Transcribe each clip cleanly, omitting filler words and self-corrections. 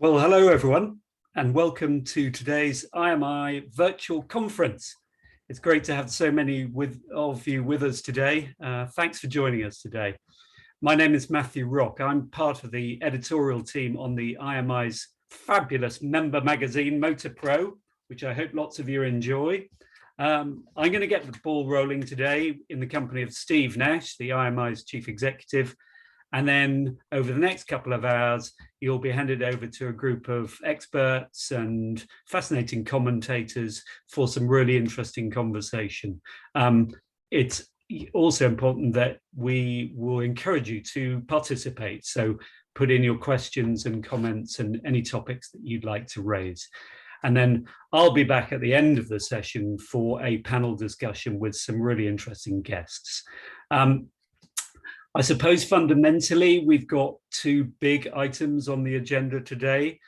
Well, hello everyone, and welcome to today's IMI virtual conference. It's great to have so many of you with us today. Thanks for joining us today. My name is Matthew Rock. I'm part of the editorial team on the IMI's fabulous member magazine, Motor Pro, which I hope lots of you enjoy. I'm going to get the ball rolling today in the company of Steve Nash, the IMI's chief executive. And then over the next couple of hours, you'll be handed over to a group of experts and fascinating commentators for some really interesting conversation. It's also important that we will encourage you to participate. So put in your questions and comments and any topics that you'd like to raise. And then I'll be back at the end of the session for a panel discussion with some really interesting guests. I suppose fundamentally, we've got two big items on the agenda today.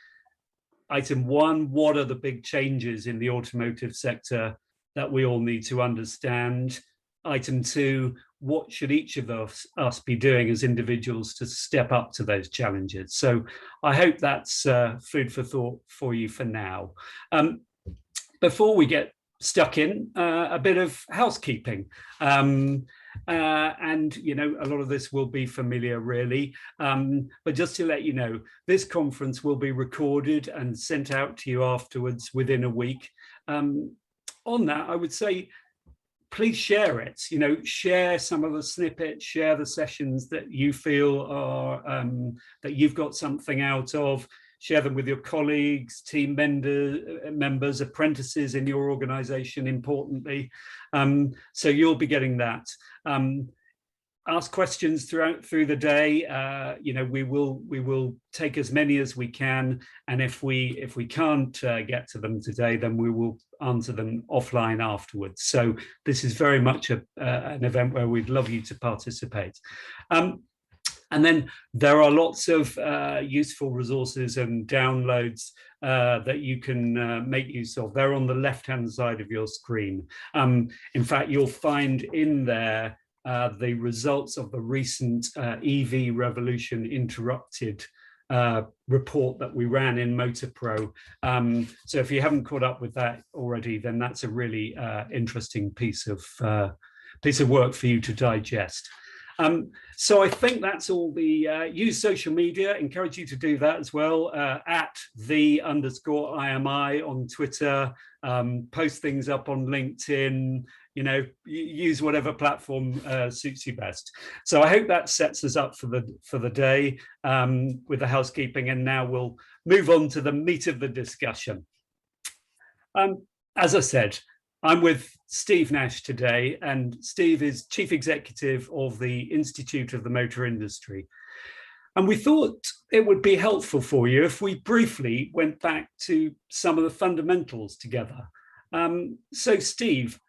Item one, what are the big changes in the automotive sector that we all need to understand? Item two, what should each of us be doing as individuals to step up to those challenges? So I hope that's food for thought for you for now. Before we get stuck in, a bit of housekeeping. And you know, a lot of this will be familiar really, but just to let you know, this conference will be recorded and sent out to you afterwards within a week. On that, I would say please share it, you know, share some of the snippets, share the sessions that you feel are that you've got something out of. Share them with your colleagues, team members, apprentices in your organization, importantly. So you'll be getting that. Ask questions through the day. You know, we will take as many as we can, and if we can't get to them today, then we will answer them offline afterwards. So this is very much an event where we'd love you to participate. And then there are lots of useful resources and downloads that you can make use of. They're on the left-hand side of your screen. In fact, you'll find in there the results of the recent EV Revolution Interrupted report that we ran in Motor Pro. So if you haven't caught up with that already, then that's a really interesting piece of work for you to digest. So I think that's all. The use social media, encourage you to do that as well, at @the_IMI on Twitter, post things up on LinkedIn, you know, use whatever platform suits you best. So I hope that sets us up for the day with the housekeeping, and now we'll move on to the meat of the discussion. As I said, I'm with Steve Nash today, and Steve is Chief Executive of the Institute of the Motor Industry. And we thought it would be helpful for you if we briefly went back to some of the fundamentals together. So Steve,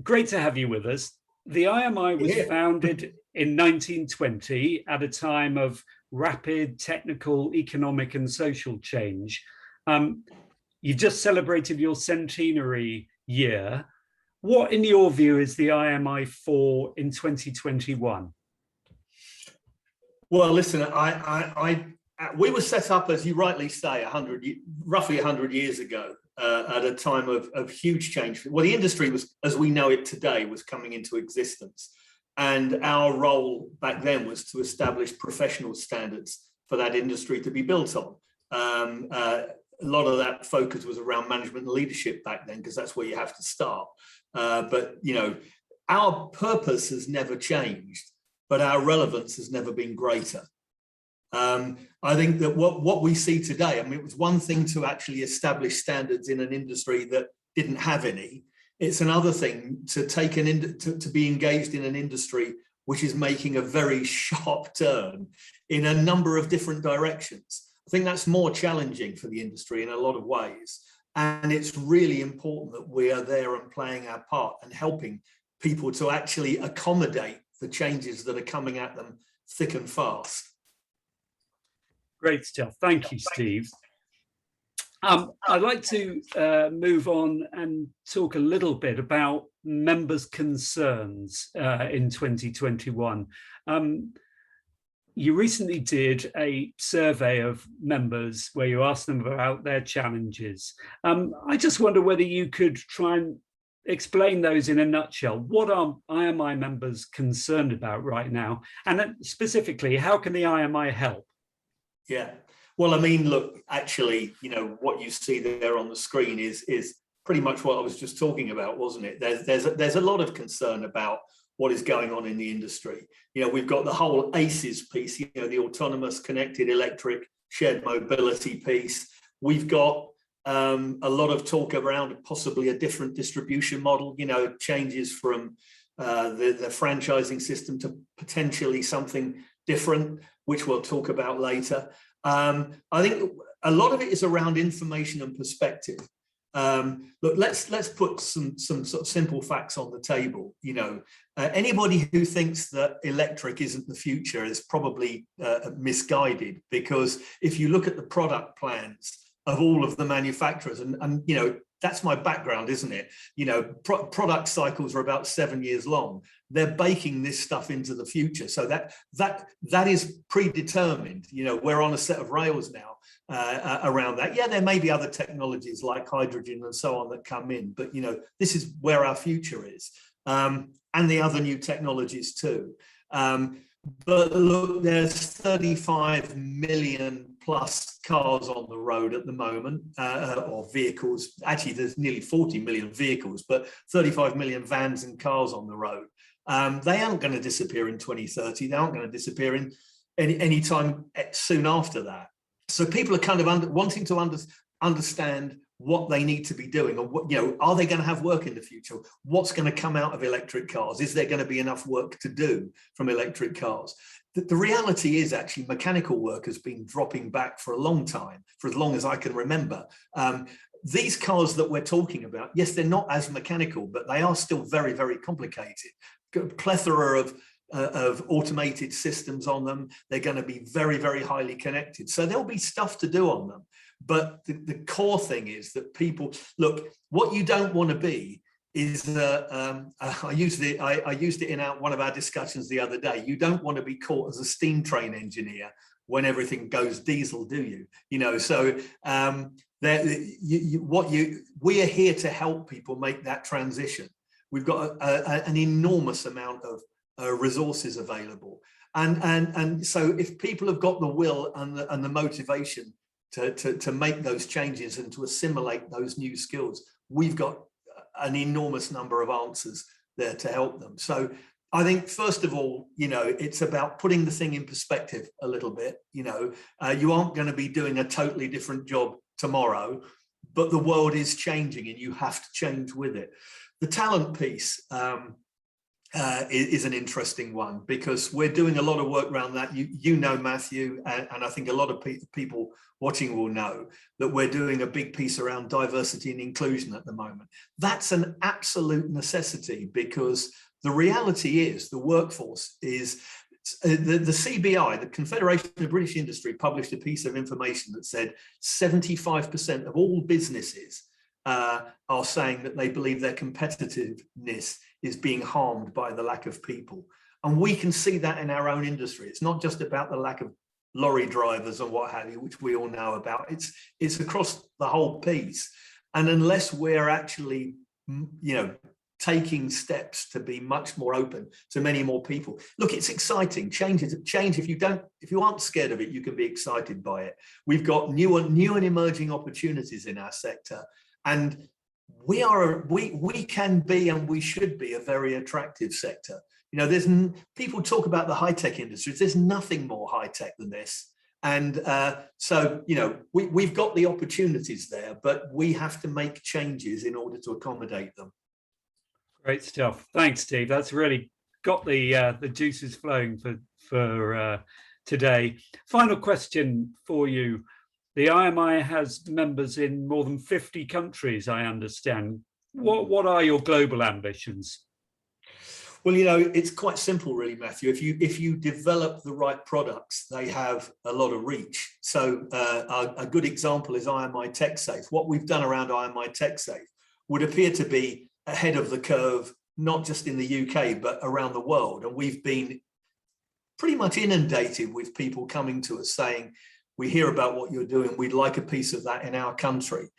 great to have you with us. The IMI was founded in 1920 at a time of rapid technical, economic and social change. You just celebrated your centenary year. What, in your view, is the IMI for in 2021? Well, listen, we were set up, as you rightly say, roughly 100 years ago, at a time of huge change. Well, the industry was, as we know it today, was coming into existence. And our role back then was to establish professional standards for that industry to be built on. A lot of that focus was around management and leadership back then, because that's where you have to start. But, you know, our purpose has never changed, but our relevance has never been greater. I think that what we see today, I mean, it was one thing to actually establish standards in an industry that didn't have any. It's another thing to take to be engaged in an industry which is making a very sharp turn in a number of different directions. I think that's more challenging for the industry in a lot of ways. And it's really important that we are there and playing our part and helping people to actually accommodate the changes that are coming at them thick and fast. Great stuff. Thank you, Steve. I'd like to move on and talk a little bit about members' concerns in 2021. You recently did a survey of members where you asked them about their challenges. I just wonder whether you could try and explain those in a nutshell. What are IMI members concerned about right now? And specifically, how can the IMI help? Yeah. Well, I mean, look, actually, what you see there on the screen is pretty much what I was just talking about, wasn't it? There's a lot of concern about what is going on in the industry. We've got the whole ACES piece, the autonomous, connected, electric, shared mobility piece. We've got a lot of talk around possibly a different distribution model, changes from the franchising system to potentially something different, which we'll talk about later. I think a lot of it is around information and perspective. Look, let's put some sort of simple facts on the table. Anybody who thinks that electric isn't the future is probably misguided, because if you look at the product plans of all of the manufacturers, and that's my background, isn't it? Product cycles are about 7 years long. They're baking this stuff into the future, so that is predetermined. We're on a set of rails now around that. Yeah, there may be other technologies like hydrogen and so on that come in, but this is where our future is, and the other new technologies too. But look, there's 35 million plus cars on the road at the moment, or vehicles. Actually, there's nearly 40 million vehicles, but 35 million vans and cars on the road. They aren't going to disappear in 2030. They aren't going to disappear in any time soon after that. So people are kind of wanting to understand what they need to be doing, or what, are they going to have work in the future? What's going to come out of electric cars? Is there going to be enough work to do from electric cars? The reality is, actually, mechanical work has been dropping back for a long time, for as long as I can remember. These cars that we're talking about, yes, they're not as mechanical, but they are still very, very complicated. A plethora of automated systems on them. They're going to be very, very highly connected. So there'll be stuff to do on them. But the core thing is that people, look, what you don't want to be is, I used it in one of our discussions the other day. You don't want to be caught as a steam train engineer when everything goes diesel, do you? So we are here to help people make that transition. We've got an enormous amount of resources available, and so if people have got the will and the motivation to make those changes and to assimilate those new skills, we've got an enormous number of answers there to help them. So I think, first of all, it's about putting the thing in perspective a little bit. You aren't going to be doing a totally different job tomorrow, but the world is changing and you have to change with it. The talent piece is an interesting one, because we're doing a lot of work around that. Matthew, and I think a lot of people watching will know that we're doing a big piece around diversity and inclusion at the moment. That's an absolute necessity, because the reality is the workforce is, the CBI, the Confederation of British Industry, published a piece of information that said 75% of all businesses are saying that they believe their competitiveness is being harmed by the lack of people. And we can see that in our own industry. It's not just about the lack of lorry drivers and what have you, which we all know about. It's across the whole piece. And unless we're actually, taking steps to be much more open to many more people. Look, it's exciting. Change. If you aren't scared of it, you can be excited by it. We've got new and emerging opportunities in our sector. And we can be, and we should be, a very attractive sector. There's people talk about the high-tech industries. There's nothing more high-tech than this. And so, we've got the opportunities there, but we have to make changes in order to accommodate them. Great stuff. Thanks, Steve. That's really got the juices flowing for today. Final question for you. The IMI has members in more than 50 countries, I understand. What are your global ambitions? Well, it's quite simple, really, Matthew. If you develop the right products, they have a lot of reach. So a good example is IMI Techsafe. What we've done around IMI Techsafe would appear to be ahead of the curve, not just in the UK, but around the world. And we've been pretty much inundated with people coming to us saying, we hear about what you're doing, we'd like a piece of that in our country.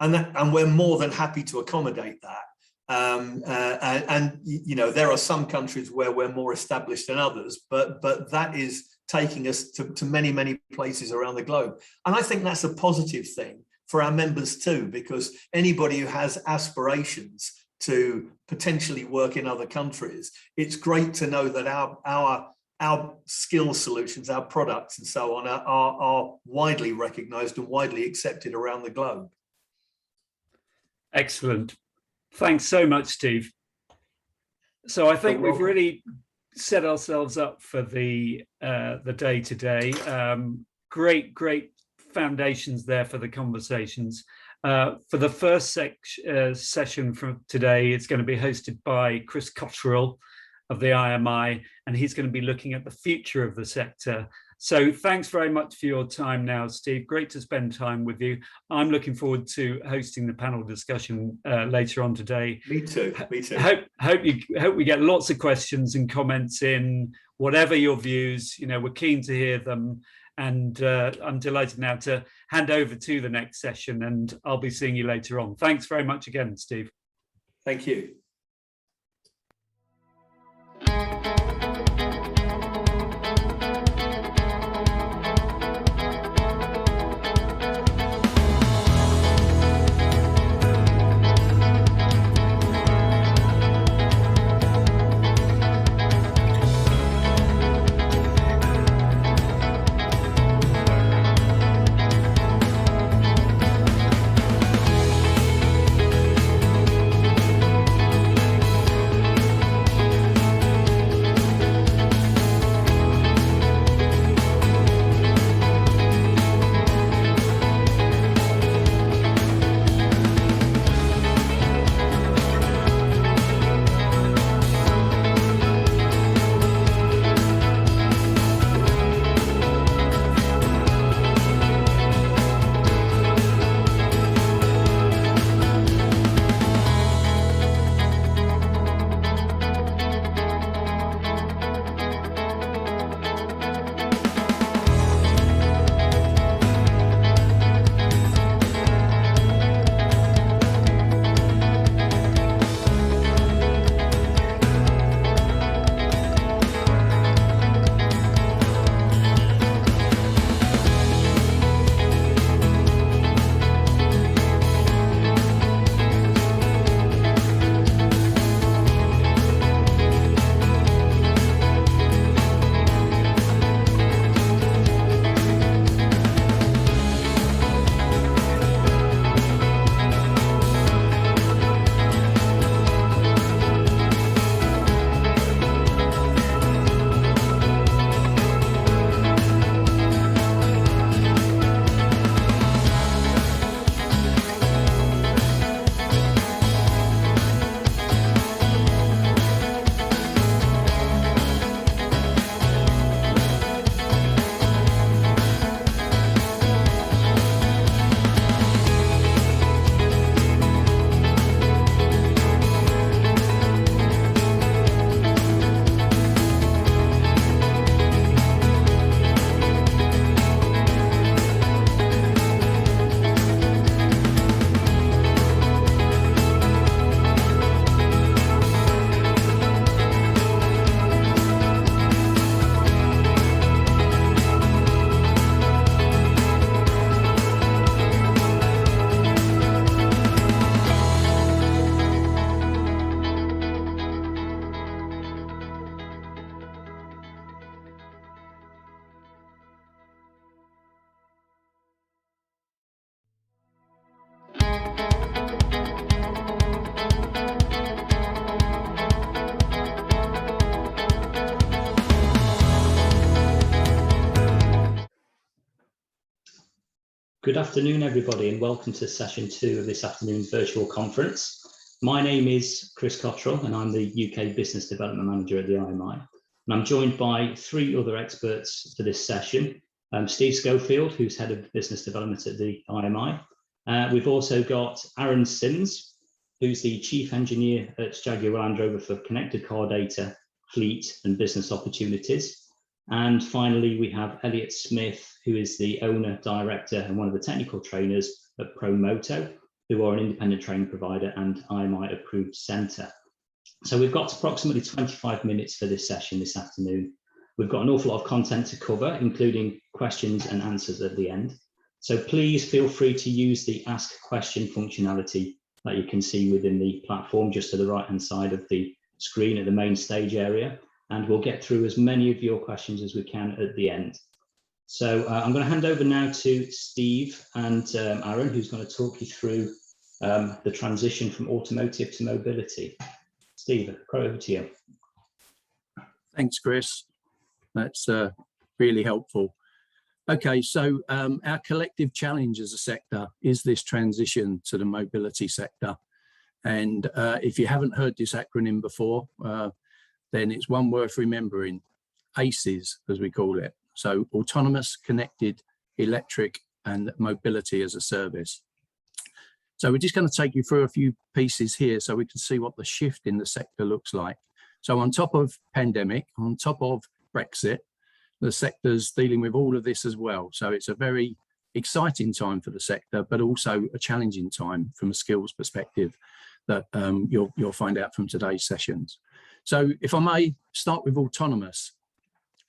And we're more than happy to accommodate that. And you know, there are some countries where we're more established than others, but that is taking us to many places around the globe. And I think that's a positive thing for our members too, because anybody who has aspirations to potentially work in other countries, it's great to know that our skill solutions, our products and so on are widely recognized and widely accepted around the globe. Excellent. Thanks so much, Steve. So I think we've really set ourselves up for the day today. Great foundations there for the conversations. For the first session from today, it's going to be hosted by Chris Cotterill of the IMI, and he's going to be looking at the future of the sector. So thanks very much for your time now, Steve. Great to spend time with you. I'm looking forward to hosting the panel discussion later on today. Me too. Hope we get lots of questions and comments in, whatever your views. You know, we're keen to hear them. And I'm delighted now to hand over to the next session, and I'll be seeing you later on. Thanks very much again, Steve. Thank you. Good afternoon, everybody, and welcome to session 2 of this afternoon's virtual conference. My name is Chris Cotterill, and I'm the UK Business Development Manager at the IMI. And I'm joined by 3 other experts for this session. Steve Schofield, who's Head of Business Development at the IMI. We've also got Aaron Sims, who's the Chief Engineer at Jaguar Land Rover for Connected Car Data, Fleet and Business Opportunities. And finally, we have Elliot Smith, who is the owner, director, and one of the technical trainers at Promoto, who are an independent training provider and IMI approved centre. So we've got approximately 25 minutes for this session this afternoon. We've got an awful lot of content to cover, including questions and answers at the end. So please feel free to use the Ask Question functionality that you can see within the platform, just to the right-hand side of the screen at the main stage area. And we'll get through as many of your questions as we can at the end. So I'm going to hand over now to Steve and Aaron, who's going to talk you through the transition from automotive to mobility. Steve, over to you. Thanks, Chris. That's really helpful. Okay, so our collective challenge as a sector is this transition to the mobility sector. And if you haven't heard this acronym before, then it's one worth remembering, ACES, as we call it. So autonomous, connected, electric, and mobility as a service. So we're just going to take you through a few pieces here so we can see what the shift in the sector looks like. So on top of pandemic, on top of Brexit, the sector's dealing with all of this as well. So it's a very exciting time for the sector, but also a challenging time from a skills perspective that you'll find out from today's sessions. So if I may start with autonomous.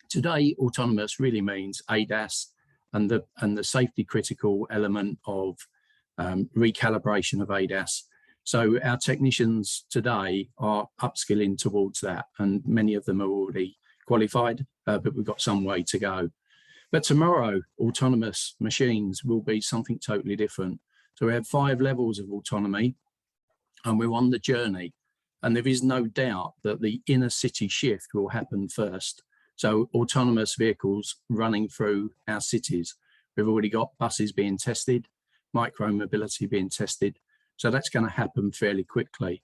Today, autonomous really means ADAS and the safety critical element of recalibration of ADAS. So our technicians today are upskilling towards that, and many of them are already qualified, but we've got some way to go. But tomorrow, autonomous machines will be something totally different. So we have 5 levels of autonomy, and we're on the journey. And there is no doubt that the inner city shift will happen first. So autonomous vehicles running through our cities. We've already got buses being tested, micro mobility being tested. So that's going to happen fairly quickly.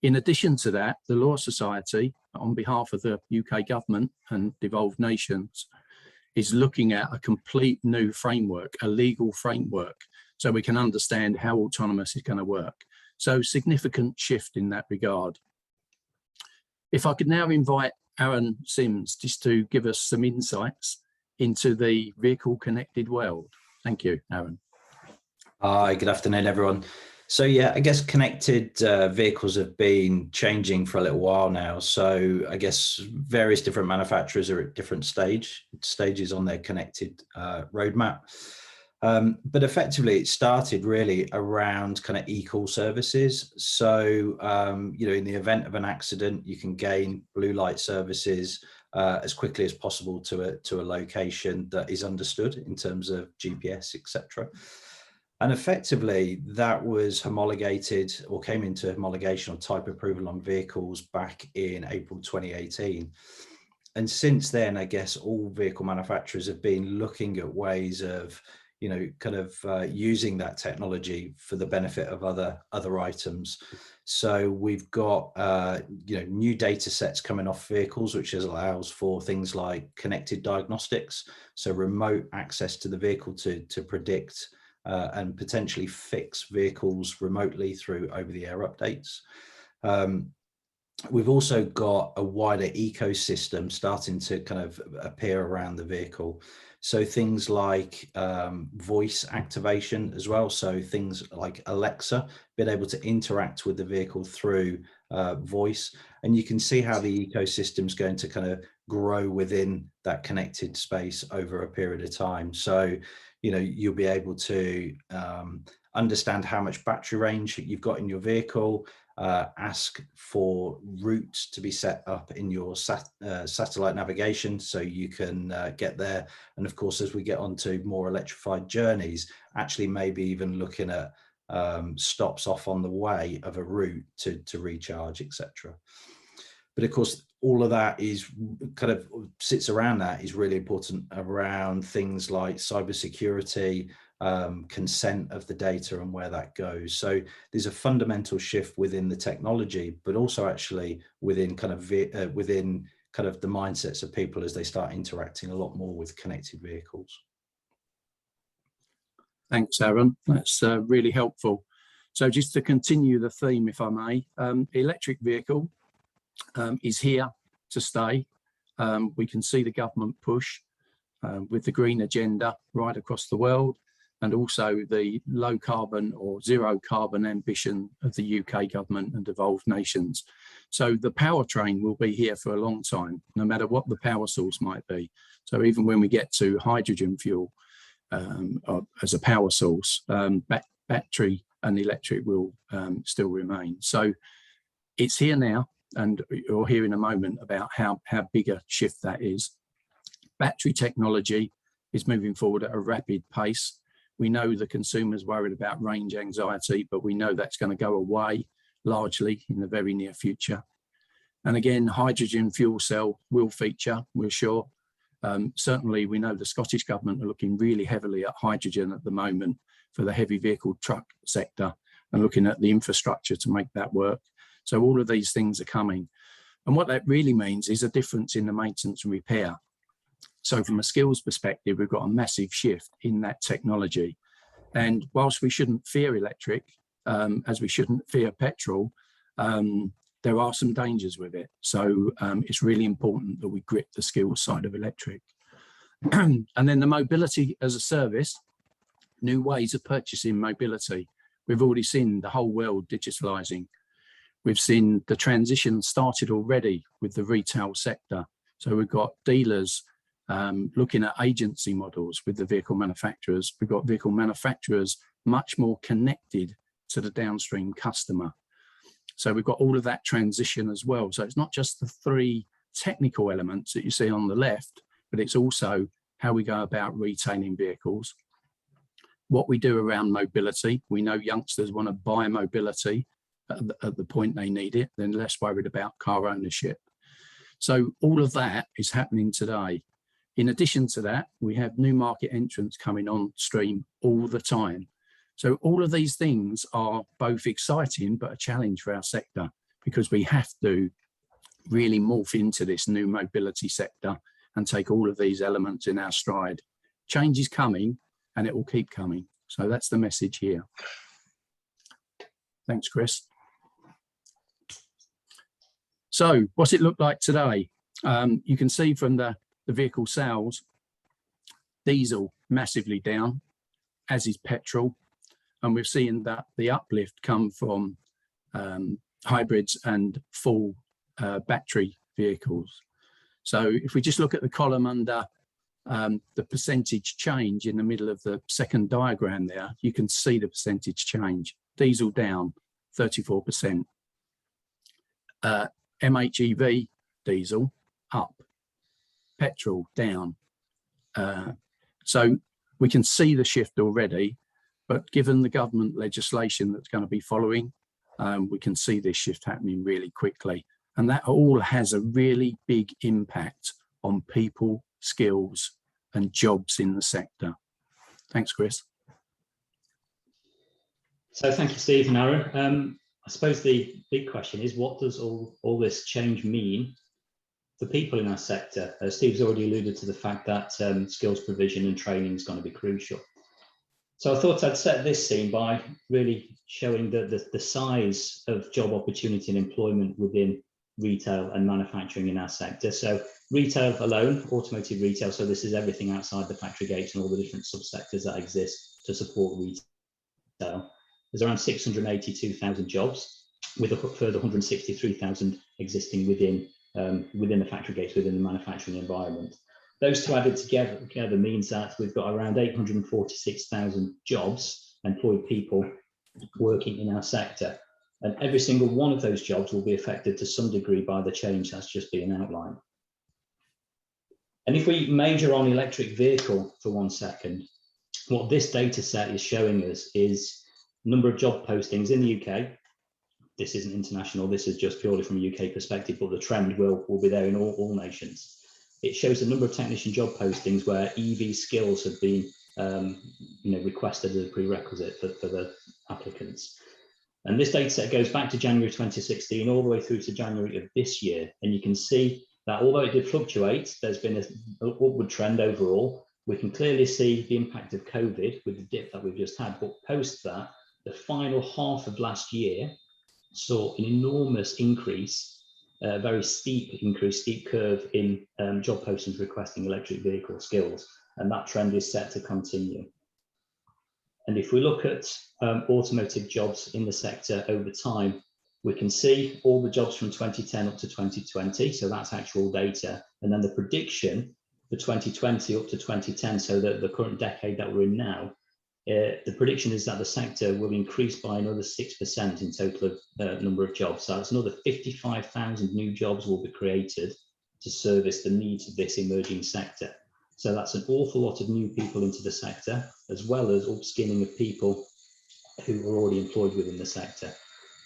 In addition to that, the Law Society, on behalf of the UK government and devolved nations, is looking at a complete new framework, a legal framework, so we can understand how autonomous is going to work. So significant shift in that regard. If I could now invite Aaron Sims just to give us some insights into the vehicle connected world. Thank you, Aaron. Hi, good afternoon, everyone. So yeah, I guess connected vehicles have been changing for a little while now. So I guess various different manufacturers are at different stages on their connected roadmap. But effectively, it started really around kind of e-call services. So, you know, in the event of an accident, you can gain blue light services as quickly as possible to a location that is understood in terms of GPS, etc. And effectively, that was homologated or came into homologation or type approval on vehicles back in April 2018. And since then, I guess all vehicle manufacturers have been looking at ways of, you know, kind of using that technology for the benefit of other items. So we've got, you know, new data sets coming off vehicles, which allows for things like connected diagnostics. So remote access to the vehicle to predict and potentially fix vehicles remotely through over-the-air updates. We've also got a wider ecosystem starting to kind of appear around the vehicle. So things like voice activation as well. So things like Alexa, being able to interact with the vehicle through voice. And you can see how the ecosystem is going to kind of grow within that connected space over a period of time. So, you know, you'll be able to understand how much battery range you've got in your vehicle, ask for routes to be set up in your satellite navigation so you can get there. And of course, as we get onto more electrified journeys, actually maybe even looking at stops off on the way of a route to recharge, etc. But of course, all of that is kind of sits around that is really important around things like cybersecurity, consent of the data and where that goes. So there's a fundamental shift within the technology, but also actually within kind of the mindsets of people as they start interacting a lot more with connected vehicles. Thanks, Aaron. That's really helpful. So just to continue the theme, if I may, electric vehicle is here to stay. We can see the government push with the green agenda right across the world, and also the low carbon or zero carbon ambition of the UK government and devolved nations. So the powertrain will be here for a long time, no matter what the power source might be. So even when we get to hydrogen fuel as a power source, battery and electric will still remain. So it's here now, and you'll hear in a moment about how big a shift that is. Battery technology is moving forward at a rapid pace. We know the consumer's worried about range anxiety, but we know that's going to go away largely in the very near future. And again, hydrogen fuel cell will feature, we're sure. Certainly, we know the Scottish Government are looking really heavily at hydrogen at the moment for the heavy vehicle truck sector and looking at the infrastructure to make that work. So all of these things are coming. And what that really means is a difference in the maintenance and repair. So from a skills perspective, we've got a massive shift in that technology. And whilst we shouldn't fear electric, as we shouldn't fear petrol, there are some dangers with it. So it's really important that we grip the skills side of electric. And then the mobility as a service, new ways of purchasing mobility. We've already seen the whole world digitalizing. We've seen the transition started already with the retail sector. So we've got dealers looking at agency models with the vehicle manufacturers. We've got vehicle manufacturers much more connected to the downstream customer. So we've got all of that transition as well. So it's not just the three technical elements that you see on the left, but it's also how we go about retailing vehicles, what we do around mobility. We know youngsters want to buy mobility at the point they need it. They're less worried about car ownership. So all of that is happening today. In addition to that, we have new market entrants coming on stream all the time. So all of these things are both exciting, but a challenge for our sector, because we have to really morph into this new mobility sector and take all of these elements in our stride. Change is coming and it will keep coming. So that's the message here. Thanks, Chris. So what's it look like today? You can see from the vehicle sales, diesel massively down, as is petrol. And we're seeing that the uplift come from hybrids and full battery vehicles. So if we just look at the column under the percentage change in the middle of the second diagram there, you can see the percentage change. Diesel down 34%. MHEV diesel up, petrol down. So we can see the shift already, but given the government legislation that's going to be following, we can see this shift happening really quickly. And that all has a really big impact on people, skills, and jobs in the sector. Thanks, Chris. So thank you, Steve and Aaron. I suppose the big question is, what does all this change mean for people in our sector? Steve's already alluded to the fact that skills provision and training is going to be crucial. So I thought I'd set this scene by really showing the size of job opportunity and employment within retail and manufacturing in our sector. So retail alone, automotive retail, so this is everything outside the factory gates and all the different subsectors that exist to support retail. There's around 682,000 jobs, with a further 163,000 existing within the factory gates, within the manufacturing environment. Those two added together means that we've got around 846,000 jobs, employed people working in our sector. And every single one of those jobs will be affected to some degree by the change that's just being outlined. And if we major on electric vehicle for 1 second, what this data set is showing us is number of job postings in the UK. This isn't international, this is just purely from a UK perspective, but the trend will be there in all nations. It shows the number of technician job postings where EV skills have been requested as a prerequisite for the applicants. And this data set goes back to January 2016 all the way through to January of this year. And you can see that although it did fluctuate, there's been an upward trend overall. We can clearly see the impact of COVID with the dip that we've just had, but post that, the final half of last year saw an enormous increase a very steep increase, steep curve in job postings requesting electric vehicle skills, and that trend is set to continue. And if we look at automotive jobs in the sector over time, we can see all the jobs from 2010 up to 2020, so that's actual data, and then the prediction for 2020 up to 2010, so that the current decade that we're in now, the prediction is that the sector will increase by another 6% in total of number of jobs. So that's another 55,000 new jobs will be created to service the needs of this emerging sector. So that's an awful lot of new people into the sector, as well as upskilling of people who are already employed within the sector.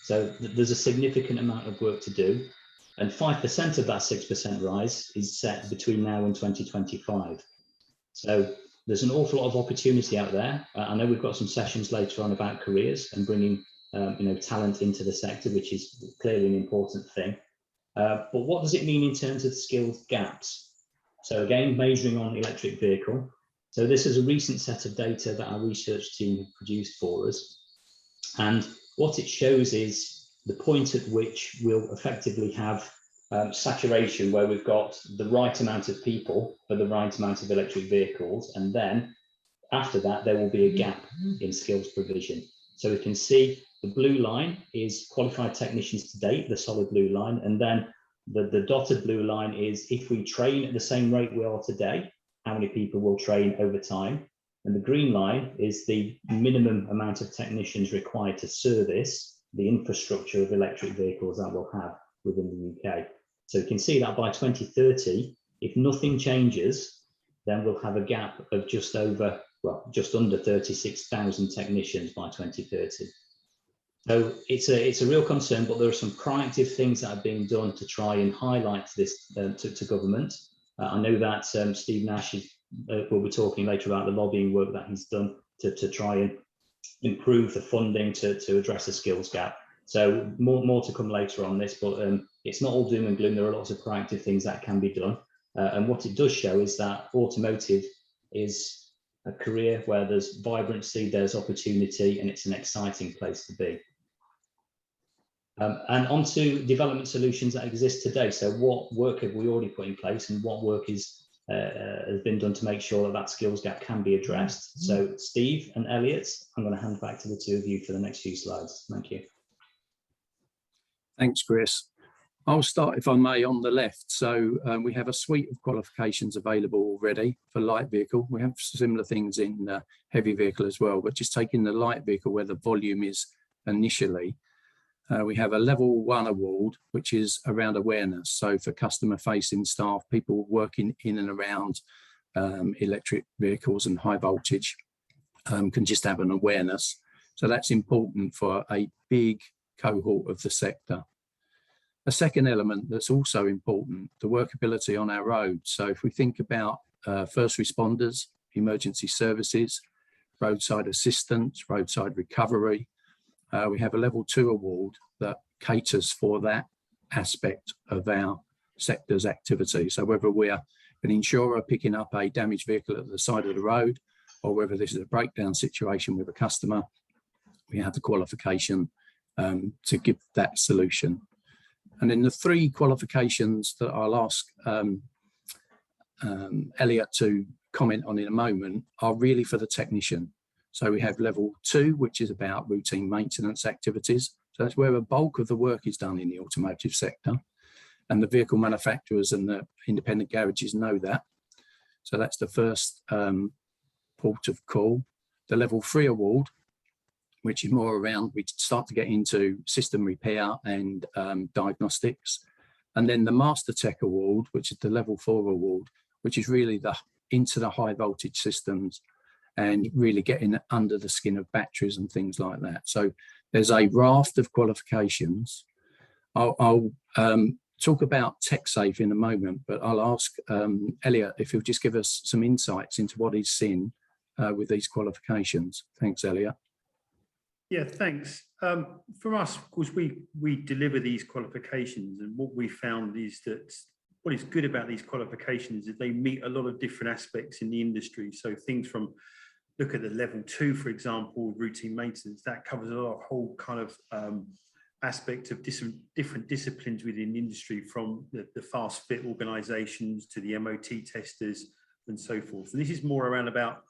So there's a significant amount of work to do. And 5% of that 6% rise is set between now and 2025. So there's an awful lot of opportunity out there. I know we've got some sessions later on about careers and bringing talent into the sector, which is clearly an important thing. But what does it mean in terms of skills gaps? So again, measuring on electric vehicle. So this is a recent set of data that our research team produced for us. And what it shows is the point at which we'll effectively have saturation, where we've got the right amount of people for the right amount of electric vehicles, and then after that there will be a gap in skills provision. So we can see the blue line is qualified technicians to date, the solid blue line, and then the dotted blue line is if we train at the same rate we are today, how many people will train over time, and the green line is the minimum amount of technicians required to service the infrastructure of electric vehicles that we'll have within the UK. So you can see that by 2030, if nothing changes, then we'll have a gap of just under 36,000 technicians by 2030. So it's a real concern, but there are some proactive things that are being done to try and highlight this to government. I know that Steve Nash will be talking later about the lobbying work that he's done to try and improve the funding to address the skills gap. So more to come later on this, but it's not all doom and gloom. There are lots of proactive things that can be done. And what it does show is that automotive is a career where there's vibrancy, there's opportunity, and it's an exciting place to be. And onto development solutions that exist today. So what work have we already put in place, and what work has been done to make sure that skills gap can be addressed? So Steve and Elliot, I'm going to hand back to the two of you for the next few slides. Thank you. Thanks, Chris. I'll start, if I may, on the left. So we have a suite of qualifications available already for light vehicle. We have similar things in heavy vehicle as well, but just taking the light vehicle where the volume is initially, we have a level 1 award, which is around awareness. So for customer facing staff, people working in and around electric vehicles and high voltage can just have an awareness. So that's important for a big cohort of the sector. A second element that's also important, the workability on our roads. So if we think about first responders, emergency services, roadside assistance, roadside recovery, we have a level 2 award that caters for that aspect of our sector's activity. So whether we're an insurer picking up a damaged vehicle at the side of the road, or whether this is a breakdown situation with a customer, we have the qualification to give that solution. And then the three qualifications that I'll ask Elliot to comment on in a moment are really for the technician. So we have level 2, which is about routine maintenance activities. So that's where a bulk of the work is done in the automotive sector. And the vehicle manufacturers and the independent garages know that. So that's the first port of call. The level 3 award, which is more around, we start to get into system repair and diagnostics. And then the Master Tech Award, which is the level 4 award, which is really into the high voltage systems and really getting under the skin of batteries and things like that. So there's a raft of qualifications. I'll talk about Techsafe in a moment, but I'll ask Elliot if he'll just give us some insights into what he's seen with these qualifications. Thanks, Elliot. Yeah, thanks. For us, of course, we deliver these qualifications, and what we found is that what is good about these qualifications is they meet a lot of different aspects in the industry. So things from, look at the level 2, for example, routine maintenance, that covers a lot of whole kind of aspect of different disciplines within the industry, from the fast fit organisations to the MOT testers and so forth. And this is more around about,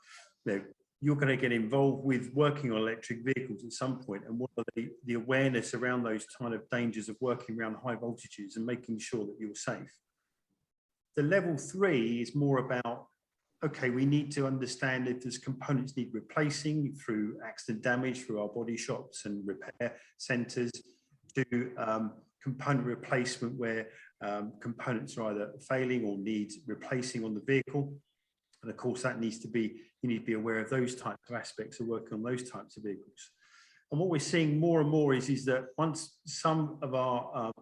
you're going to get involved with working on electric vehicles at some point, and what are the awareness around those kind of dangers of working around high voltages and making sure that you're safe. The level 3 is more about, okay, we need to understand if there's components need replacing through accident damage through our body shops and repair centres, to component replacement where components are either failing or need replacing on the vehicle. And of course, that needs to be, you need to be aware of those types of aspects of working on those types of vehicles. And what we're seeing more and more is that once some of our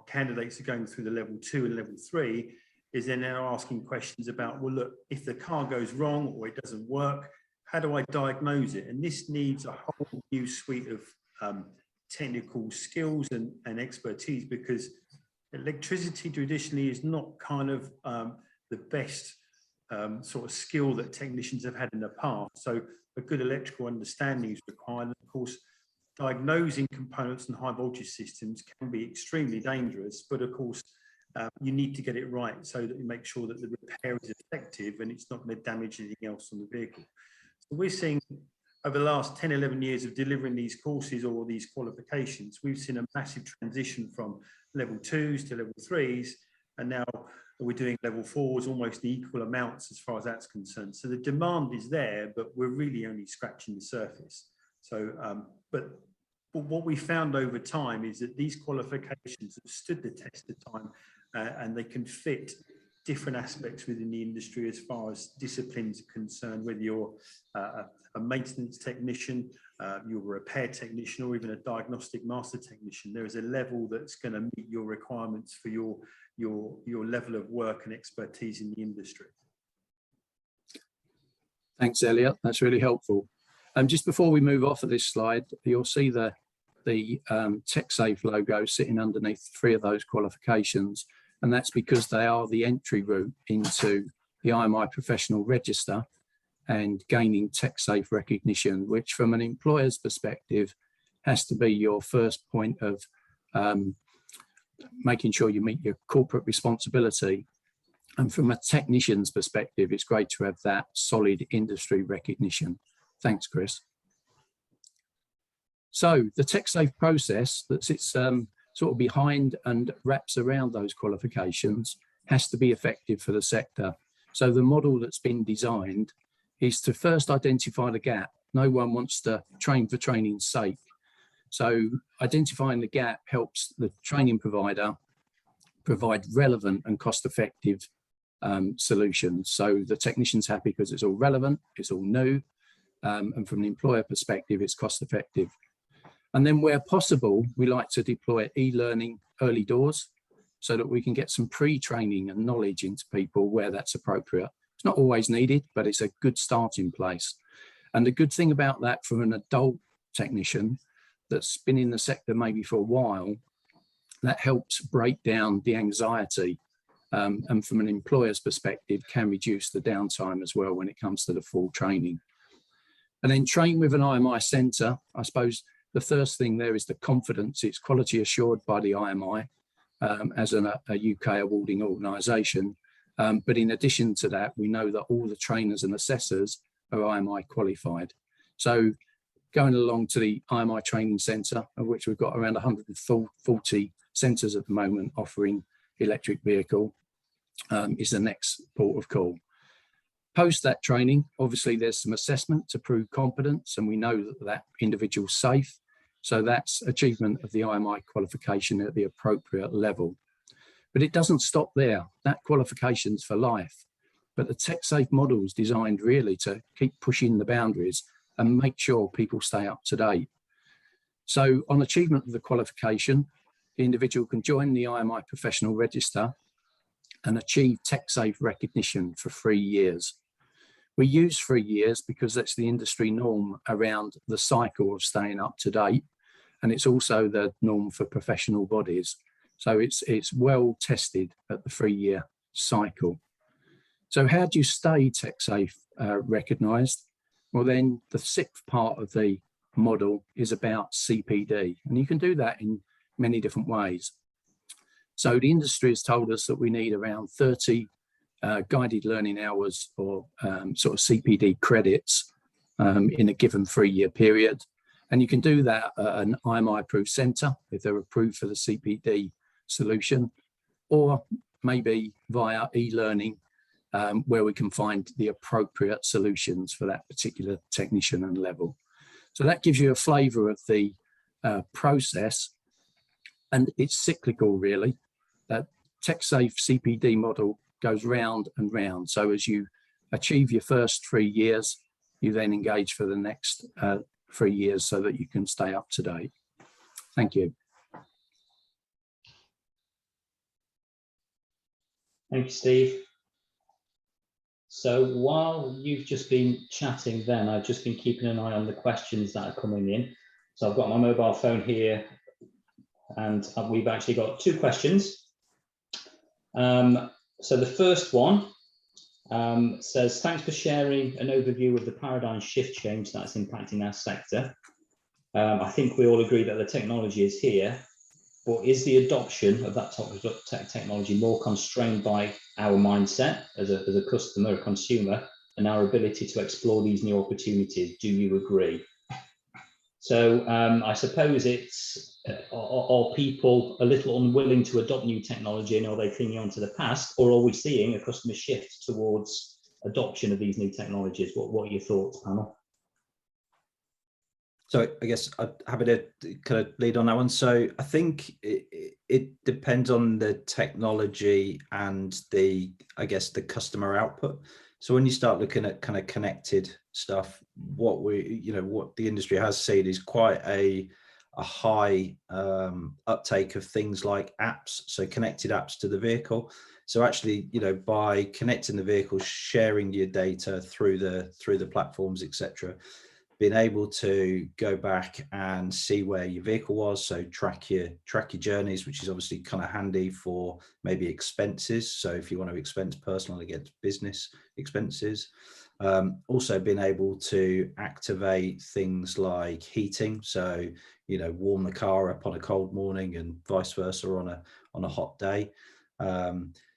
candidates are going through the level 2 and level 3, is they're now asking questions about, well, look, if the car goes wrong or it doesn't work, how do I diagnose it? And this needs a whole new suite of technical skills and expertise, because electricity traditionally is not kind of the best sort of skill that technicians have had in the past. So a good electrical understanding is required. And of course, diagnosing components and high voltage systems can be extremely dangerous, but of course, you need to get it right so that you make sure that the repair is effective and it's not going to damage anything else on the vehicle. So we're seeing over the last 10, 11 years of delivering these courses or these qualifications, we've seen a massive transition from level 2s to level 3s, and now we're doing level 4s almost in equal amounts as far as that's concerned. So the demand is there, but we're really only scratching the surface. So, but what we found over time is that these qualifications have stood the test of time, and they can fit different aspects within the industry as far as disciplines are concerned, whether you're a maintenance technician, you're a repair technician, or even a diagnostic master technician. There is a level that's going to meet your requirements for your level of work and expertise in the industry. Thanks, Elliot. That's really helpful. Just before we move off of this slide, you'll see the Techsafe logo sitting underneath 3 of those qualifications, and that's because they are the entry route into the IMI professional register and gaining Techsafe recognition, which from an employer's perspective has to be your first point of making sure you meet your corporate responsibility. And from a technician's perspective, it's great to have that solid industry recognition. Thanks, Chris. So the Techsafe process that sits sort of behind and wraps around those qualifications has to be effective for the sector. So the model that's been designed is to first identify the gap. No one wants to train for training's sake. So identifying the gap helps the training provider provide relevant and cost-effective solutions. So the technician's happy because it's all relevant, it's all new, and from the employer perspective, it's cost-effective. And then where possible, we like to deploy e-learning early doors so that we can get some pre-training and knowledge into people where that's appropriate. It's not always needed, but it's a good starting place. And the good thing about that for an adult technician that's been in the sector maybe for a while, that helps break down the anxiety, and from an employer's perspective can reduce the downtime as well when it comes to the full training. And then train with an IMI centre. I suppose the first thing there is the confidence. It's quality assured by the IMI as a UK awarding organisation. But in addition to that, we know that all the trainers and assessors are IMI qualified. So going along to the IMI training centre, of which we've got around 140 centres at the moment offering electric vehicle, is the next port of call. Post that training, obviously there's some assessment to prove competence, and we know that that individual's safe. So that's achievement of the IMI qualification at the appropriate level. But it doesn't stop there. That qualification's for life. But the Techsafe model is designed really to keep pushing the boundaries and make sure people stay up to date. So on achievement of the qualification, the individual can join the IMI professional register and achieve Techsafe recognition for 3 years. We use 3 years because that's the industry norm around the cycle of staying up to date. And it's also the norm for professional bodies. So it's well tested at the 3-year cycle. So how do you stay Techsafe recognised? Well, then the 6th part of the model is about CPD. And you can do that in many different ways. So the industry has told us that we need around 30 guided learning hours or sort of CPD credits in a given 3-year period. And you can do that at an IMI approved centre if they're approved for the CPD solution, or maybe via e-learning where we can find the appropriate solutions for that particular technician and level. So that gives you a flavour of the process, and it's cyclical really. That Techsafe CPD model goes round and round. So as you achieve your first 3 years, you then engage for the next 3 years so that you can stay up to date. Thank you. Thank you, Steve. So while you've just been chatting then, I've just been keeping an eye on the questions that are coming in. So I've got my mobile phone here and we've actually got 2 questions. So the first one says, thanks for sharing an overview of the paradigm shift change that's impacting our sector. I think we all agree that the technology is here, but is the adoption of that technology more constrained by our mindset as a customer, a consumer, and our ability to explore these new opportunities? Do you agree? So I suppose it's, are people a little unwilling to adopt new technology, and are they clinging on to the past, or are we seeing a customer shift towards adoption of these new technologies? What are your thoughts, panel? So I guess I'm happy to kind of lead on that one. So I think it depends on the technology and the, I guess, the customer output. So when you start looking at kind of connected stuff, what the industry has seen is quite a high uptake of things like apps, so connected apps to the vehicle. So actually, by connecting the vehicle, sharing your data through the platforms, etc., being able to go back and see where your vehicle was, so track your journeys, which is obviously kind of handy for maybe expenses. So if you want to expense personal against business expenses, also being able to activate things like heating, so warm the car up on a cold morning and vice versa on a hot day.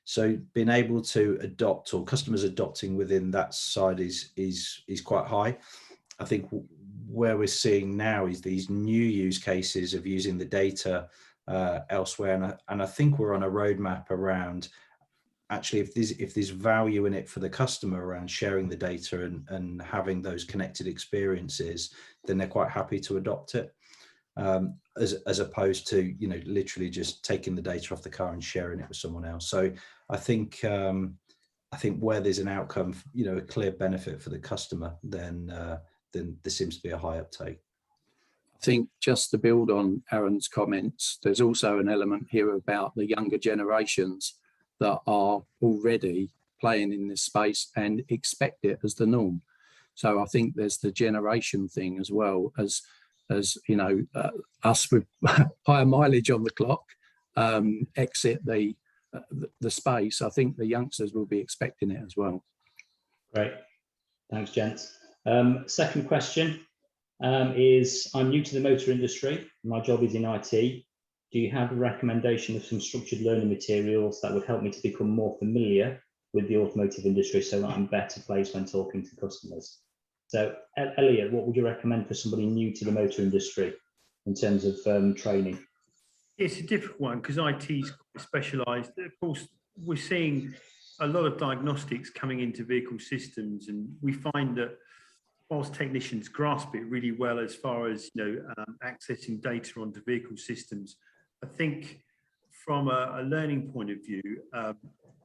So being able to adopt, or customers adopting within that side is quite high. I think where we're seeing now is these new use cases of using the data elsewhere, and I think we're on a roadmap around actually if there's value in it for the customer around sharing the data and having those connected experiences, then they're quite happy to adopt it, as opposed to literally just taking the data off the car and sharing it with someone else. So I think where there's an outcome, a clear benefit for the customer, then there seems to be a high uptake. I think just to build on Aaron's comments, there's also an element here about the younger generations that are already playing in this space and expect it as the norm. So I think there's the generation thing as well as us with higher mileage on the clock exit the space. I think the youngsters will be expecting it as well. Great, thanks, gents. Second question is, I'm new to the motor industry. My job is in IT. Do you have a recommendation of some structured learning materials that would help me to become more familiar with the automotive industry so that I'm better placed when talking to customers? So, Elliot, what would you recommend for somebody new to the motor industry in terms of training? It's a difficult one because IT is specialised. Of course, we're seeing a lot of diagnostics coming into vehicle systems, and we find that whilst technicians grasp it really well as far as accessing data onto vehicle systems, I think from a learning point of view,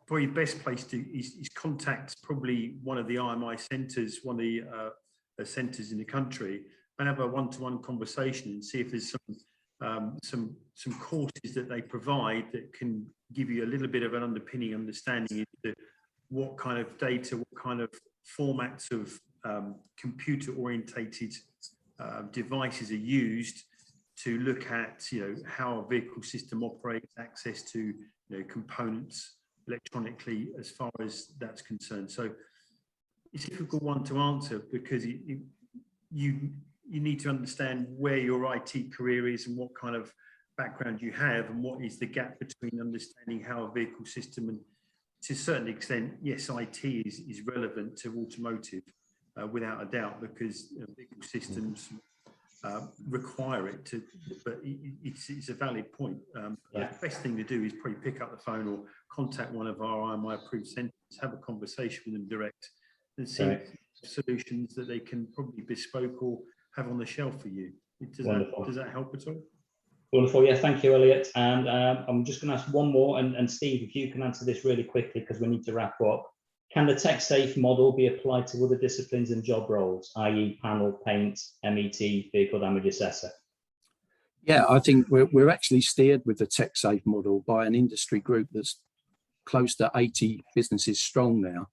probably the best place to is contact probably one of the IMI centres, one of the centres in the country, and have a one-to-one conversation and see if there's some courses that they provide that can give you a little bit of an understanding into what kind of data, what kind of formats of computer-orientated devices are used to look at how a vehicle system operates, access to components electronically as far as that's concerned. So it's a difficult one to answer because you need to understand where your IT career is and what kind of background you have, and what is the gap between understanding how a vehicle system, and to a certain extent, yes, IT is relevant to automotive without a doubt, because vehicle systems require it to, but it's a valid point. The best thing to do is probably pick up the phone or contact one of our IMI approved centres, have a conversation with them direct, and see solutions that they can probably bespoke or have on the shelf for you. Does that help at all? Wonderful. Yeah, thank you, Elliot. And I'm just going to ask one more, and Steve, if you can answer this really quickly because we need to wrap up. Can the Techsafe model be applied to other disciplines and job roles, i.e. panel, paint, MET, vehicle damage assessor? Yeah, I think we're actually steered with the Techsafe model by an industry group that's close to 80 businesses strong now.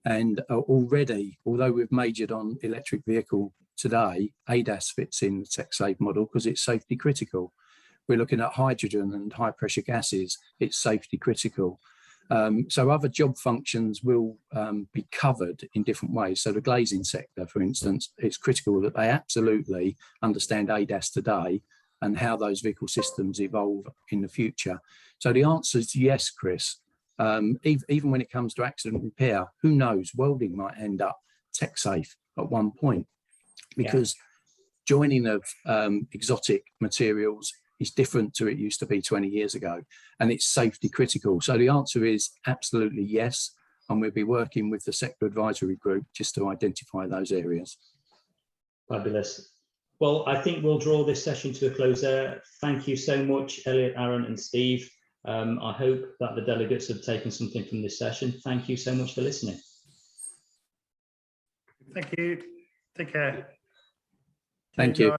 And already, although we've majored on electric vehicle today, ADAS fits in the Techsafe model because it's safety critical. We're looking at hydrogen and high pressure gases, it's safety critical. So other job functions will be covered in different ways. So the glazing sector, for instance, it's critical that they absolutely understand ADAS today and how those vehicle systems evolve in the future. So the answer is yes, Chris. Even when it comes to accident repair, who knows, welding might end up Techsafe at one point, because joining of exotic materials is different to it used to be 20 years ago, and it's safety critical. So the answer is absolutely yes, and we'll be working with the sector advisory group just to identify those areas. Fabulous. Well, I think we'll draw this session to a close there. Thank you so much, Elliot, Aaron and Steve. I hope that the delegates have taken something from this session. Thank you so much for listening. Thank you. Take care. Thank you.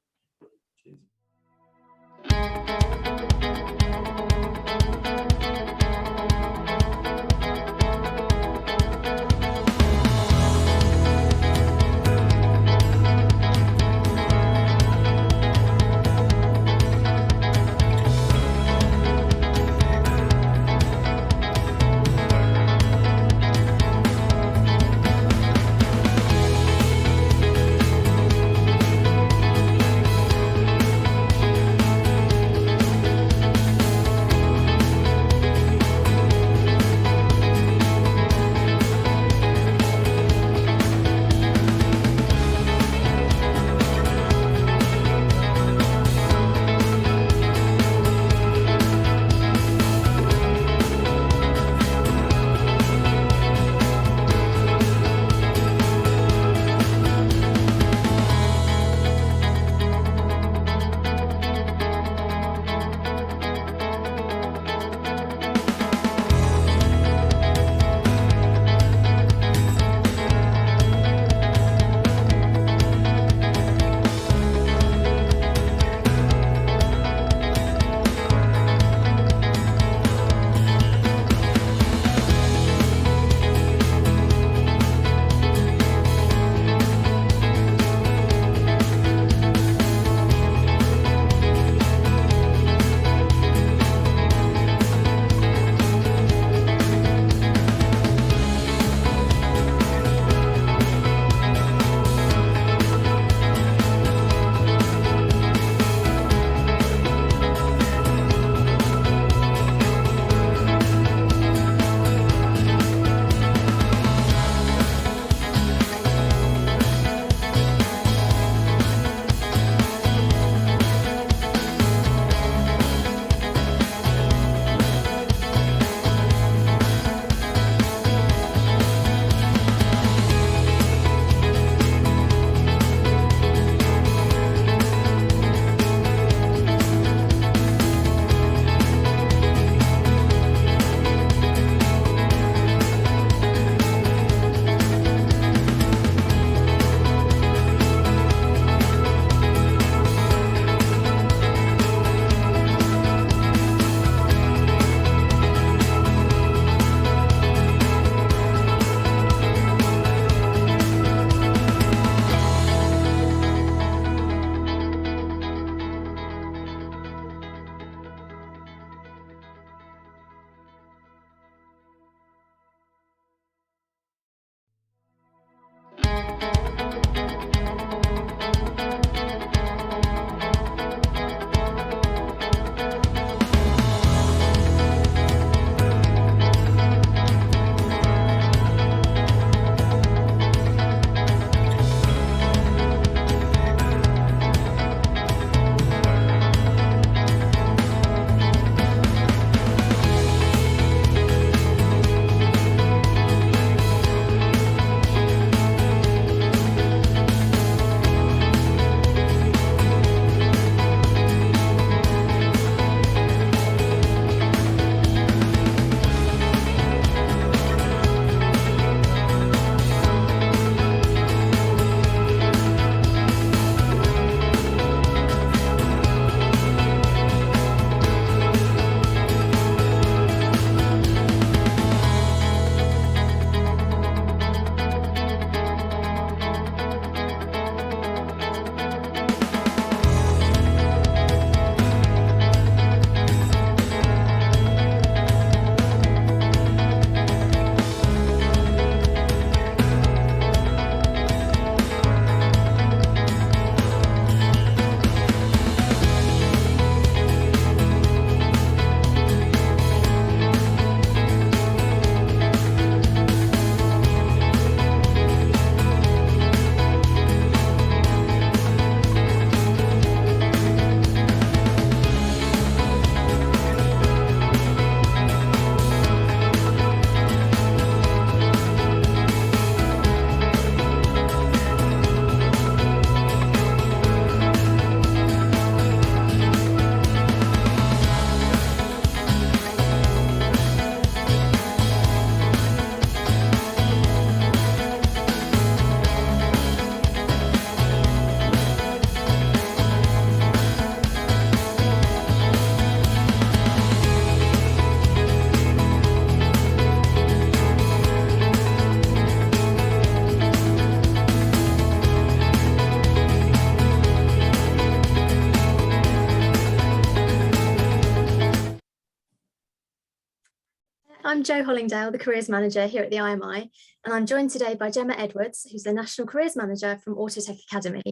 I'm Jo Hollingdale, the Careers Manager here at the IMI, and I'm joined today by Gemma Edwards, who's the National Careers Manager from Autotech Academy.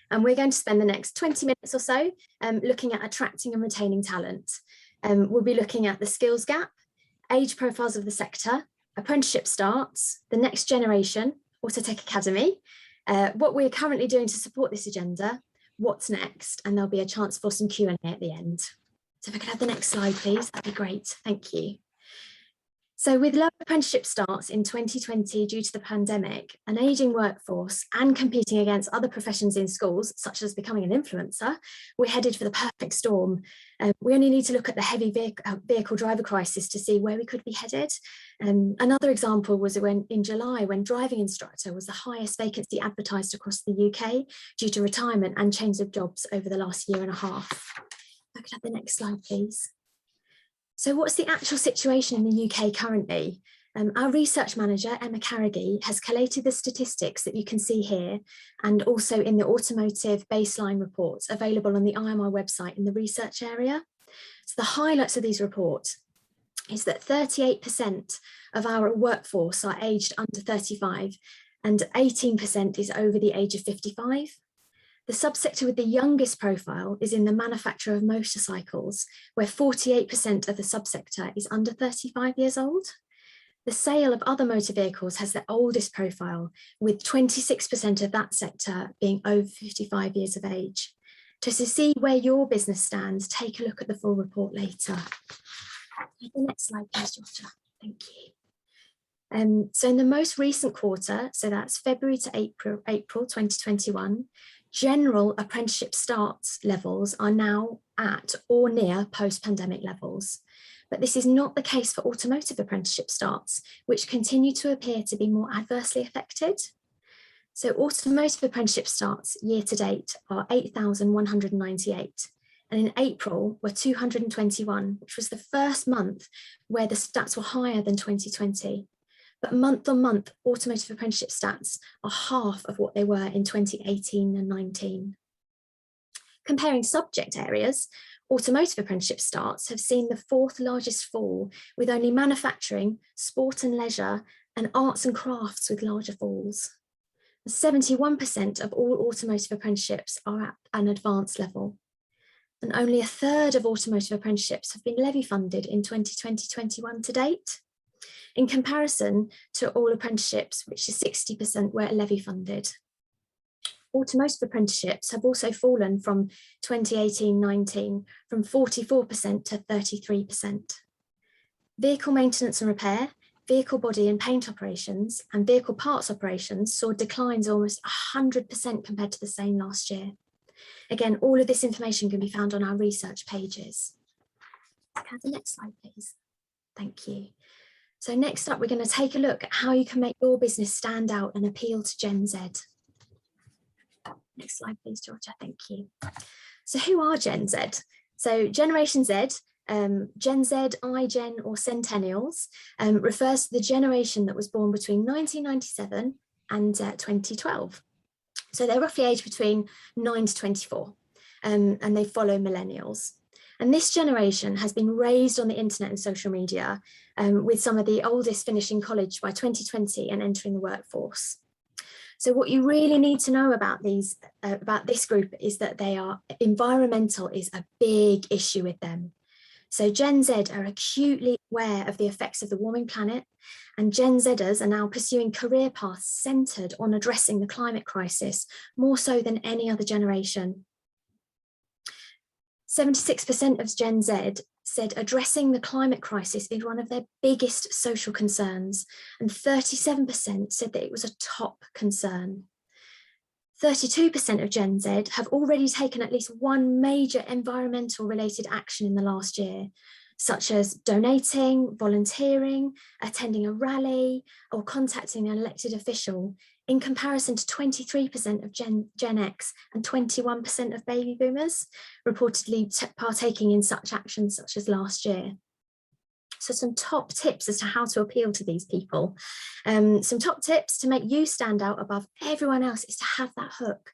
And we're going to spend the next 20 minutes or so looking at attracting and retaining talent. We'll be looking at the skills gap, age profiles of the sector, apprenticeship starts, the next generation, Autotech Academy, what we're currently doing to support this agenda, what's next, and there'll be a chance for some Q&A at the end. So if I could have the next slide, please, that'd be great. Thank you. So with low apprenticeship starts in 2020 due to the pandemic, an ageing workforce and competing against other professions in schools, such as becoming an influencer, we're headed for the perfect storm. We only need to look at the heavy vehicle driver crisis to see where we could be headed. Another example was in July, when driving instructor was the highest vacancy advertised across the UK due to retirement and change of jobs over the last year and a half. If I could have the next slide, please. So what's the actual situation in the UK currently? Our research manager, Emma Carrigy, has collated the statistics that you can see here and also in the Automotive baseline reports available on the IMI website in the research area. So the highlights of these reports is that 38% of our workforce are aged under 35 and 18% is over the age of 55. The subsector with the youngest profile is in the manufacture of motorcycles, where 48% of the subsector is under 35 years old. The sale of other motor vehicles has the oldest profile, with 26% of that sector being over 55 years of age. To see where your business stands, take a look at the full report later. The next slide, please, Georgia. Thank you. So in the most recent quarter, so that's February to April 2021, general apprenticeship starts levels are now at or near post-pandemic levels. But this is not the case for automotive apprenticeship starts, which continue to appear to be more adversely affected. So automotive apprenticeship starts year to date are 8,198. And in April were 221, which was the first month where the stats were higher than 2020. But month on month, automotive apprenticeship stats are half of what they were in 2018 and 19. Comparing subject areas, automotive apprenticeship starts have seen the fourth largest fall, with only manufacturing, sport and leisure, and arts and crafts with larger falls. 71% of all automotive apprenticeships are at an advanced level. And only a third of automotive apprenticeships have been levy funded in 2020-21 to date, in comparison to all apprenticeships, which is 60% were levy funded. Automotive apprenticeships have also fallen from 2018-19 from 44% to 33%. Vehicle maintenance and repair, vehicle body and paint operations, and vehicle parts operations saw declines almost 100% compared to the same last year. Again, all of this information can be found on our research pages. Can I have the next slide, please? Thank you. So next up, we're going to take a look at how you can make your business stand out and appeal to Gen Z. Next slide, please, Georgia. Thank you. So who are Gen Z? So Generation Z, Gen Z, iGen or Centennials, refers to the generation that was born between 1997 and 2012. So they're roughly aged between 9 to 24, and they follow millennials. And this generation has been raised on the internet and social media, with some of the oldest finishing college by 2020 and entering the workforce. So what you really need to know about this group is that environmental is a big issue with them. So Gen Z are acutely aware of the effects of the warming planet, and Gen Zers are now pursuing career paths centred on addressing the climate crisis, more so than any other generation. 76% of Gen Z said addressing the climate crisis is one of their biggest social concerns, and 37% said that it was a top concern. 32% of Gen Z have already taken at least one major environmental related action in the last year, such as donating, volunteering, attending a rally, or contacting an elected official, in comparison to 23% of Gen X and 21% of baby boomers reportedly partaking in such actions such as last year. So some top tips as to how to appeal to these people. Some top tips to make you stand out above everyone else is to have that hook.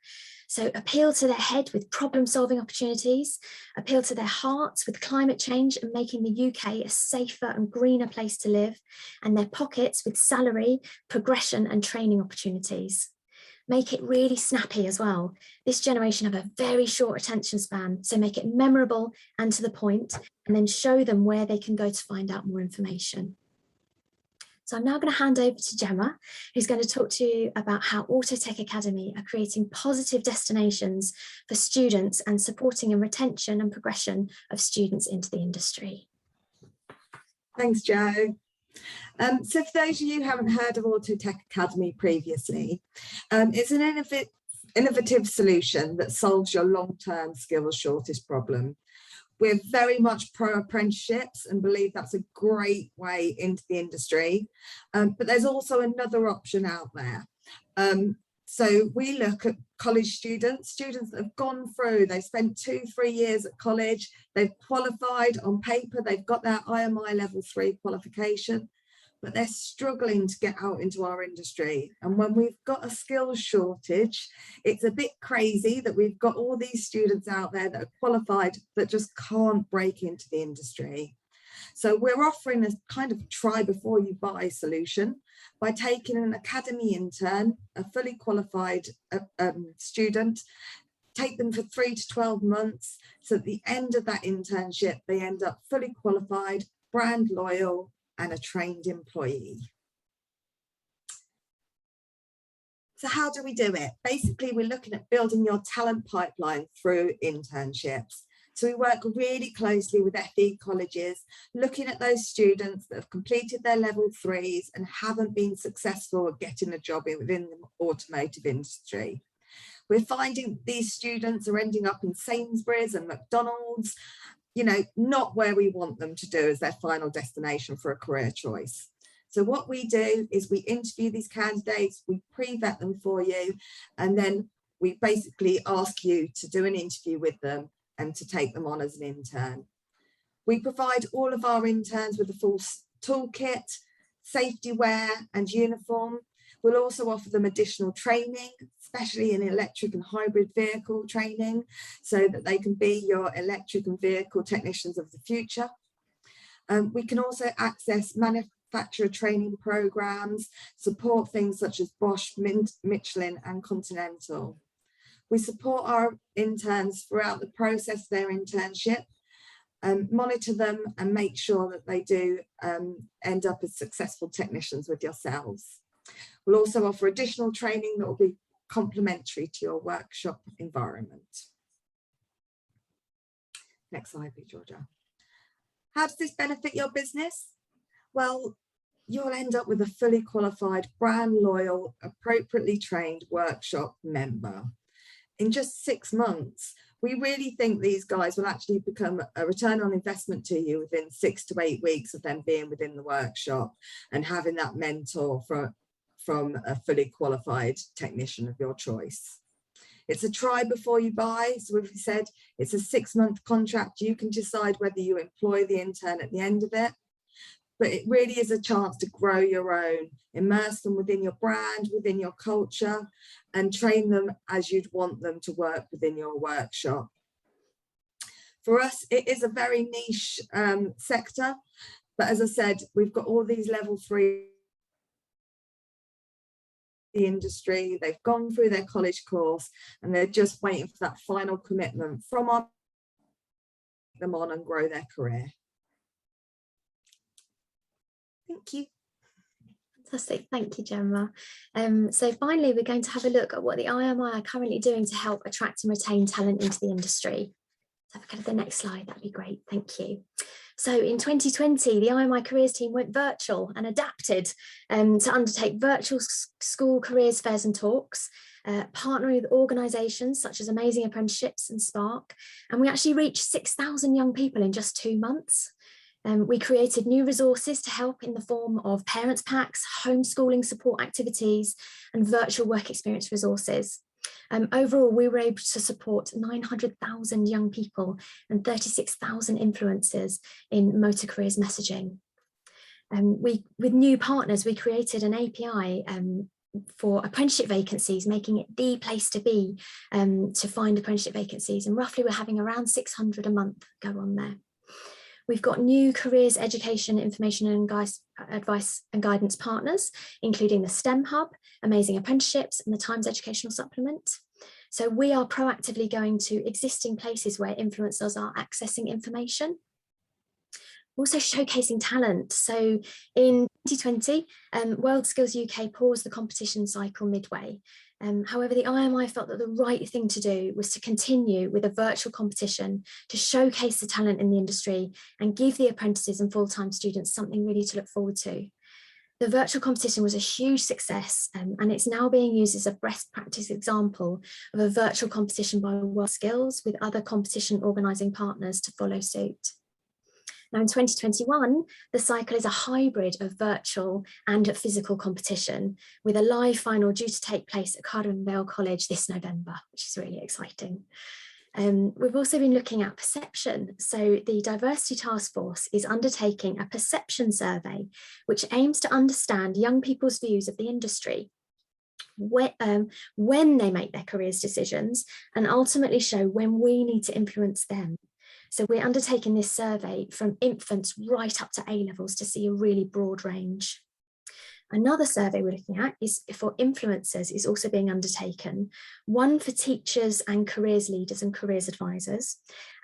So appeal to their head with problem-solving opportunities, appeal to their hearts with climate change and making the UK a safer and greener place to live, and their pockets with salary, progression and training opportunities. Make it really snappy as well. This generation have a very short attention span, so make it memorable and to the point, and then show them where they can go to find out more information. So I'm now going to hand over to Gemma, who's going to talk to you about how Autotech Academy are creating positive destinations for students and supporting a retention and progression of students into the industry. Thanks, Jo. So for those of you who haven't heard of Autotech Academy previously, it's an innovative solution that solves your long-term skills shortage problem. We're very much pro apprenticeships and believe that's a great way into the industry. But there's also another option out there. So we look at college students that have gone through, they've spent 2-3 years at college, they've qualified on paper, they've got their IMI level 3 qualification, but they're struggling to get out into our industry. And when we've got a skills shortage, it's a bit crazy that we've got all these students out there that are qualified that just can't break into the industry. So we're offering a kind of try before you buy solution by taking an academy intern, a fully qualified student, take them for 3 to 12 months. So at the end of that internship, they end up fully qualified, brand loyal, and a trained employee. So how do we do it? Basically, we're looking at building your talent pipeline through internships. So we work really closely with FE colleges, looking at those students that have completed their level 3s and haven't been successful at getting a job within the automotive industry. We're finding these students are ending up in Sainsbury's and McDonald's, you know, not where we want them to do as their final destination for a career choice. So what we do is we interview these candidates, we pre-vet them for you, and then we basically ask you to do an interview with them and to take them on as an intern. We provide all of our interns with a full toolkit, safety wear and uniform. We'll also offer them additional training, especially in electric and hybrid vehicle training, so that they can be your electric and vehicle technicians of the future. We can also access manufacturer training programs, support things such as Bosch, Michelin and Continental. We support our interns throughout the process of their internship, monitor them and make sure that they do end up as successful technicians with yourselves. We'll also offer additional training that will be complementary to your workshop environment. Next slide, please, Georgia. How does this benefit your business? Well, you'll end up with a fully qualified, brand loyal, appropriately trained workshop member. In just 6 months, we really think these guys will actually become a return on investment to you within 6 to 8 weeks of them being within the workshop and having that mentor from a fully qualified technician of your choice. It's a try before you buy. So as we said, it's a 6-month contract. You can decide whether you employ the intern at the end of it. But it really is a chance to grow your own, immerse them within your brand, within your culture, and train them as you'd want them to work within your workshop. For us, it is a very niche sector, but as I said, we've got all these level 3 the industry, they've gone through their college course, and they're just waiting for that final commitment from us to them on and grow their career. Thank you. Fantastic, thank you, Gemma. So finally, we're going to have a look at what the IMI are currently doing to help attract and retain talent into the industry. So if we go to the next slide, that'd be great, thank you. So in 2020, the IMI careers team went virtual and adapted to undertake virtual school careers fairs and talks, partnering with organisations such as Amazing Apprenticeships and Spark, and we actually reached 6,000 young people in just 2 months. We created new resources to help in the form of parents packs, homeschooling support activities, and virtual work experience resources. Overall, we were able to support 900,000 young people and 36,000 influencers in motor careers messaging. With new partners, we created an API for apprenticeship vacancies, making it the place to be to find apprenticeship vacancies. And roughly we're having around 600 a month go on there. We've got new careers, education, information and advice and guidance partners, including the STEM Hub, Amazing Apprenticeships and the Times Educational Supplement. So we are proactively going to existing places where influencers are accessing information. Also showcasing talent. So in 2020, World Skills UK paused the competition cycle midway. However, the IMI felt that the right thing to do was to continue with a virtual competition to showcase the talent in the industry and give the apprentices and full-time students something really to look forward to. The virtual competition was a huge success, and it's now being used as a best practice example of a virtual competition by World Skills with other competition organising partners to follow suit. Now in 2021, the cycle is a hybrid of virtual and physical competition with a live final due to take place at Cardiff Vale College this November, which is really exciting. We've also been looking at perception. So the Diversity Task Force is undertaking a perception survey, which aims to understand young people's views of the industry when they make their careers decisions and ultimately show when we need to influence them. So we're undertaking this survey from infants right up to A-levels to see a really broad range. Another survey we're looking at is for influencers is also being undertaken, one for teachers and careers leaders and careers advisors,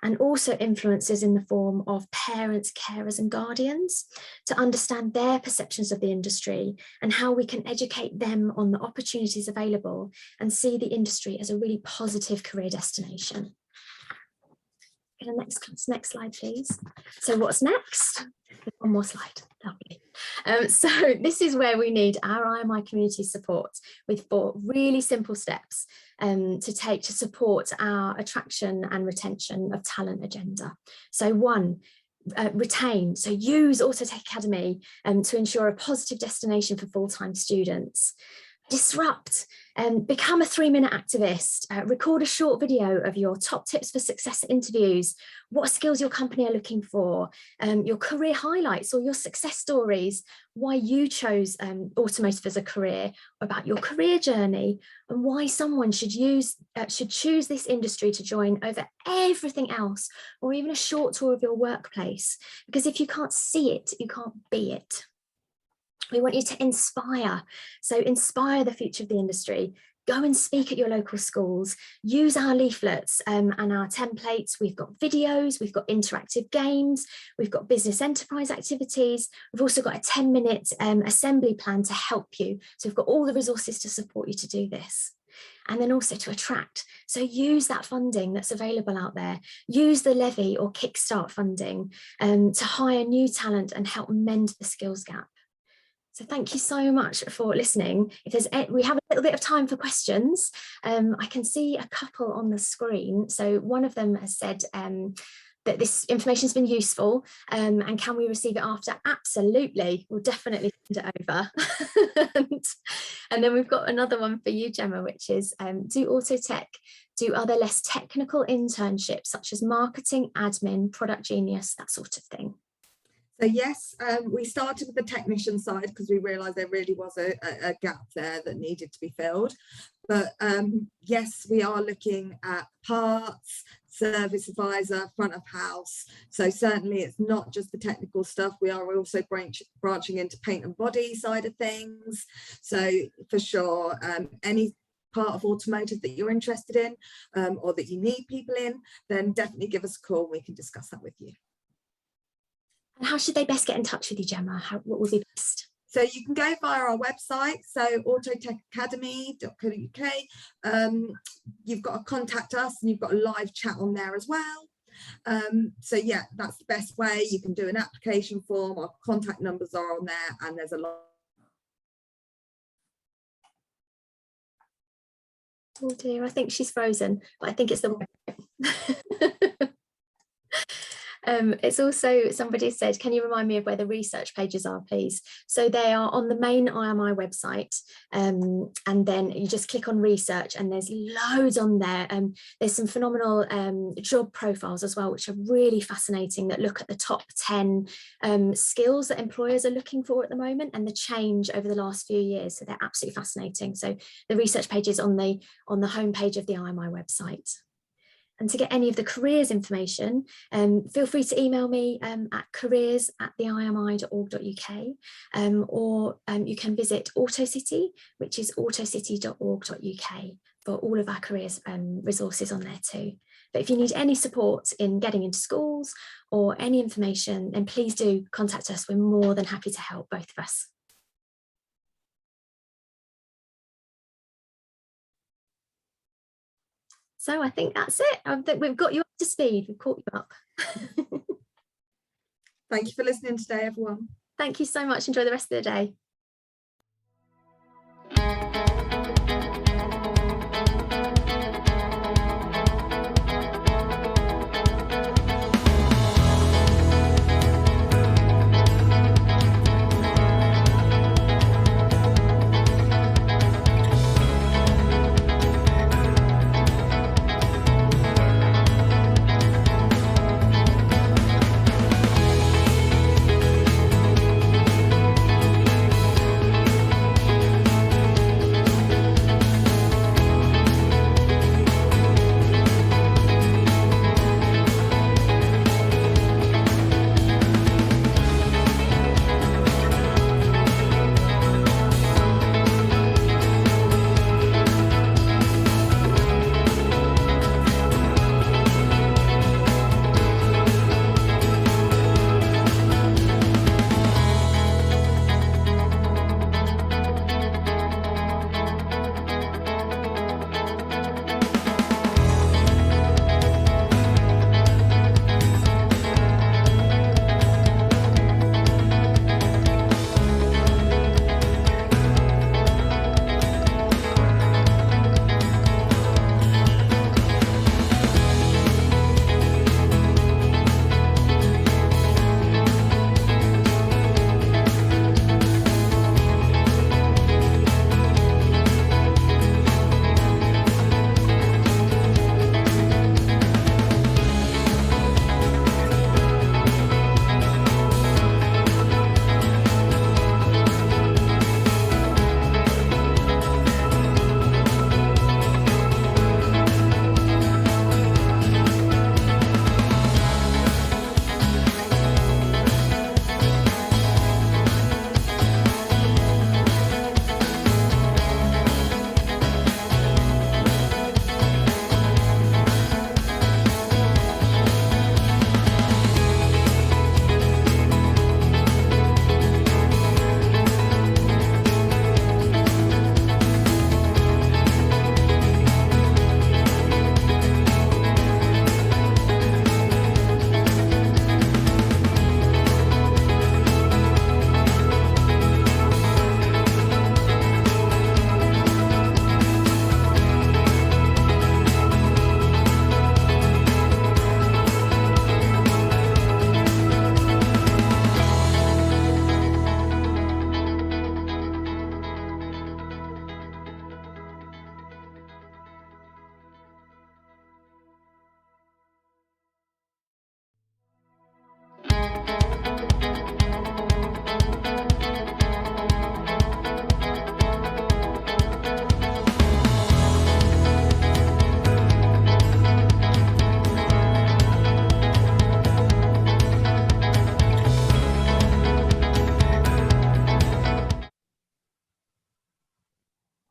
and also influencers in the form of parents, carers and guardians to understand their perceptions of the industry and how we can educate them on the opportunities available and see the industry as a really positive career destination. The next slide, please. So what's next? One more slide. Lovely. So this is where we need our IMI community support with 4 really simple steps to take to support our attraction and retention of talent agenda. So 1, retain. So use Autotech Academy to ensure a positive destination for full-time students. Disrupt. Become a 3-minute activist, record a short video of your top tips for success interviews, what skills your company are looking for, your career highlights or your success stories, why you chose automotive as a career, about your career journey and why someone should choose this industry to join over everything else, or even a short tour of your workplace. Because if you can't see it, you can't be it. We want you to inspire. So inspire the future of the industry. Go and speak at your local schools. Use our leaflets and our templates. We've got videos, we've got interactive games, we've got business enterprise activities. We've also got a 10-minute assembly plan to help you. So we've got all the resources to support you to do this. And then also to attract. So use that funding that's available out there. Use the levy or kickstart funding to hire new talent and help mend the skills gap. So thank you so much for listening. If there's we have a little bit of time for questions. I can see a couple on the screen. So one of them has said that this information has been useful and can we receive it after? Absolutely, we'll definitely send it over. And then we've got another one for you, Gemma, which is do Autotech do other less technical internships such as marketing, admin, product genius, that sort of thing? So yes, we started with the technician side because we realised there really was a gap there that needed to be filled. But yes, we are looking at parts, service advisor, front of house. So certainly it's not just the technical stuff. We are also branching into paint and body side of things. So for sure, any part of automotive that you're interested in or that you need people in, then definitely give us a call. We can discuss that with you. And how should they best get in touch with you, Gemma? What would be best? So you can go via our website, so autotechacademy.co.uk. You've got to contact us and you've got a live chat on there as well. So yeah, that's the best way. You can do an application form, our contact numbers are on there, and there's a lot. Oh dear, I think she's frozen, but I think it's the It's also, somebody said, can you remind me of where the research pages are, please? So they are on the main IMI website, and then you just click on research and there's loads on there. There's some phenomenal job profiles as well, which are really fascinating, that look at the top 10 skills that employers are looking for at the moment and the change over the last few years. So they're absolutely fascinating. So the research page is on the homepage of the IMI website. And to get any of the careers information, feel free to email me at careers@theimi.org.uk, or you can visit AutoCity, which is autocity.org.uk, for all of our careers resources on there too. But if you need any support in getting into schools or any information, then please do contact us. We're more than happy to help, both of us. So I think that's it. I think we've got you up to speed. We've caught you up. Thank you for listening today, everyone. Thank you so much. Enjoy the rest of the day.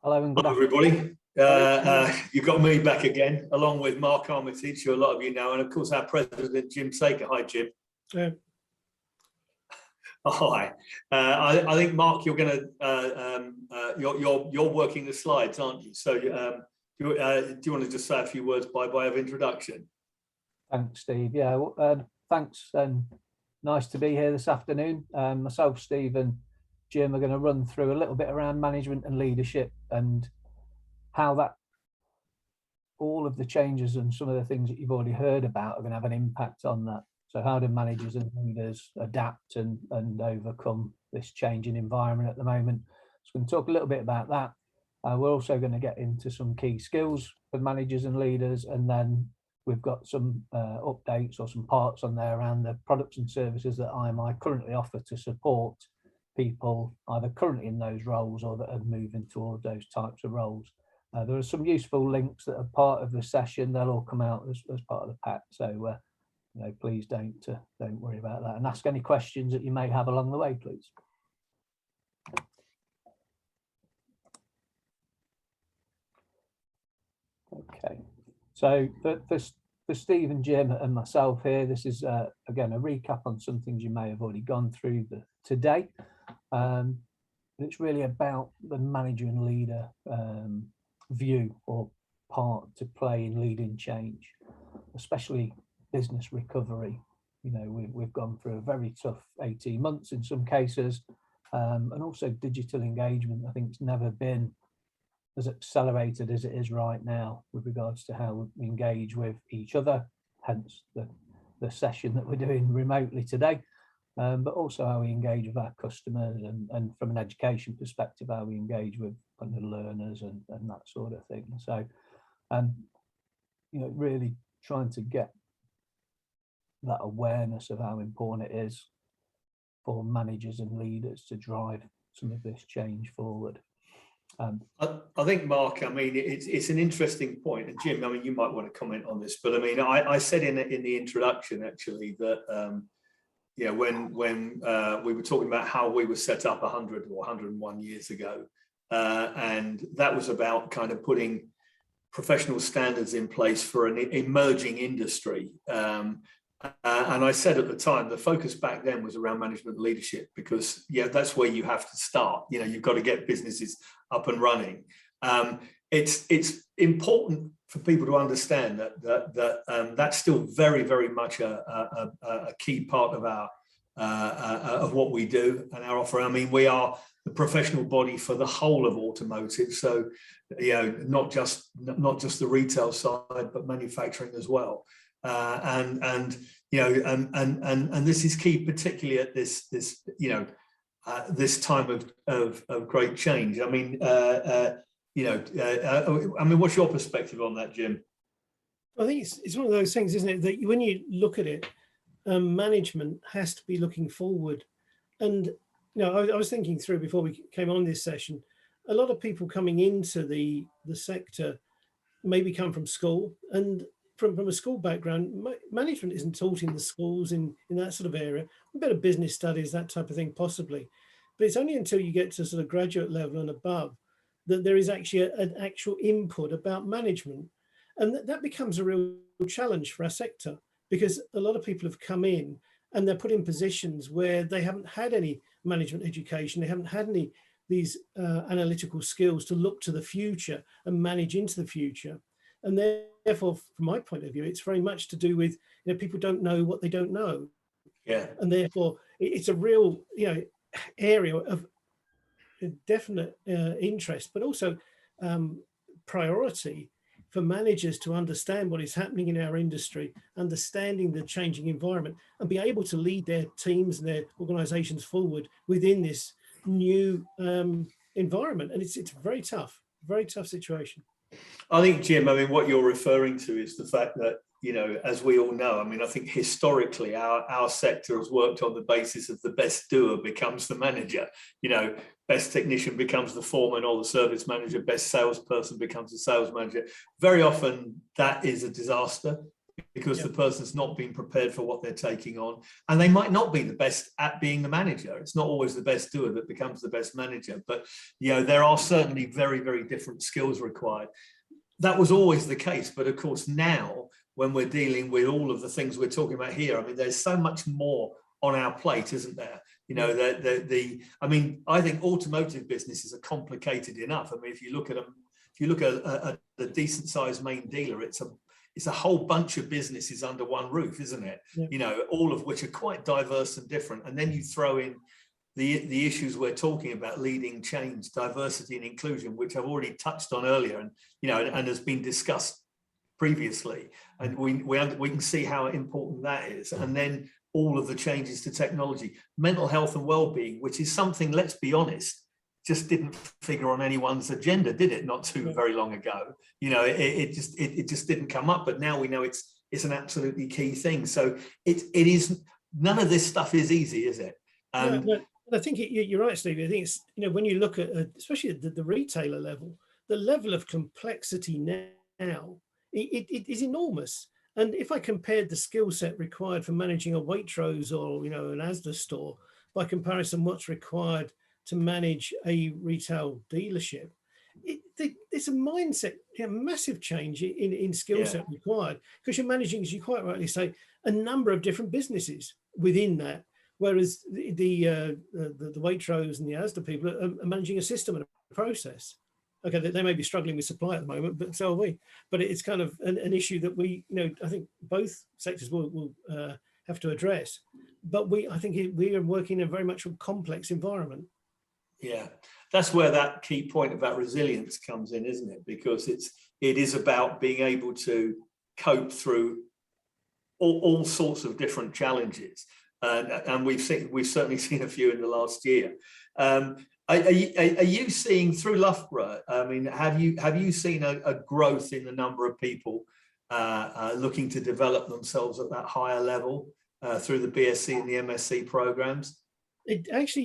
Hello and good Hi, everybody. You've got me back again, along with Mark Armitage, who a lot of you know, and of course our president, Jim Saker. Hi, Jim. Yeah. Hi. I think, Mark, you're going to you're working the slides, aren't you? So do you want to just say a few words by way of introduction? Thanks, Steve. Yeah, thanks, and nice to be here this afternoon. Myself, Steve, and Jim are going to run through a little bit around management and leadership and how that all of the changes and some of the things that you've already heard about are going to have an impact on that. So how do managers and leaders adapt and overcome this changing environment at the moment? So we're going to talk a little bit about that. We're also going to get into some key skills for managers and leaders, and then we've got some updates or some parts on there around the products and services that IMI currently offer to support people either currently in those roles or that are moving towards those types of roles. There are some useful links that are part of the session. They'll all come out as part of the pack. So please don't worry about that, and ask any questions that you may have along the way, please. Okay, so for Steve and Jim and myself here, this is again a recap on some things you may have already gone through today. It's really about the manager and leader view or part to play in leading change, especially business recovery. We've gone through a very tough 18 months in some cases, and also digital engagement. I think it's never been as accelerated as it is right now with regards to how we engage with each other, hence the session that we're doing remotely today, but also how we engage with our customers and from an education perspective, how we engage with the learners and that sort of thing. So, really trying to get that awareness of how important it is for managers and leaders to drive some of this change forward. I think, Mark, I mean, it's an interesting point, and Jim, I mean, you might want to comment on this, but I mean, I said in the introduction actually that when we were talking about how we were set up 100 or 101 years ago, and that was about kind of putting professional standards in place for an emerging industry. And I said at the time, the focus back then was around management leadership, because that's where you have to start. You've got to get businesses up and running. It's important for people to understand that that's still very, very much a key part of our of what we do and our offer. I mean, we are the professional body for the whole of automotive, so not just the retail side, but manufacturing as well. And this is key, particularly at this time of great change. I mean, what's your perspective on that, Jim? I think it's one of those things, isn't it, that when you look at it, management has to be looking forward. And I was thinking through before we came on this session, a lot of people coming into the sector maybe come from school, and from a school background, management isn't taught in the schools in that sort of area. A bit of business studies, that type of thing, possibly. But it's only until you get to sort of graduate level and above that there is actually an actual input about management. And that becomes a real challenge for our sector, because a lot of people have come in and they're put in positions where they haven't had any management education. They haven't had any these analytical skills to look to the future and manage into the future. And therefore, from my point of view, it's very much to do with, people don't know what they don't know. Yeah. And therefore, it's a real, area of definite interest, but also priority for managers to understand what is happening in our industry, understanding the changing environment, and be able to lead their teams and their organizations forward within this new environment. And it's a very tough situation. I think, Jim, I mean, what you're referring to is the fact that, as we all know, I mean, I think historically our sector has worked on the basis of the best doer becomes the manager. Best technician becomes the foreman or the service manager, best salesperson becomes the sales manager. Very often that is a disaster, because the person's not been prepared for what they're taking on, and they might not be the best at being the manager. It's not always the best doer that becomes the best manager, but there are certainly very, very different skills required. That was always the case, but of course now, when we're dealing with all of the things we're talking about here, I mean, there's so much more on our plate, isn't there? I think automotive businesses are complicated enough. I mean, if you look at a decent sized main dealer, it's a whole bunch of businesses under one roof, isn't it? Yeah. All of which are quite diverse and different. And then you throw in the issues we're talking about, leading change, diversity and inclusion, which I've already touched on earlier, and has been discussed previously, and we can see how important that is. And then all of the changes to technology, mental health and well-being, which is something, let's be honest, just didn't figure on anyone's agenda, did it? Not too very long ago. You know, it just didn't come up. But now we know it's an absolutely key thing. So it is, none of this stuff is easy, is it? No, I think you're right, Stevie. I think it's, you know, when you look at, especially at the retailer level, the level of complexity now, it is enormous. And if I compared the skill set required for managing a Waitrose or, you know, an Asda store, by comparison, what's required to manage a retail dealership, it's a mindset, you know, massive change in skill set required, because you're managing, as you quite rightly say, a number of different businesses within that. Whereas the Waitrose and the Asda people are managing a system and a process. Okay, they may be struggling with supply at the moment, but so are we. But it's kind of an issue that we, you know, I think both sectors will have to address. But I think we are working in a very much complex environment. Yeah, that's where that key point about resilience comes in, isn't it? Because it is about being able to cope through all sorts of different challenges. And we've certainly seen a few in the last year. Are you seeing through Loughborough? I mean, have you seen a growth in the number of people looking to develop themselves at that higher level through the BSc and the MSc programs? It's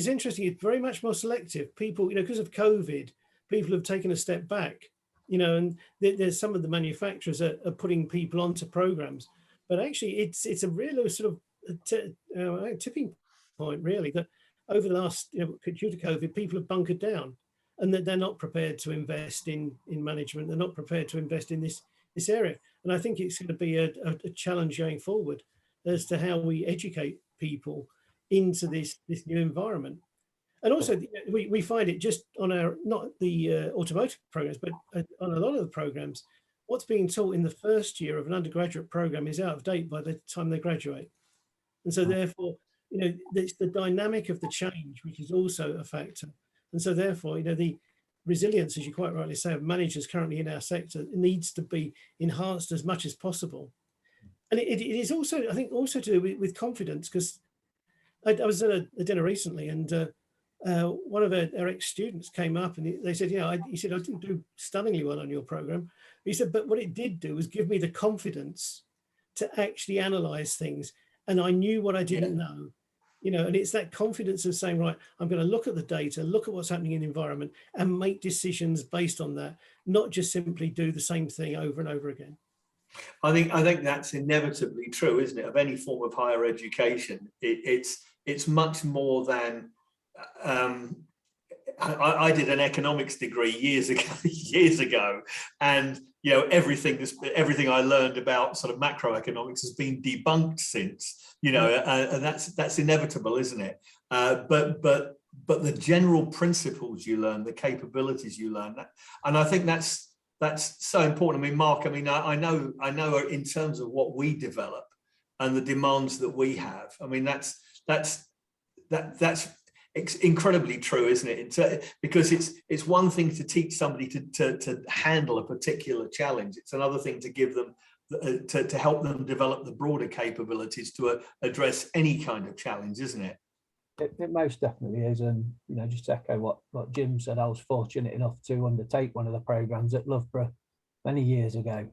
interesting. It's very much more selective. People, you know, because of COVID, people have taken a step back. You know, and there's some of the manufacturers are putting people onto programs, but actually, it's a real sort of tipping point, really, that over the last, you know, due to COVID, people have bunkered down, and that they're not prepared to invest in management. They're not prepared to invest in this area, and I think it's going to be a challenge going forward as to how we educate people into this new environment. And also, we find it just on our, not the automotive programs, but on a lot of the programs, what's being taught in the first year of an undergraduate program is out of date by the time they graduate. And so therefore, you know, it's the dynamic of the change, which is also a factor. And so therefore, you know, the resilience, as you quite rightly say, of managers currently in our sector needs to be enhanced as much as possible. And it is also, I think, also to do with confidence, because I was at a dinner recently, and one of our ex-students came up and they said, yeah, he said, I didn't do stunningly well on your program. He said, but what it did do was give me the confidence to actually analyze things. And I knew what I didn't know, you know, and it's that confidence of saying, right, I'm going to look at the data, look at what's happening in the environment and make decisions based on that, not just simply do the same thing over and over again. I think that's inevitably true, isn't it? Of any form of higher education, it's much more than. I did an economics degree years ago, and you know, everything I learned about sort of macroeconomics has been debunked since. You know, and that's inevitable, isn't it? But the general principles you learn, the capabilities you learn, and I think that's so important. I mean, Mark, I mean, I know in terms of what we develop and the demands that we have. I mean, that's incredibly true, isn't it? Because it's one thing to teach somebody to handle a particular challenge. It's another thing to give them to help them develop the broader capabilities to address any kind of challenge, isn't it? It most definitely is. And, you know, just to echo what Jim said, I was fortunate enough to undertake one of the programs at Loughborough many years ago,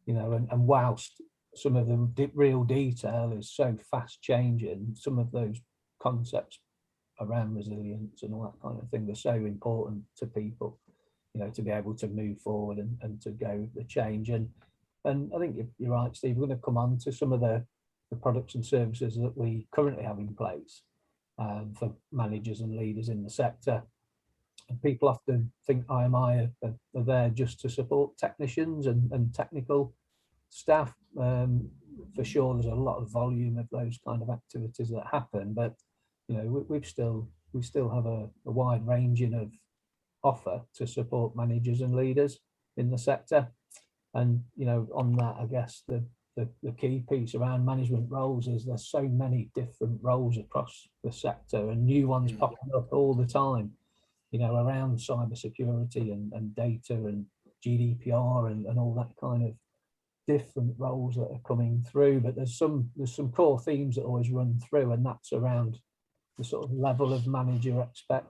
you know, and whilst some of the real detail is so fast changing, some of those concepts around resilience and all that kind of thing are so important to people, you know, to be able to move forward and to go the change. And I think you're right, Steve, we're going to come on to some of the products and services that we currently have in place for managers and leaders in the sector. And people often think IMI are there just to support technicians and technical staff. For sure, there's a lot of volume of those kind of activities that happen, but you know, we still have a wide ranging of offer to support managers and leaders in the sector. And you know, on that, I guess the key piece around management roles is there's so many different roles across the sector and new ones popping up all the time, you know, around cybersecurity and data and GDPR and all that kind of different roles that are coming through. But there's some core themes that always run through, and that's around the sort of level of manager that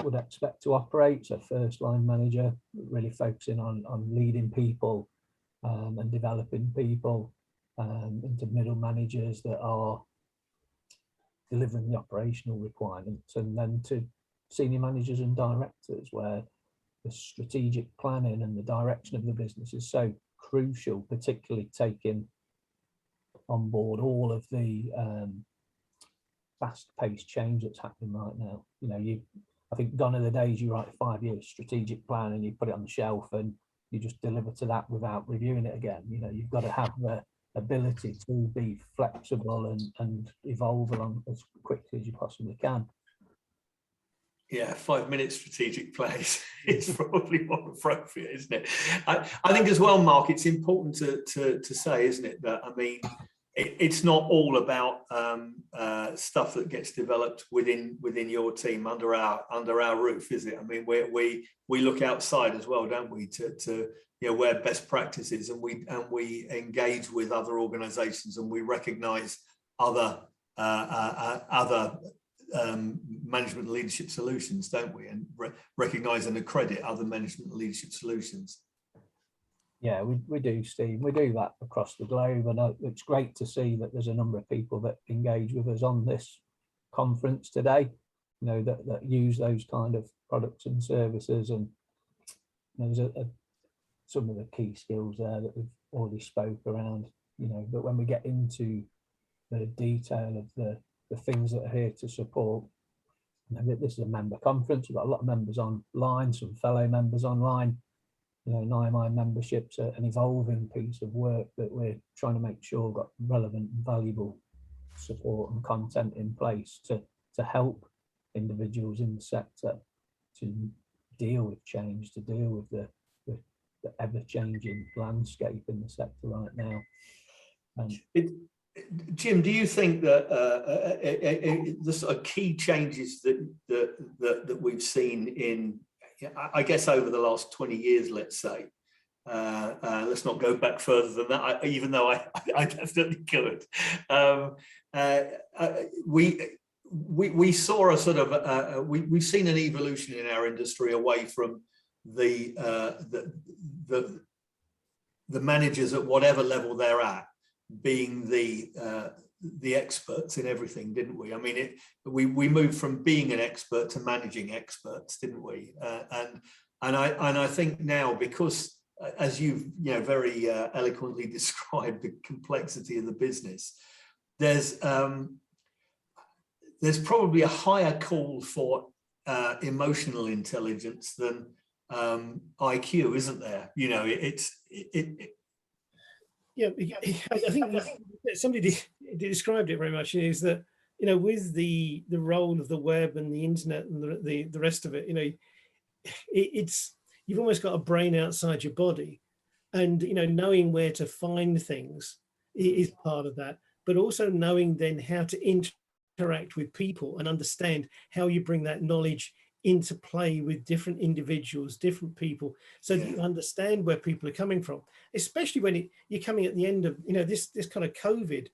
would expect to operate. So first line manager, really focusing on leading people and developing people, into middle managers that are delivering the operational requirements, and then to senior managers and directors, where the strategic planning and the direction of the business is so crucial, particularly taking on board all of the fast-paced change that's happening right now. You know, I think gone are the days you write a 5-year strategic plan and you put it on the shelf and you just deliver to that without reviewing it again. You know, you've got to have the ability to be flexible and evolve along as quickly as you possibly can. Yeah, 5-minute strategic plays is probably more appropriate, isn't it? I think as well, Mark, it's important to say, isn't it, that, I mean, it's not all about stuff that gets developed within your team under our roof, is it? I mean, we look outside as well, don't we, to you know, where best practices, and we engage with other organisations, and we recognise other management leadership solutions, don't we? And recognise and accredit other management leadership solutions. Yeah, we do, Steve. We do that across the globe, and it's great to see that there's a number of people that engage with us on this conference today, you know, that use those kind of products and services. And there's some of the key skills there that we've already spoke around, you know, but when we get into the detail of the things that are here to support, you know, this is a member conference. We've got a lot of members online, some fellow members online. You know, IMI membership's an evolving piece of work that we're trying to make sure we've got relevant and valuable support and content in place to help individuals in the sector to deal with change, to deal with the ever-changing landscape in the sector right now. Jim, do you think that the sort of key changes that we've seen in, I guess, over the last 20 years, let's say, let's not go back further than that, even though I definitely could. We saw a sort of, we've seen an evolution in our industry away from the managers at whatever level they're at being the experts in everything, didn't we? I mean, we moved from being an expert to managing experts, didn't we? And I think now, because as you've very eloquently described the complexity of the business, there's probably a higher call for emotional intelligence than IQ, isn't there? You know, Yeah, I think somebody described it very much, is that, you know, with the role of the web and the internet and the rest of it, you know, it's you've almost got a brain outside your body, and, you know, knowing where to find things is part of that, but also knowing then how to interact with people and understand how you bring that knowledge into play with different individuals, different people, so that you understand where people are coming from, especially when you're coming at the end of, you know, this kind of COVID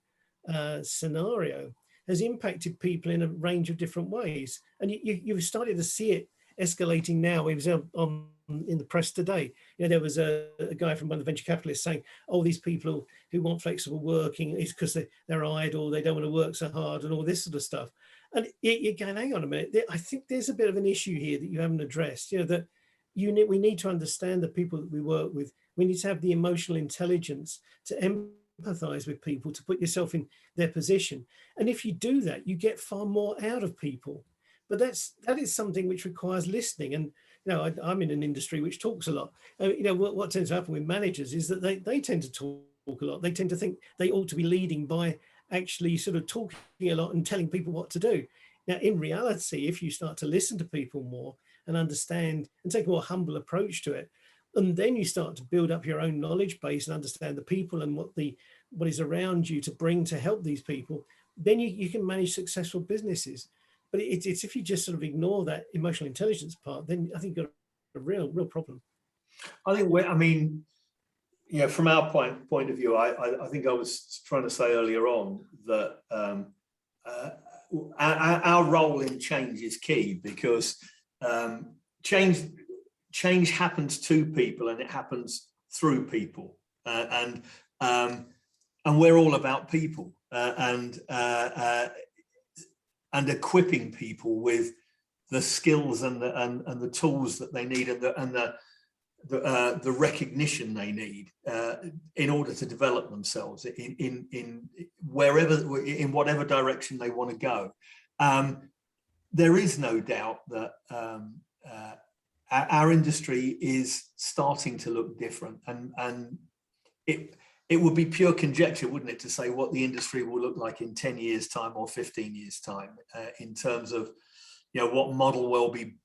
scenario has impacted people in a range of different ways. And you've started to see it escalating now. It was in the press today. You know, there was a guy from one of the venture capitalists saying, oh, these people who want flexible working is because they're idle, they don't want to work so hard and all this sort of stuff. And you're going, hang on a minute, I think there's a bit of an issue here that you haven't addressed. You know, that we need to understand the people that we work with. We need to have the emotional intelligence to empathize with people, to put yourself in their position. And if you do that, you get far more out of people. But that is something which requires listening. And, you know, I'm in an industry which talks a lot. You know, what tends to happen with managers is that they tend to talk a lot. They tend to think they ought to be leading by actually sort of talking a lot and telling people what to do. Now, in reality, if you start to listen to people more and understand and take a more humble approach to it, and then you start to build up your own knowledge base and understand the people and what is around you to bring to help these people, then you can manage successful businesses. But it's if you just sort of ignore that emotional intelligence part, then I think you've got a real problem. I think I mean, from our point of view, I think I was trying to say earlier on that our role in change is key, because change happens to people and it happens through people, and we're all about people, and equipping people with the skills and the tools that they need, and the recognition they need in order to develop themselves in whatever direction they want to go. There is no doubt that our industry is starting to look different, and it would be pure conjecture, wouldn't it, to say what the industry will look like in 10 years time or 15 years time, in terms of what model we'll be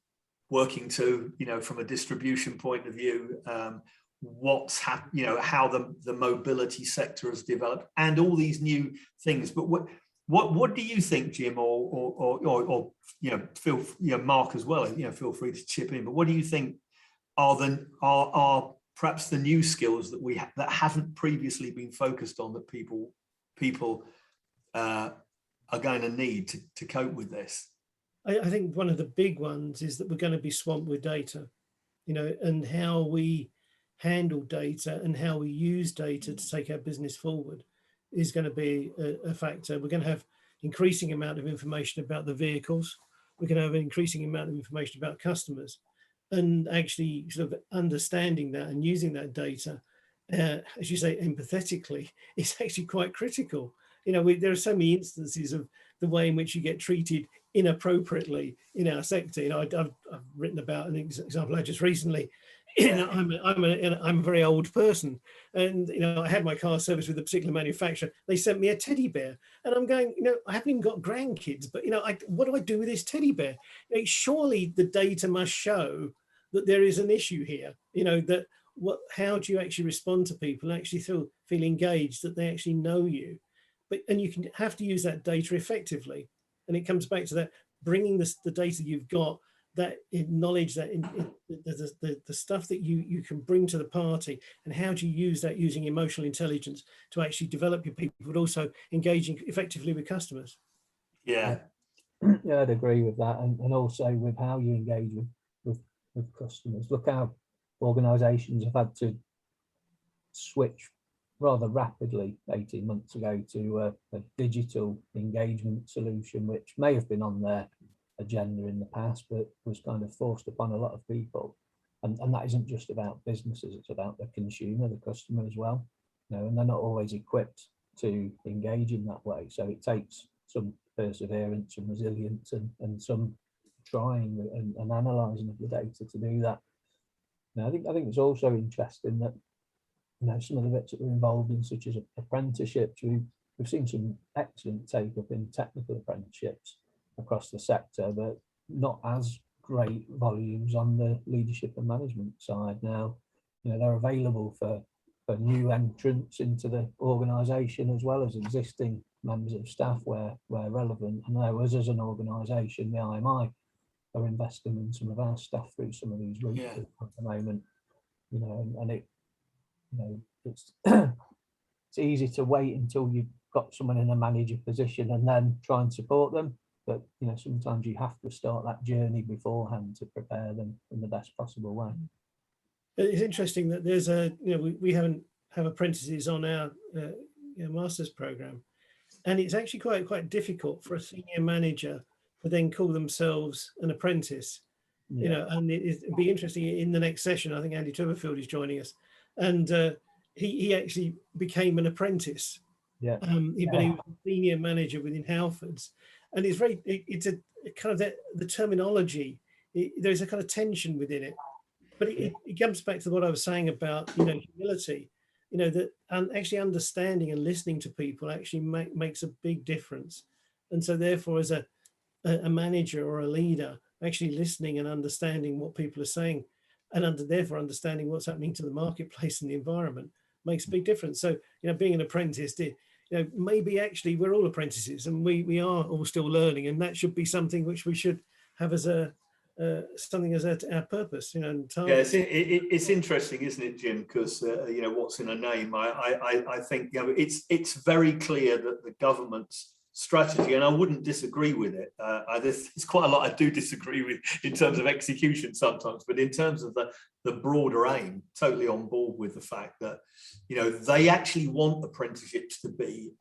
working to, from a distribution point of view, what's how the mobility sector has developed, and all these new things. But what do you think, Jim, or feel, Mark as well, feel free to chip in, but what do you think are perhaps the new skills that that haven't previously been focused on, that people are going to need to cope with this? I think one of the big ones is that we're going to be swamped with data, and how we handle data and how we use data to take our business forward is going to be a factor. We're going to have increasing amount of information about the vehicles. We're going to have an increasing amount of information about customers, and actually sort of understanding that and using that data, as you say, empathetically, is actually quite critical. There are so many instances of the way in which you get treated inappropriately in our sector. I've written about an example I just recently. I'm a very old person, and I had my car serviced with a particular manufacturer. They sent me a teddy bear, and I'm going, I haven't even got grandkids, but what do I do with this teddy bear? Surely the data must show that there is an issue here. How do you actually respond to people and actually feel engaged, that they actually know you? And you have to use that data effectively. And it comes back to that, bringing the data you've got, that knowledge, that the stuff that you can bring to the party, and how do you use that using emotional intelligence to actually develop your people, but also engaging effectively with customers. Yeah, I'd agree with that, and also with how you engage with customers. Look how organisations have had to switch rather rapidly 18 months ago to a digital engagement solution, which may have been on their agenda in the past, but was kind of forced upon a lot of people. And that isn't just about businesses, it's about the consumer, the customer as well. And they're not always equipped to engage in that way. So it takes some perseverance and resilience and some trying and analysing of the data to do that. Now, I think it's also interesting that some of the bits that we're involved in, such as apprenticeships, we've seen some excellent take up in technical apprenticeships across the sector, but not as great volumes on the leadership and management side. Now, they're available for new entrants into the organisation, as well as existing members of staff where relevant. And there was, as an organisation, the IMI are investing in some of our staff through some of these routes at the moment. It's it's easy to wait until you've got someone in a manager position and then try and support them, but sometimes you have to start that journey beforehand to prepare them in the best possible way. It's interesting that there's we haven't have apprentices on our master's program, and it's actually quite difficult for a senior manager to then call themselves an apprentice. And it'd be interesting in the next session. I think Andy Tuberfield is joining us, and he actually became an apprentice. But he was a senior manager within Halfords, and it's a kind of the terminology. There's a kind of tension within it, but it comes back to what I was saying about humility. That actually understanding and listening to people actually makes a big difference, and so therefore, as a manager or a leader, actually listening and understanding what people are saying, and therefore understanding what's happening to the marketplace and the environment makes a big difference. So, being an apprentice, maybe actually we're all apprentices, and we are all still learning, and that should be something which we should have as a something as our purpose, and yeah, target. it's interesting, isn't it, Jim? Because what's in a name? I think it's very clear that the government's strategy, and I wouldn't disagree with it. There's quite a lot I do disagree with in terms of execution sometimes, but in terms of the broader aim, totally on board with the fact that they actually want apprenticeships to be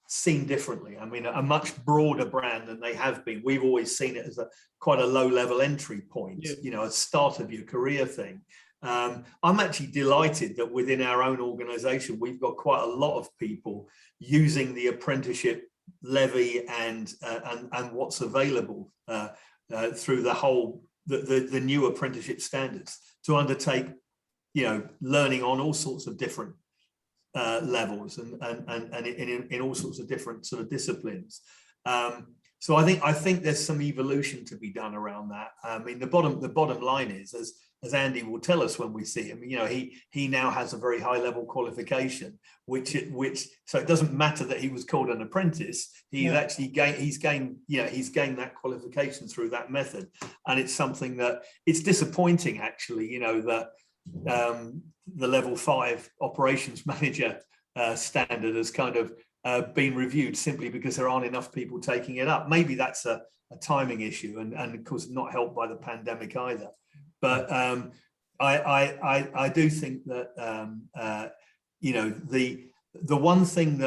seen differently. I mean, a much broader brand than they have been. We've always seen it as quite a low-level entry point, a start of your career thing. I'm actually delighted that within our own organisation, we've got quite a lot of people using the apprenticeship levy and what's available through the new apprenticeship standards to undertake, learning on all sorts of different levels and in all sorts of different sort of disciplines. So I think there's some evolution to be done around that. I mean, the bottom line is, as Andy will tell us when we see him, he now has a very high level qualification, which so it doesn't matter that he was called an apprentice. He's actually gained that qualification through that method, and it's something that it's disappointing actually, that the level 5 operations manager standard has kind of been reviewed simply because there aren't enough people taking it up. Maybe that's a timing issue, and of course not helped by the pandemic either. But I do think that the one thing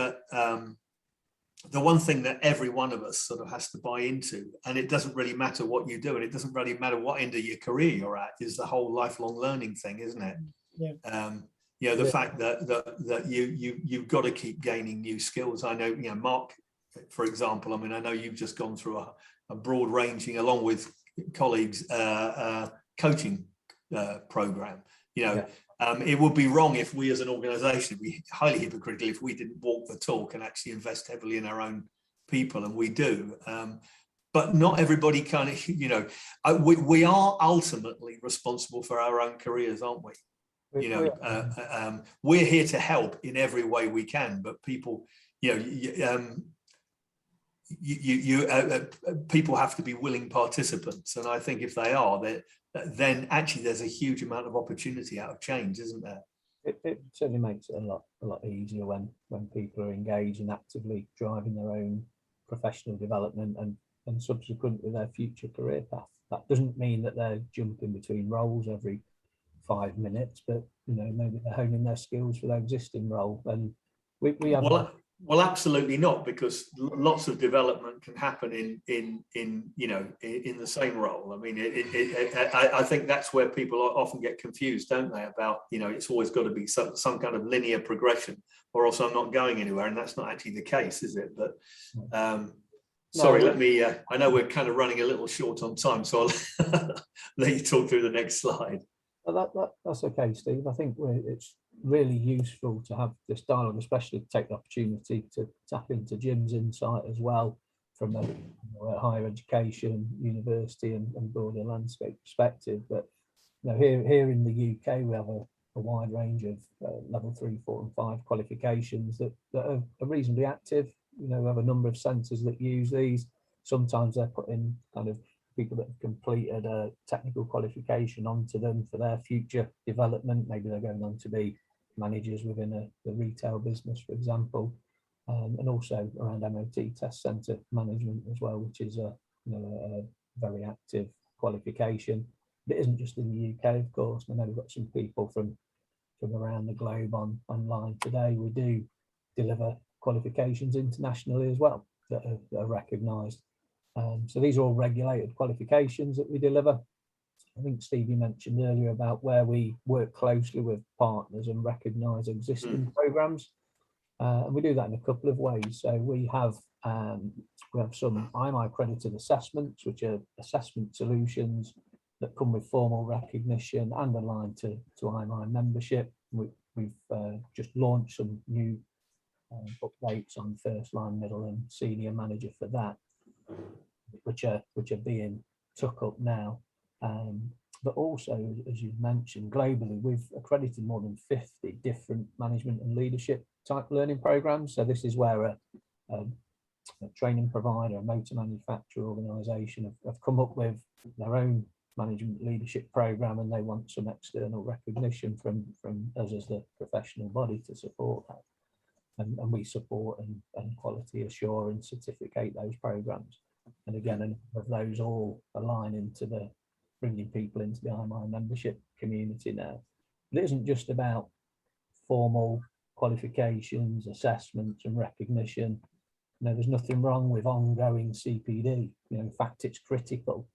that every one of us sort of has to buy into, and it doesn't really matter what you do, and it doesn't really matter what end of your career you're at, is the whole lifelong learning thing, isn't it? Yeah. The fact that you've got to keep gaining new skills. I know, Mark, for example, I mean, I know you've just gone through a broad ranging, along with colleagues, coaching program. It would be wrong if we as an organization, be highly hypocritical if we didn't walk the talk and actually invest heavily in our own people, and we do. But not everybody kind of, we are ultimately responsible for our own careers, aren't we? We're here to help in every way we can, but people, people have to be willing participants, and I think if they are, then actually there's a huge amount of opportunity out of change, isn't there? It certainly makes it a lot easier when people are engaged and actively driving their own professional development and subsequently their future career path. That doesn't mean that they're jumping between roles every 5 minutes, but maybe they're honing their skills for their existing role. And we have well, absolutely not, because lots of development can happen in the same role. I mean, I think that's where people often get confused, don't they? About it's always got to be some kind of linear progression, or else I'm not going anywhere, and that's not actually the case, is it? But sorry, let me. I know we're kind of running a little short on time, so I'll let you talk through the next slide. Well, that's okay, Steve. I think it's really useful to have this dialogue, especially to take the opportunity to tap into Jim's insight as well from a higher education, university and broader landscape perspective. But here in the UK, we have a wide range of level 3, 4 and 5 qualifications that are reasonably active. We have a number of centres that use these. Sometimes they're putting kind of people that have completed a technical qualification onto them for their future development. Maybe they're going on to be managers within the retail business, for example, and also around MOT test centre management as well, which is a very active qualification. It isn't just in the UK, of course. I know we've got some people from around the globe online today. We do deliver qualifications internationally as well that are recognised. So these are all regulated qualifications that we deliver. I think Stevie mentioned earlier about where we work closely with partners and recognise existing programmes. And we do that in a couple of ways. So we have some IMI accredited assessments, which are assessment solutions that come with formal recognition and aligned to IMI membership. We've just launched some new updates on first line, middle and senior manager for that, which are being took up now. But also, as you mentioned, globally, we've accredited more than 50 different management and leadership type learning programs. So this is where training provider, a motor manufacturer organisation have come up with their own management leadership program, and they want some external recognition from us as the professional body to support that. And we support and quality assure and certificate those programs. And again, and of those all align into the bringing people into the IMI membership community now. But it isn't just about formal qualifications, assessments and recognition. You know, there's nothing wrong with ongoing CPD. You know, in fact, it's critical.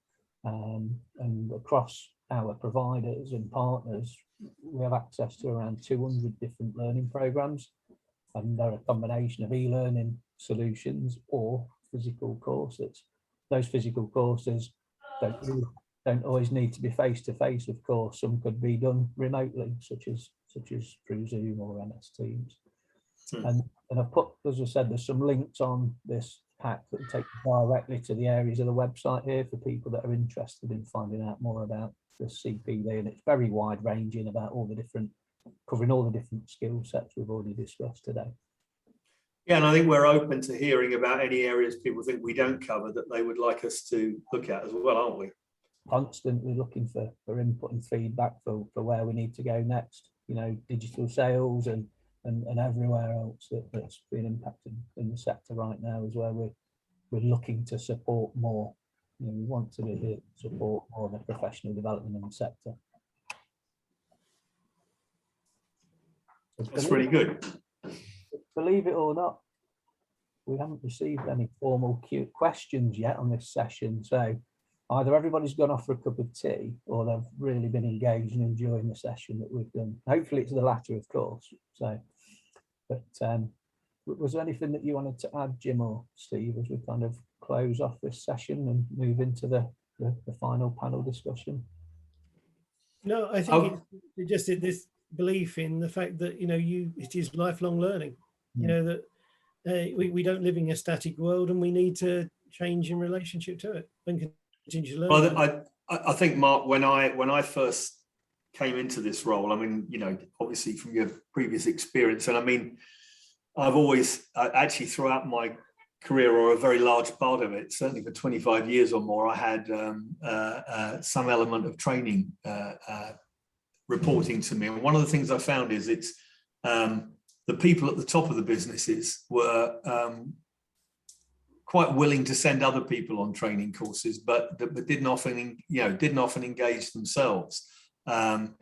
And across our providers and partners, we have access to around 200 different learning programs. And they're a combination of e-learning solutions or physical courses. Those physical courses don't always need to be face-to-face, of course. Some could be done remotely, such as through Zoom or MS Teams. And I've put, as I said, there's some links on this pack that will take you directly to the areas of the website here for people that are interested in finding out more about the CPD. And it's very wide ranging about all the different, covering all the different skill sets we've already discussed today. Yeah, and I think we're open to hearing about any areas people think we don't cover that they would like us to look at as well, aren't we? Constantly looking for input and feedback for where we need to go next. You know, digital sales and everywhere else that's been impacted in the sector right now is where we're looking to support more. You know, we want to be here to support more of the professional development in the sector. That's really good. Believe it or not, we haven't received any formal questions yet on this session. So either everybody's gone off for a cup of tea or they've really been engaged and enjoying the session that we've done. Hopefully it's the latter, of course. So, but was there anything that you wanted to add, Jim or Steve, as we kind of close off this session and move into the final panel discussion? No, I think it's just this belief in the fact that, you know, it is lifelong learning. You know, that we don't live in a static world and we need to change in relationship to it and continue to learn. Well, I think, Mark, when I first came into this role, I mean, you know, obviously from your previous experience, and I mean, I've always actually throughout my career, or a very large part of it, certainly for 25 years or more, I had some element of training reporting to me. And one of the things I found is it's the people at the top of the businesses were quite willing to send other people on training courses, but didn't often engage themselves. You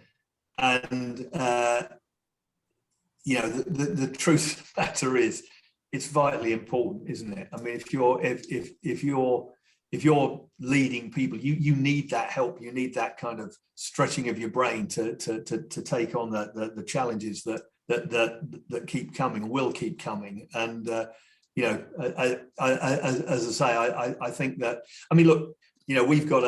know, the truth of the matter is, it's vitally important, isn't it? I mean, if you're leading people, you need that help. You need that kind of stretching of your brain to take on the challenges that keep coming, will keep coming. And you know, as I say, I think that, I mean, look, you know, we've got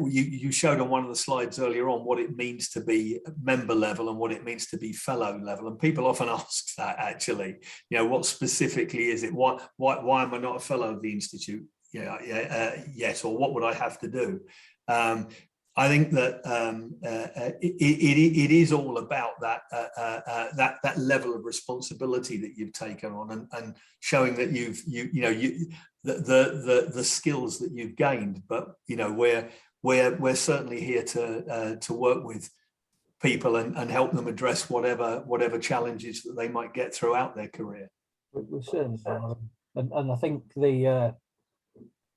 you showed on one of the slides earlier on what it means to be member level and what it means to be fellow level. And people often ask that, actually, you know, what specifically is it? Why am I not a fellow of the Institute? Yes, or what would I have to do? I think that it is all about that level of responsibility that you've taken on, and showing that the skills that you've gained. But you know, we're certainly here to work with people and help them address whatever challenges that they might get throughout their career. We certainly are, and I think the.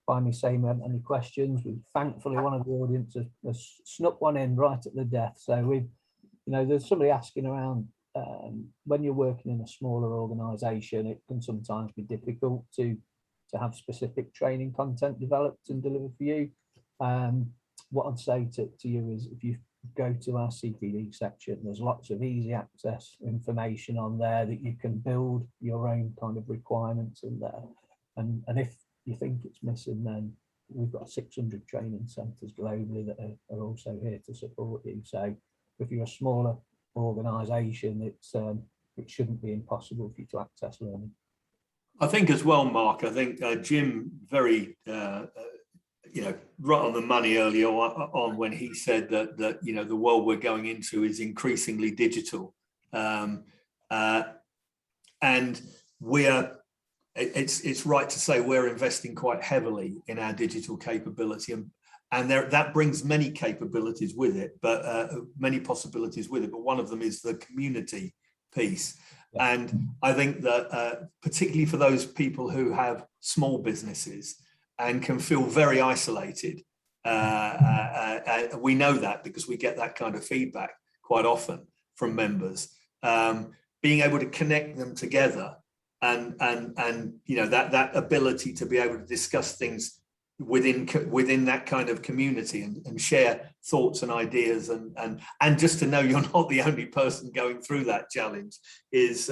By me saying we haven't any questions, thankfully one of the audience has snuck one in right at the death. So you know, there's somebody asking around, when you're working in a smaller organisation, it can sometimes be difficult to have specific training content developed and delivered for you. What I'd say to you is, if you go to our CPD section, there's lots of easy access information on there that you can build your own kind of requirements in there. And if you think it's missing, then we've got 600 training centres globally that are also here to support you. So if you're a smaller organisation, it shouldn't be impossible for you to access learning. I think as well, Mark, I think Jim very you know, right on the money earlier on when he said that you know, the world we're going into is increasingly digital, and we're it's right to say we're investing quite heavily in our digital capability, and that brings many capabilities with it, but many possibilities with it. But one of them is the community piece. And I think that particularly for those people who have small businesses and can feel very isolated, we know that because we get that kind of feedback quite often from members. Being able to connect them together and that ability to be able to discuss things within that kind of community and share thoughts and ideas and just to know you're not the only person going through that challenge is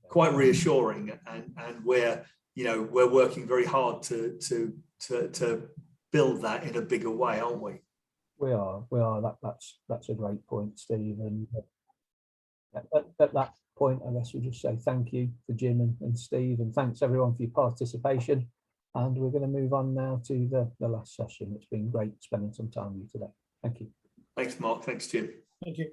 quite reassuring, and we're working very hard to build that in a bigger way, aren't we? We are. That's a great point, Steve. And at that point, I guess we'll just say thank you to Jim and Steve, and thanks everyone for your participation. And we're going to move on now to the last session. It's been great spending some time with you today. Thank you. Thanks, Mark. Thanks, Jim. Thank you.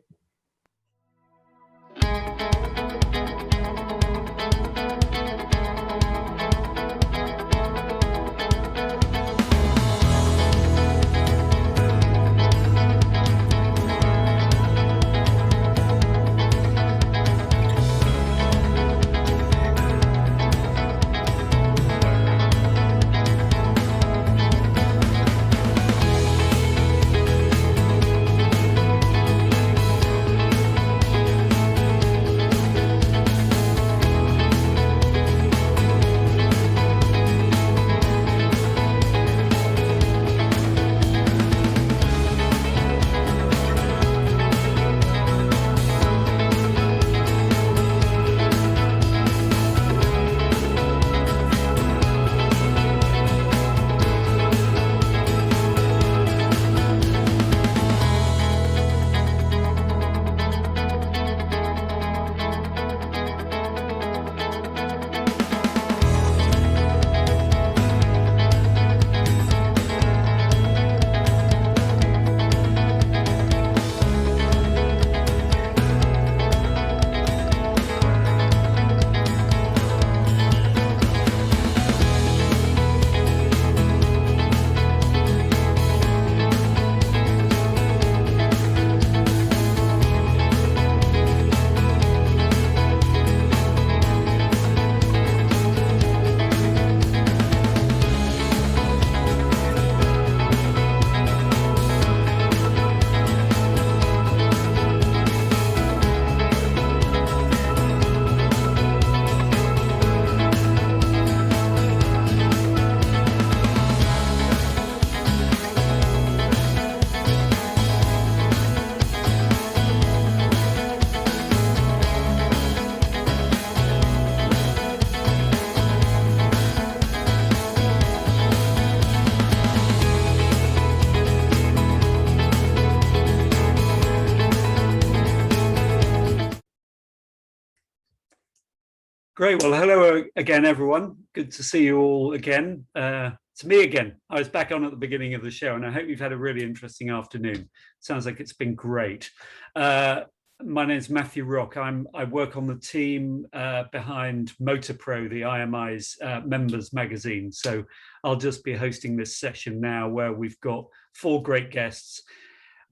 Great. Well, hello again, everyone. Good to see you all again. It's me again. I was back on at the beginning of the show, and I hope you've had a really interesting afternoon. Sounds like it's been great. My name is Matthew Rock. I work on the team behind Motor Pro, the IMI's members magazine. So I'll just be hosting this session now, where we've got 4 great guests.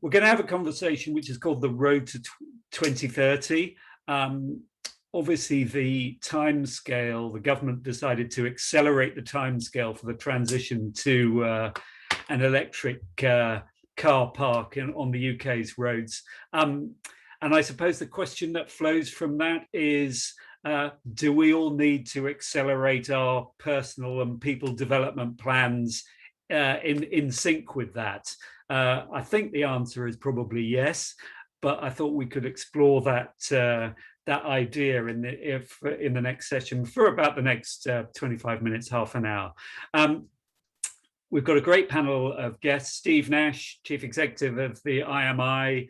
We're going to have a conversation which is called The Road to 2030. Obviously, the timescale, the government decided to accelerate the timescale for the transition to an electric car park on the UK's roads. And I suppose the question that flows from that is, do we all need to accelerate our personal and people development plans in sync with that? I think the answer is probably yes, but I thought we could explore that idea in the next session for about the next 25 minutes, half an hour. We've got a great panel of guests: Steve Nash, Chief Executive of the IMI,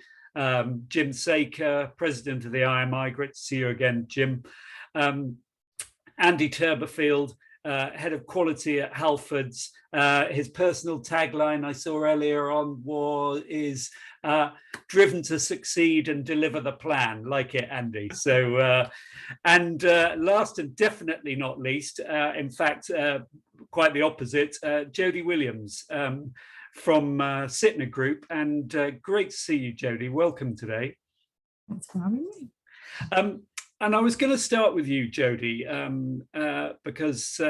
Jim Saker, President of the IMI. Great to see you again, Jim. Andy Turberfield, head of quality at Halfords. His personal tagline I saw earlier on is driven to succeed and deliver the plan. Like it, Andy. So, and last and definitely not least, in fact, quite the opposite, Jodie Williams from Sitner Group. And great to see you, Jodie. Welcome today. Thanks for having me. And I was going to start with you, Jodie, because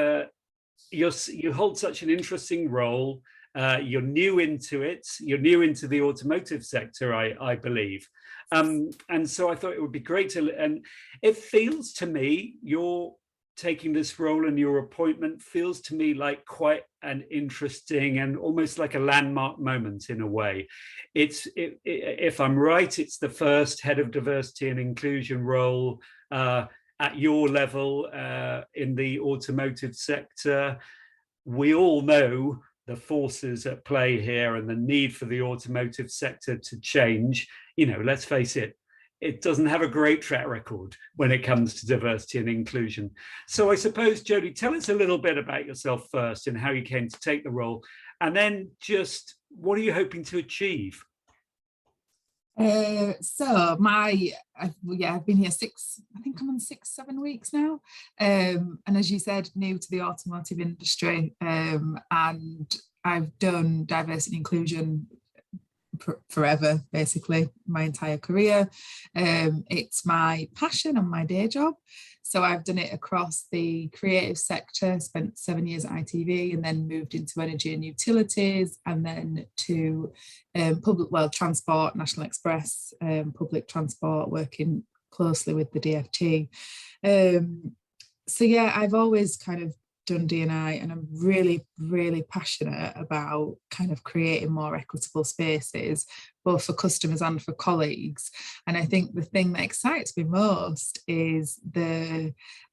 you hold such an interesting role. You're new into it. You're new into the automotive sector, I believe. And so I thought it would be great to, and it feels to me, you're taking this role and your appointment feels to me like quite an interesting and almost like a landmark moment in a way. If I'm right, it's the first head of diversity and inclusion role at your level in the automotive sector. We all know the forces at play here and the need for the automotive sector to change. You know, let's face it, it doesn't have a great track record when it comes to diversity and inclusion. So I suppose, Jodie, tell us a little bit about yourself first and how you came to take the role, and then just what are you hoping to achieve? So I've been here I think I'm on 6-7 weeks now. And as you said, new to the automotive industry, and I've done diversity and inclusion forever, basically my entire career. It's my passion and my day job. So I've done it across the creative sector, spent 7 years at ITV, and then moved into energy and utilities, and then to transport, National Express, public transport, working closely with the DFT. So yeah, I've always kind of done D&I, and I'm really, really passionate about kind of creating more equitable spaces, both for customers and for colleagues. And I think the thing that excites me most is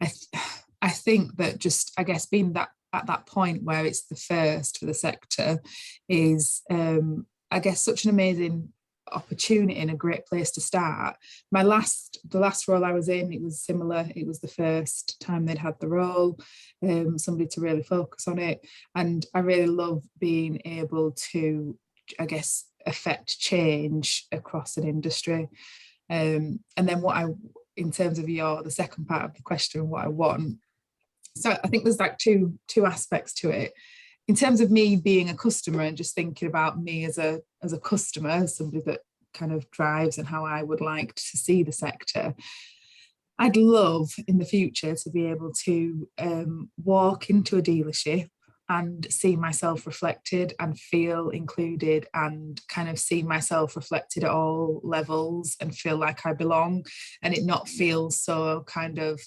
I think that just, I guess, being that at that point where it's the first for the sector is, I guess, such an amazing opportunity and a great place to start. The last role I was in, it was similar. It was the first time they'd had the role, somebody to really focus on it, and I really love being able to, I guess, affect change across an industry. And then in terms of the second part of the question, what I want. So I think there's like two aspects to it. In terms of me being a customer and just thinking about me as a customer, somebody that kind of drives and how I would like to see the sector, I'd love in the future to be able to walk into a dealership and see myself reflected and feel included and kind of see myself reflected at all levels and feel like I belong, and it not feel so kind of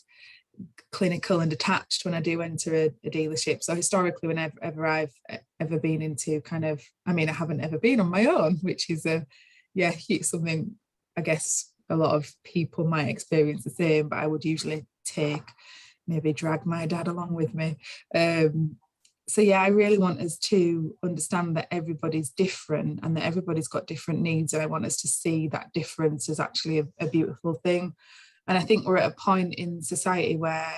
clinical and detached when I do enter a dealership. So historically, whenever I've ever been into kind of, I mean, I haven't ever been on my own, which is something I guess a lot of people might experience the same, but I would usually maybe drag my dad along with me. So yeah, I really want us to understand that everybody's different and that everybody's got different needs, and I want us to see that difference as actually a beautiful thing. And I think we're at a point in society where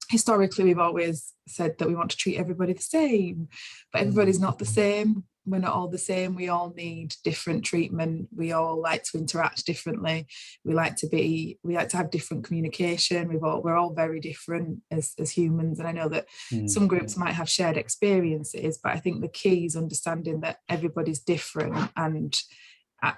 historically we've always said that we want to treat everybody the same, but everybody's not the same. We're not all the same. We all need different treatment. We all like to interact differently. We like to have different communication. We're all very different as humans. And I know that some groups might have shared experiences, but I think the key is understanding that everybody's different, and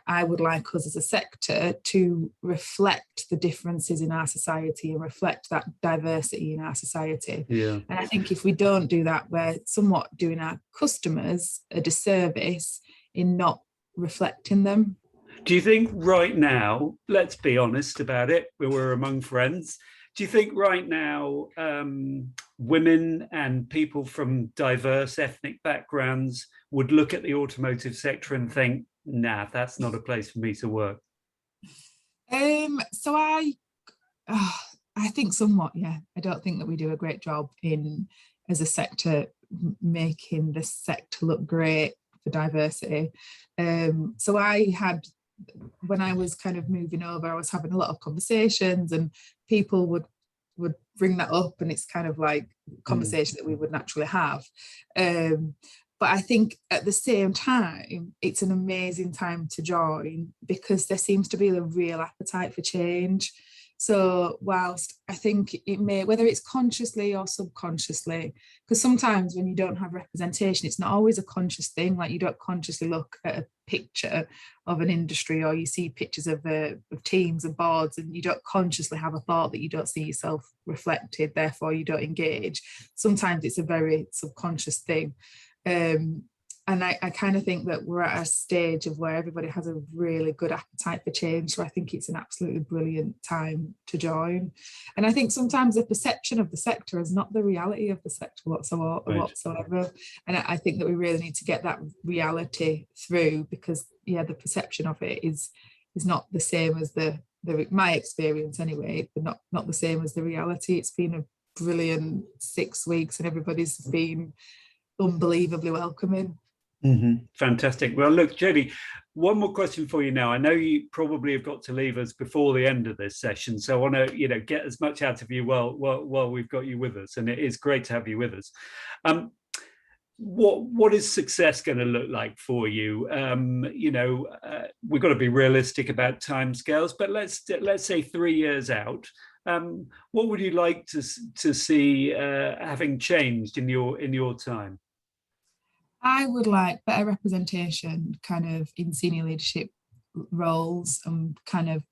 I would like us as a sector to reflect the differences in our society and reflect that diversity in our society. Yeah. And I think if we don't do that, we're somewhat doing our customers a disservice in not reflecting them. Do you think right now, let's be honest about it, we're among friends, do you think right now women and people from diverse ethnic backgrounds would look at the automotive sector and think, nah, that's not a place for me to work? So I think somewhat, yeah. I don't think that we do a great job as a sector, making the sector look great for diversity. So when I was kind of moving over, I was having a lot of conversations, and people would bring that up, and it's kind of like a conversation that we would naturally have. But I think at the same time, it's an amazing time to join because there seems to be a real appetite for change. So whilst I think it may, whether it's consciously or subconsciously, because sometimes when you don't have representation, it's not always a conscious thing. Like you don't consciously look at a picture of an industry, or you see pictures of teams and boards, and you don't consciously have a thought that you don't see yourself reflected, therefore you don't engage. Sometimes it's a very subconscious thing. And I kind of think that we're at a stage of where everybody has a really good appetite for change. So I think it's an absolutely brilliant time to join. And I think sometimes the perception of the sector is not the reality of the sector whatsoever. And I think that we really need to get that reality through, because the perception of it is not the same as my experience anyway, but not the same as the reality. It's been a brilliant 6 weeks and everybody's been unbelievably welcoming. Fantastic. Well, look, Jodie, one more question for you now. I know you probably have got to leave us before the end of this session, so I want to, get as much out of you while we've got you with us, and it is great to have you with us. What is success going to look like for you? We've got to be realistic about timescales, but let's say 3 years out. What would you like to see having changed in your time? I would like better representation kind of in senior leadership roles, and kind of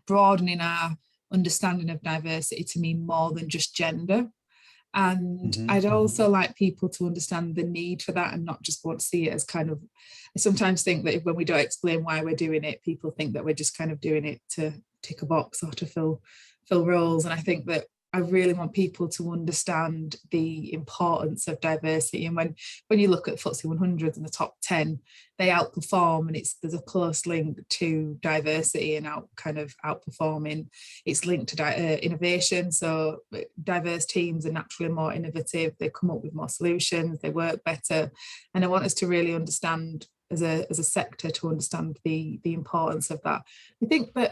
broadening our understanding of diversity to mean more than just gender. And I'd also like people to understand the need for that and not just want to see it as kind of, I sometimes think that when we don't explain why we're doing it, people think that we're just kind of doing it to tick a box or to fill roles. And I think that I really want people to understand the importance of diversity. And when you look at FTSE 100 and the top 10, they outperform, and there's a close link to diversity and outperforming. It's linked to innovation. So diverse teams are naturally more innovative. They come up with more solutions. They work better. And I want us to really understand as a sector to understand the importance of that. I think that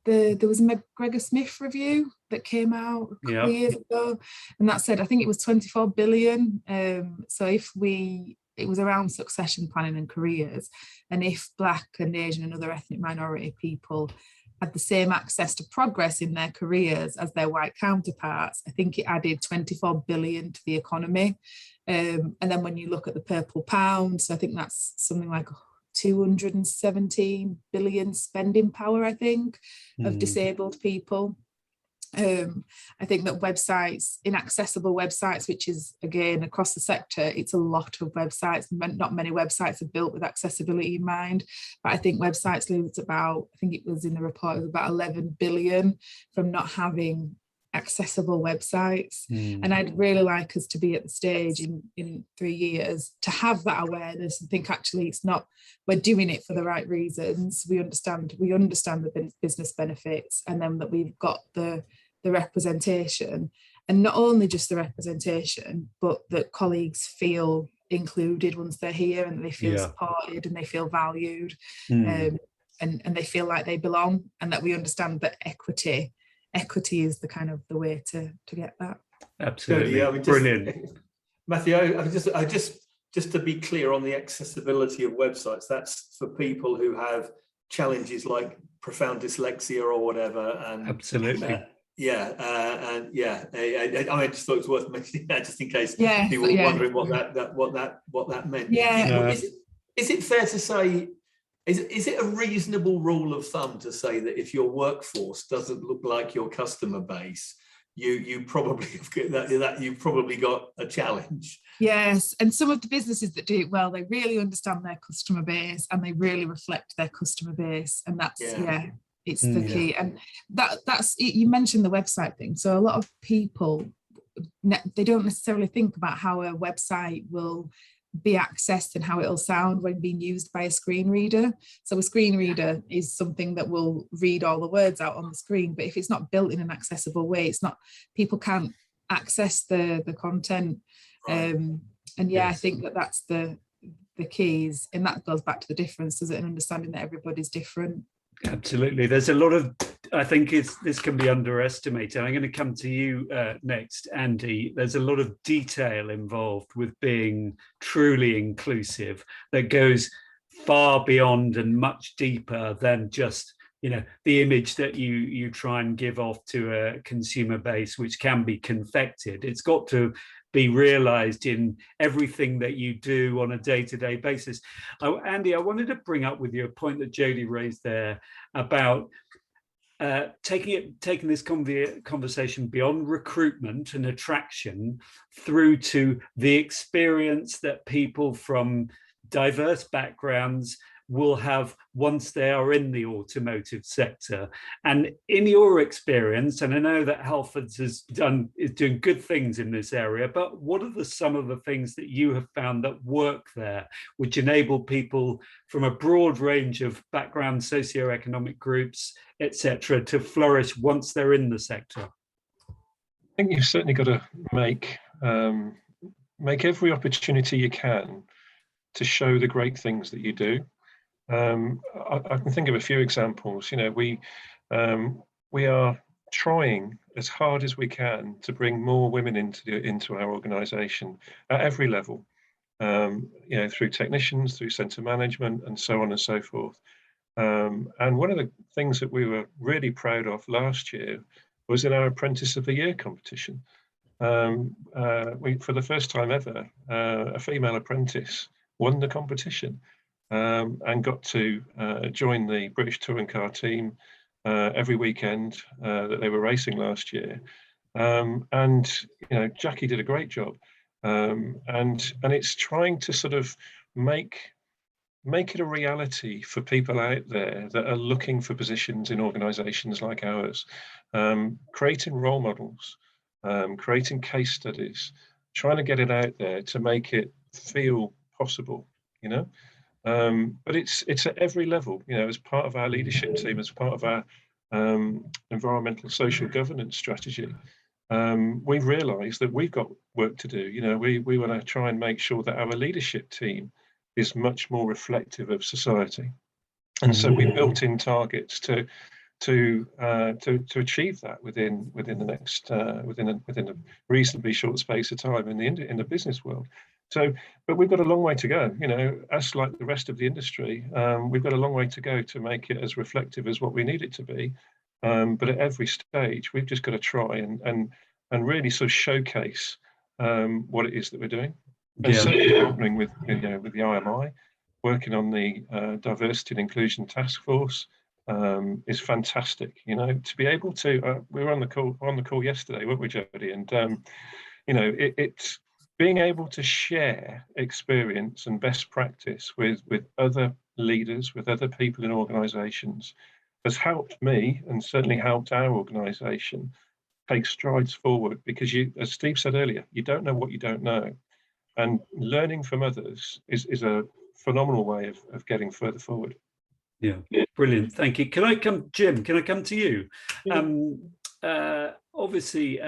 there was a McGregor Smith review that came out a couple of years ago, and that said, I think it was 24 billion. So it was around succession planning and careers, and if Black and Asian and other ethnic minority people had the same access to progress in their careers as their white counterparts, I think it added 24 billion to the economy. And then when you look at the purple pound, so I think that's something like 217 billion spending power, I think, of disabled people. I think that websites, inaccessible websites, which is again across the sector, it's a lot of websites. Not many websites are built with accessibility in mind, but I think websites lose about, I think it was in the report, it was about 11 billion from not having accessible websites. And I'd really like us to be at the stage in 3 years to have that awareness and think, actually, it's not, we're doing it for the right reasons. We understand the business benefits, and then that we've got the representation, and not only just the representation, but that colleagues feel included once they're here, and they feel supported and they feel valued, and they feel like they belong, and that we understand that equity is the kind of the way to get that. Absolutely. Brilliant. Matthew, I just to be clear on the accessibility of websites, that's for people who have challenges like profound dyslexia or whatever. And absolutely. I just thought it was worth mentioning that, just in case people were wondering what that meant. Is it fair to say, is it a reasonable rule of thumb to say that if your workforce doesn't look like your customer base, you you've probably got a challenge? Yes, and some of the businesses that do it well, they really understand their customer base and they really reflect their customer base, and that's it's the key. And that's you mentioned the website thing. So a lot of people, they don't necessarily think about how a website will be accessed and how it'll sound when being used by a screen reader. So a screen reader is something that will read all the words out on the screen, but if it's not built in an accessible way, people can't access the content. I think that's the keys, and that goes back to the difference, does it, and understanding that everybody's different. Absolutely. There's a lot of I think this can be underestimated. I'm going to come to you next, Andy. There's a lot of detail involved with being truly inclusive that goes far beyond and much deeper than just, you know, the image that you try and give off to a consumer base, which can be confected. It's got to be realized in everything that you do on a day-to-day basis. Andy, I wanted to bring up with you a point that Jody raised there about taking this conversation beyond recruitment and attraction through to the experience that people from diverse backgrounds will have once they are in the automotive sector. And in your experience, and I know that Halfords is doing good things in this area, but what are some of the things that you have found that work there, which enable people from a broad range of backgrounds, socioeconomic groups, etc., to flourish once they're in the sector? I think you've certainly got to make every opportunity you can to show the great things that you do. I can think of a few examples. You know, we are trying as hard as we can to bring more women into our organisation at every level. You know, through technicians, through centre management, and so on and so forth. And one of the things that we were really proud of last year was in our Apprentice of the Year competition. For the first time ever, a female apprentice won the competition. And got to join the British touring car team every weekend that they were racing last year. And you know, Jackie did a great job. And it's trying to sort of make it a reality for people out there that are looking for positions in organisations like ours, creating role models, creating case studies, trying to get it out there to make it feel possible, you know. But it's at every level, you know, as part of our leadership team, as part of our environmental social governance strategy. We've realised that we've got work to do. You know, we want to try and make sure that our leadership team is much more reflective of society, and so we built in targets to achieve that within the next within a reasonably short space of time in the business world. So, but we've got a long way to go. You know, us like the rest of the industry, we've got a long way to go to make it as reflective as what we need it to be. But at every stage, we've just got to try and really sort of showcase what it is that we're doing. And certainly partnering with the IMI, working on the Diversity and Inclusion Task Force is fantastic. You know, to be able to, we were on the call yesterday, weren't we, Jody? And you know, it's being able to share experience and best practice with other leaders, with other people in organisations, has helped me and certainly helped our organisation take strides forward. Because you, as Steve said earlier, you don't know what you don't know, and learning from others is a phenomenal way of getting further forward. Yeah, brilliant. Thank you. Can I come, Jim? Can I come to you? Obviously,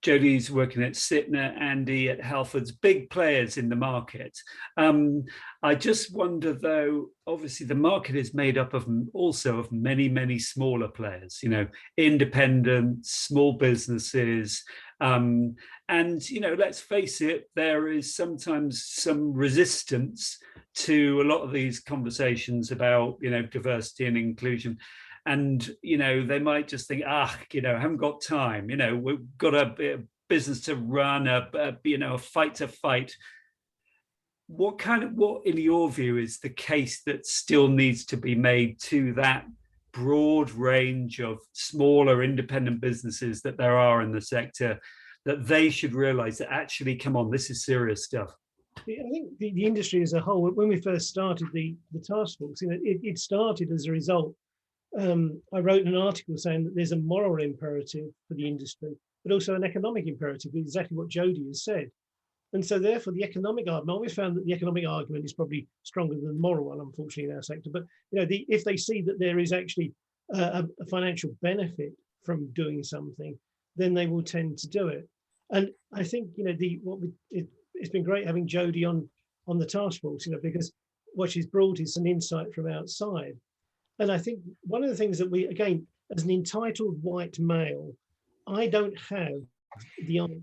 Jodie's working at Sytner, Andy at Halfords, big players in the market. I just wonder, though, obviously the market is made up of also of many, many smaller players, you know, independent, small businesses. And, you know, let's face it, there is sometimes some resistance to a lot of these conversations about, you know, diversity and inclusion. And, you know, they might just think, you know, I haven't got time, you know, we've got a business to run, you know, a fight to fight. What, in your view, is the case that still needs to be made to that broad range of smaller independent businesses that there are in the sector, that they should realize that actually, come on, this is serious stuff? I think the industry as a whole, when we first started the task force, you know, it started as a result. I wrote an article saying that there's a moral imperative for the industry, but also an economic imperative, exactly what Jodie has said. And so therefore the economic argument, we found that the economic argument is probably stronger than the moral one, unfortunately, in our sector. But, you know, if they see that there is actually a financial benefit from doing something, then they will tend to do it. And I think, you know, it's been great having Jodie on the task force, you know, because what she's brought is some insight from outside. And I think one of the things that we, again, as an entitled white male, I don't have the answer.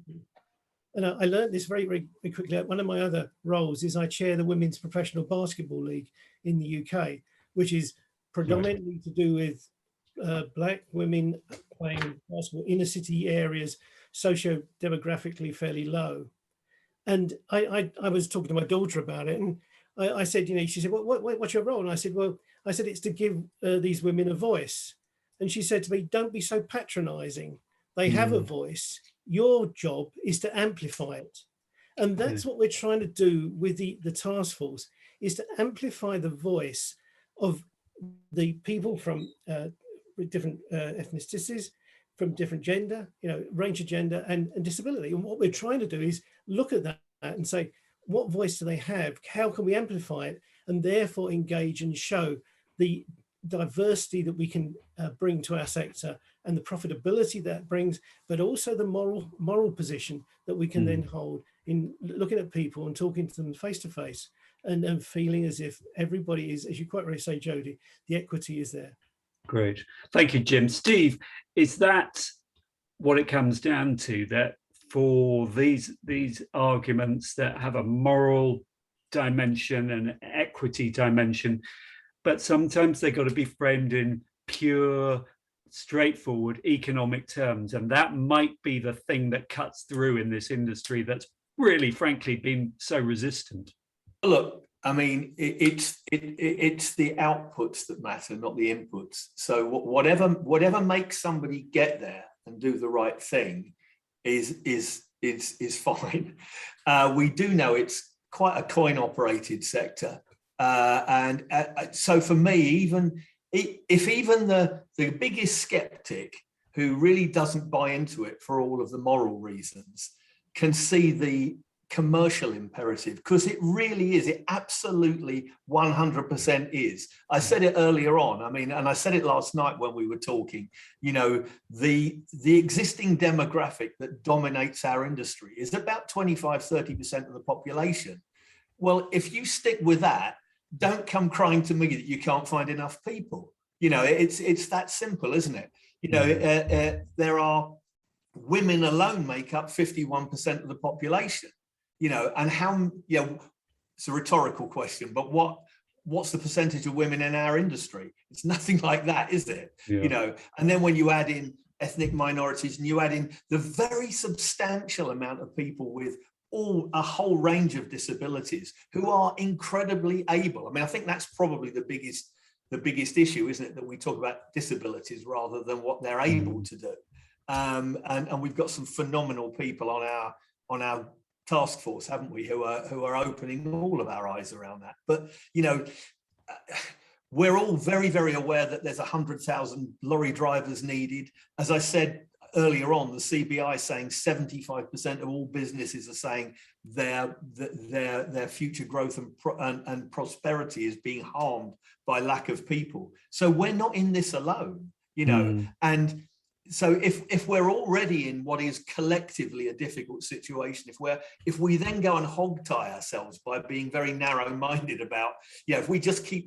And I learned this very, very quickly. One of my other roles is I chair the Women's Professional Basketball League in the UK, which is predominantly to do with Black women playing basketball, inner city areas, socio-demographically fairly low. And I was talking to my daughter about it, and I said, she said, what's your role? And I said, it's to give these women a voice. And she said to me, don't be so patronizing. They have a voice. Your job is to amplify it. And that's what we're trying to do with the task force, is to amplify the voice of the people from different ethnicities, from different gender, range of gender and disability. And what we're trying to do is look at that and say, what voice do they have? How can we amplify it and therefore engage and show the diversity that we can bring to our sector and the profitability that brings, but also the moral position that we can then hold in looking at people and talking to them face to face and feeling as if everybody is, as you quite rightly say, Jodie, the equity is there. Great. Thank you, Jim. Steve, is that what it comes down to, that for these arguments that have a moral dimension and equity dimension, but sometimes they've got to be framed in pure, straightforward economic terms, and that might be the thing that cuts through in this industry that's really, frankly, been so resistant? Look, I mean, it's the outputs that matter, not the inputs. So whatever makes somebody get there and do the right thing is fine. We do know it's quite a coin-operated sector, and so for me, if even the biggest skeptic who really doesn't buy into it for all of the moral reasons can see the commercial imperative, because it really is, it absolutely 100% is. I said it earlier on, I mean, and I said it last night when we were talking, the existing demographic that dominates our industry is about 25-30% of the population. Well, if you stick with that, don't come crying to me that you can't find enough people. It's that simple, isn't it? There are women alone make up 51% of the population. And how, it's a rhetorical question, but what's the percentage of women in our industry? It's nothing like that, is it? Yeah. And then when you add in ethnic minorities and you add in the very substantial amount of people with a whole range of disabilities who are incredibly able. I mean, I think that's probably the biggest issue, isn't it? That we talk about disabilities rather than what they're able to do. And we've got some phenomenal people on our task force, haven't we, who are opening all of our eyes around that. But we're all very, very aware that there's 100,000 lorry drivers needed. As I said earlier on, the CBI saying 75% of all businesses are saying their future growth and prosperity is being harmed by lack of people. So we're not in this alone, and so if we're already in what is collectively a difficult situation, if we then go and hog tie ourselves by being very narrow-minded about, if we just keep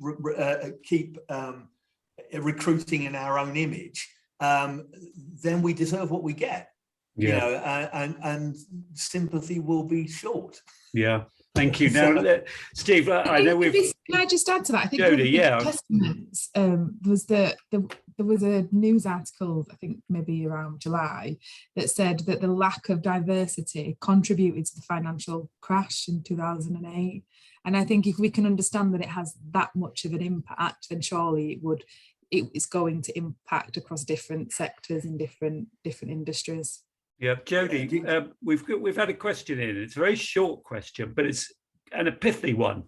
recruiting in our own image, then we deserve what we get. And sympathy will be short. Yeah. Thank you. Now, Steve, I know we've. Can I just add to that? I think Jodie, testaments was there was a news article, I think maybe around July, that said that the lack of diversity contributed to the financial crash in 2008. And I think if we can understand that it has that much of an impact, then surely it's going to impact across different sectors and different industries. Yeah, Jodie, we've had a question in. It's a very short question, but it's an pithy one.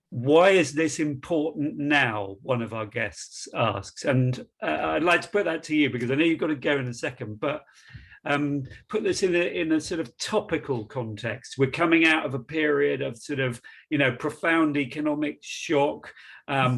Why is this important now? One of our guests asks, and I'd like to put that to you because I know you've got to go in a second. But put this in a sort of topical context. We're coming out of a period of sort of profound economic shock.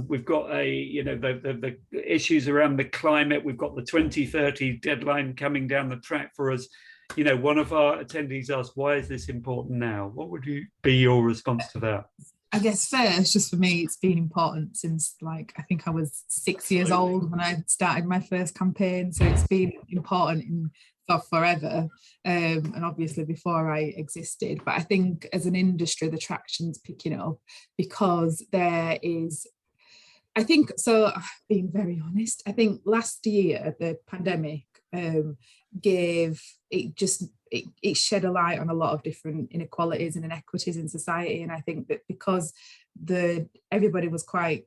We've got the issues around the climate. We've got the 2030 deadline coming down the track for us. One of our attendees asked, why is this important now? What would be your response to that? I guess first, just for me, it's been important since like I think I was 6 years old when I started my first campaign. So it's been important for forever, and obviously before I existed. But I think as an industry, the traction's picking up because there is. I think so. Being very honest, I think last year the pandemic gave it just. It shed a light on a lot of different inequalities and inequities in society, and I think that because everybody was quite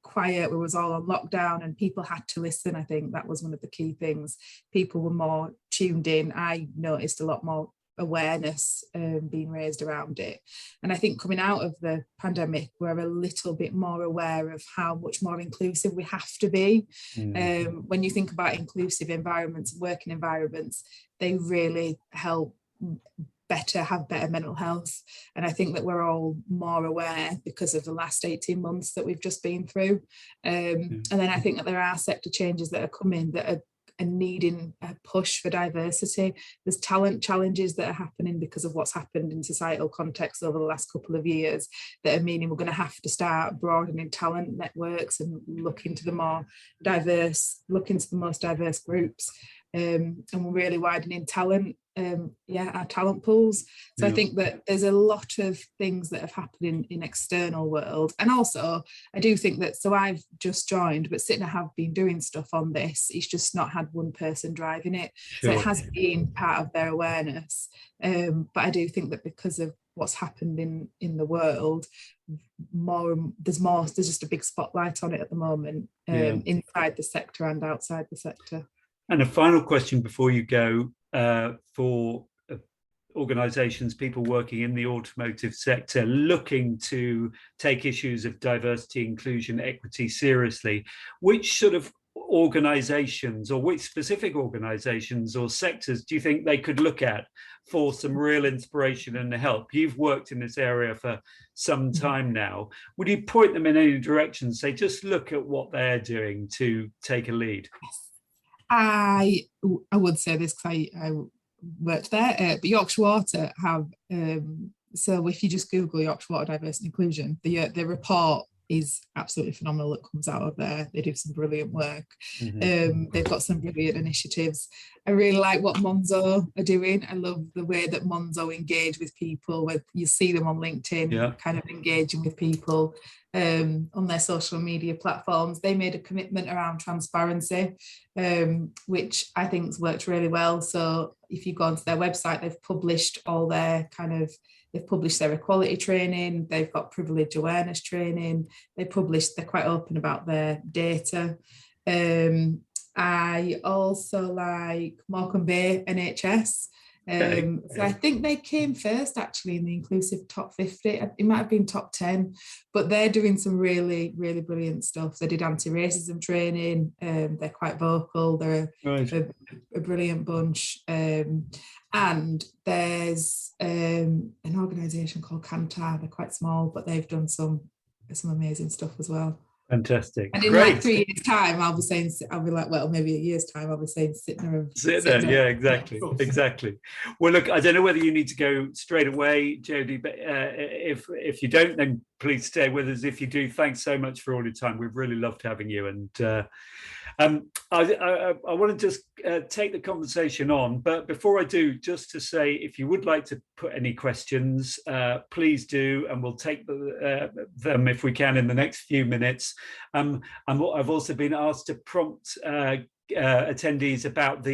quiet, we was all on lockdown and people had to listen. I think that was one of the key things. People were more tuned in. I noticed a lot more awareness being raised around it, and I think coming out of the pandemic we're a little bit more aware of how much more inclusive we have to be. When you think about inclusive environments, working environments, they really help have better mental health, and I think that we're all more aware because of the last 18 months that we've just been through, and then I think that there are sector changes that are coming that are needing a push for diversity. There's talent challenges that are happening because of what's happened in societal context over the last couple of years that are meaning we're going to have to start broadening talent networks and look into the most diverse groups, and we're really widening talent, our talent pools. So I think that there's a lot of things that have happened in external world, and also I do think that, so I've just joined, but Sitna have been doing stuff on this. It's just not had one person driving it, so it has been part of their awareness. But I do think that because of what's happened in the world, there's just a big spotlight on it at the moment, inside the sector and outside the sector. And a final question before you go, for organisations, people working in the automotive sector looking to take issues of diversity, inclusion, equity seriously, which sort of organisations or which specific organisations or sectors do you think they could look at for some real inspiration and help? You've worked in this area for some time now. Would you point them in any direction, say just look at what they're doing to take a lead? I would say this because I worked there, but Yorkshire Water have, so if you just Google Yorkshire Water Diversity and Inclusion, the report is absolutely phenomenal that comes out of there. They do some brilliant work. They've got some brilliant initiatives. I really like what Monzo are doing. I love the way that Monzo engage with people, where you see them on LinkedIn kind of engaging with people on their social media platforms. They made a commitment around transparency, which I think has worked really well. So if you go onto their website, they've published all their they've published their equality training, they've got privilege awareness training, they're quite open about their data. I also like Morecambe Bay NHS. So I think they came first actually in the inclusive top 50. It might have been top 10, but they're doing some really, really brilliant stuff. They did anti-racism training. They're quite vocal. They're a brilliant bunch. And there's an organisation called Kantar. They're quite small, but they've done some amazing stuff as well. Fantastic. And in like 3 years' time, I'll be like, well, maybe a year's time, I'll be saying Sitna. Yeah, exactly. Well, look, I don't know whether you need to go straight away, Jodie, but if you don't, then please stay with us. If you do, thanks so much for all your time. We've really loved having you. And I want to just take the conversation on, but before I do, just to say, if you would like to put any questions, please do, and we'll take them if we can in the next few minutes. I've also been asked to prompt attendees about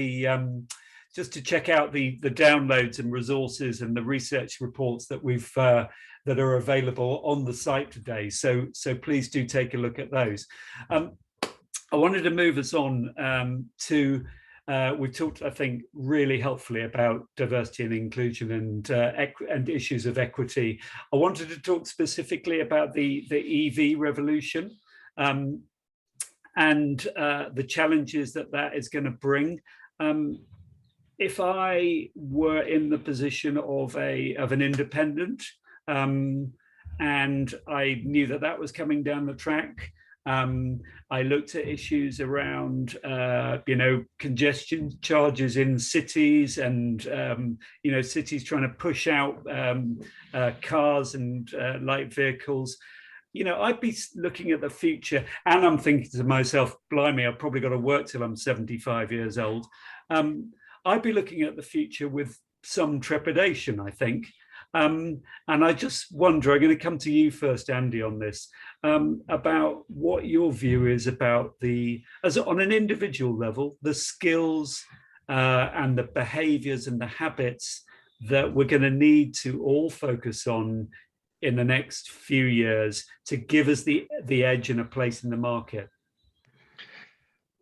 just to check out the downloads and resources and the research reports that we've that are available on the site today. So please do take a look at those. I wanted to move us on to, we've talked, I think, really helpfully about diversity and inclusion and issues of equity. I wanted to talk specifically about the EV revolution and the challenges that is going to bring. If I were in the position of an independent and I knew that was coming down the track, I looked at issues around, congestion charges in cities and, cities trying to push out cars and light vehicles. I'd be looking at the future, and I'm thinking to myself, blimey, I've probably got to work till I'm 75 years old. I'd be looking at the future with some trepidation, I think. And I just wonder, I'm going to come to you first, Andy, on this, about what your view is about on an individual level, the skills and the behaviors and the habits that we're going to need to all focus on in the next few years to give us the edge and a place in the market.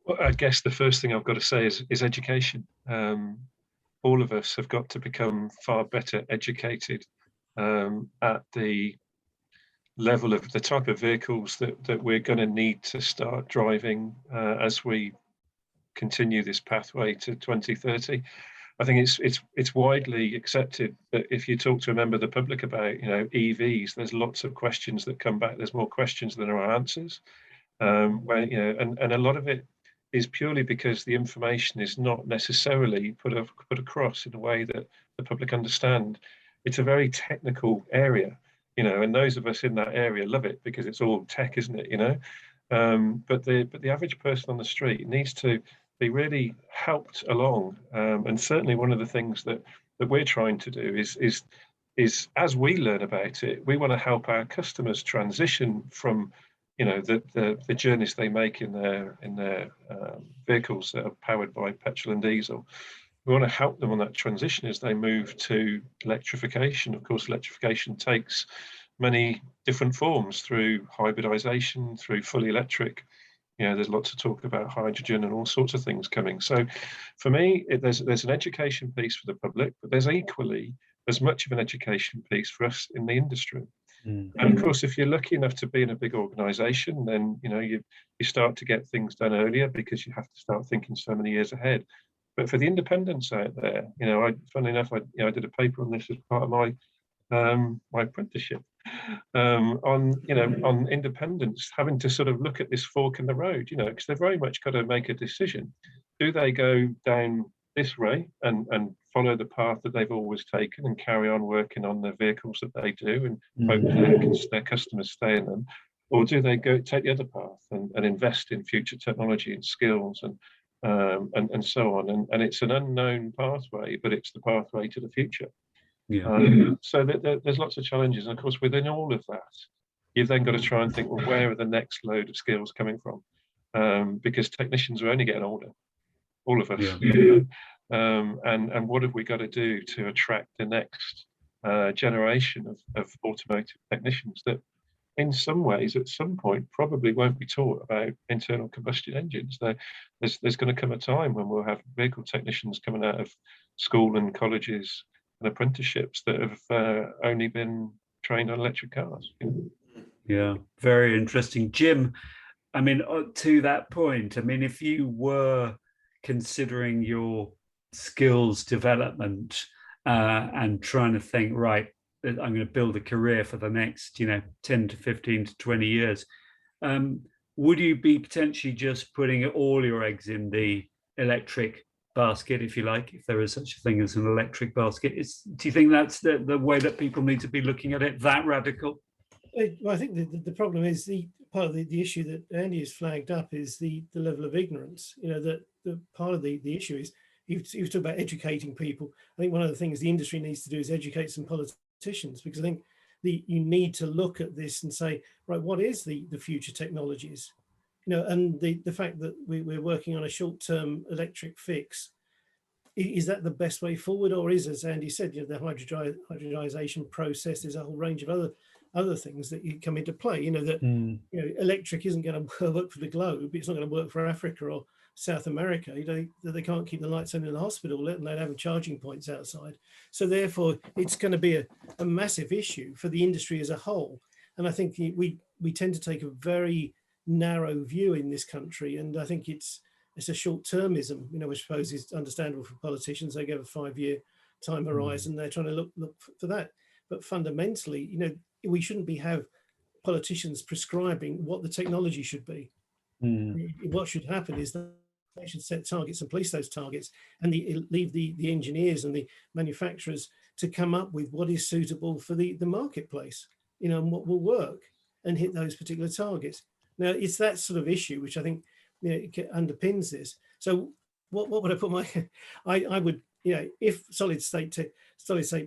Well, I guess the first thing I've got to say is education. All of us have got to become far better educated at the level of the type of vehicles that we're going to need to start driving as we continue this pathway to 2030. I think it's widely accepted that if you talk to a member of the public about EVs, there's lots of questions that come back. There's more questions than there are answers. And a lot of it is purely because the information is not necessarily put across in a way that the public understand. It's a very technical area, and those of us in that area love it because it's all tech, isn't it? But the average person on the street needs to be really helped along. And certainly one of the things that we're trying to do is as we learn about it, we want to help our customers transition from the journeys they make in their vehicles that are powered by petrol and diesel. We want to help them on that transition as they move to electrification. Of course, electrification takes many different forms through hybridization, through fully electric. There's lots of talk about hydrogen and all sorts of things coming. So for me, there's an education piece for the public, but there's equally as much of an education piece for us in the industry. And of course, if you're lucky enough to be in a big organization, then you start to get things done earlier because you have to start thinking so many years ahead. But for the independents out there, funnily enough, I did a paper on this as part of my my apprenticeship on independents having to sort of look at this fork in the road, because they've very much got to make a decision. Do they go down this way and follow the path that they've always taken and carry on working on the vehicles that they do and hope that their customers stay in them? Or do they go take the other path and invest in future technology and skills and so on? And it's an unknown pathway, but it's the pathway to the future. So there's lots of challenges. And of course, within all of that, you've then got to try and think, well, where are the next load of skills coming from? Because technicians are only getting older, all of us. And what have we got to do to attract the next generation of automotive technicians that in some ways at some point probably won't be taught about internal combustion engines? There's going to come a time when we'll have vehicle technicians coming out of school and colleges and apprenticeships that have only been trained on electric cars. Yeah, very interesting. Jim, I mean, to that point, I mean, if you were considering your skills development and trying to think, right, I'm going to build a career for the next, 10 to 15 to 20 years, would you be potentially just putting all your eggs in the electric basket, if you like, if there is such a thing as an electric basket? Do you think that's the way that people need to be looking at it, that radical? Well, I think the problem is part of the issue that Andy has flagged up is the level of ignorance. That the part of the issue is you talk about educating people. I think one of the things the industry needs to do is educate some politicians, because I think you need to look at this and say, right, what is the future technologies? And the fact that we're working on a short-term electric fix, is that the best way forward? Or is, as Andy said, the hybridization process, there's a whole range of other things that come into play, electric isn't going to work for the globe. It's not going to work for Africa or South America. They can't keep the lights on in the hospital, let alone having charging points outside. So therefore, it's going to be a massive issue for the industry as a whole. And I think we tend to take a very narrow view in this country, and I think it's a short-termism, which I suppose is understandable for politicians. They give a 5-year time horizon. They're trying to look for that. But fundamentally, we shouldn't have politicians prescribing what the technology should be. What should happen is that they should set targets and police those targets, and leave the engineers and the manufacturers to come up with what is suitable for the marketplace, you know, and what will work and hit those particular targets. Now, it's that sort of issue which I think, you know, it underpins this. So what would I put my, I would, you know, if solid state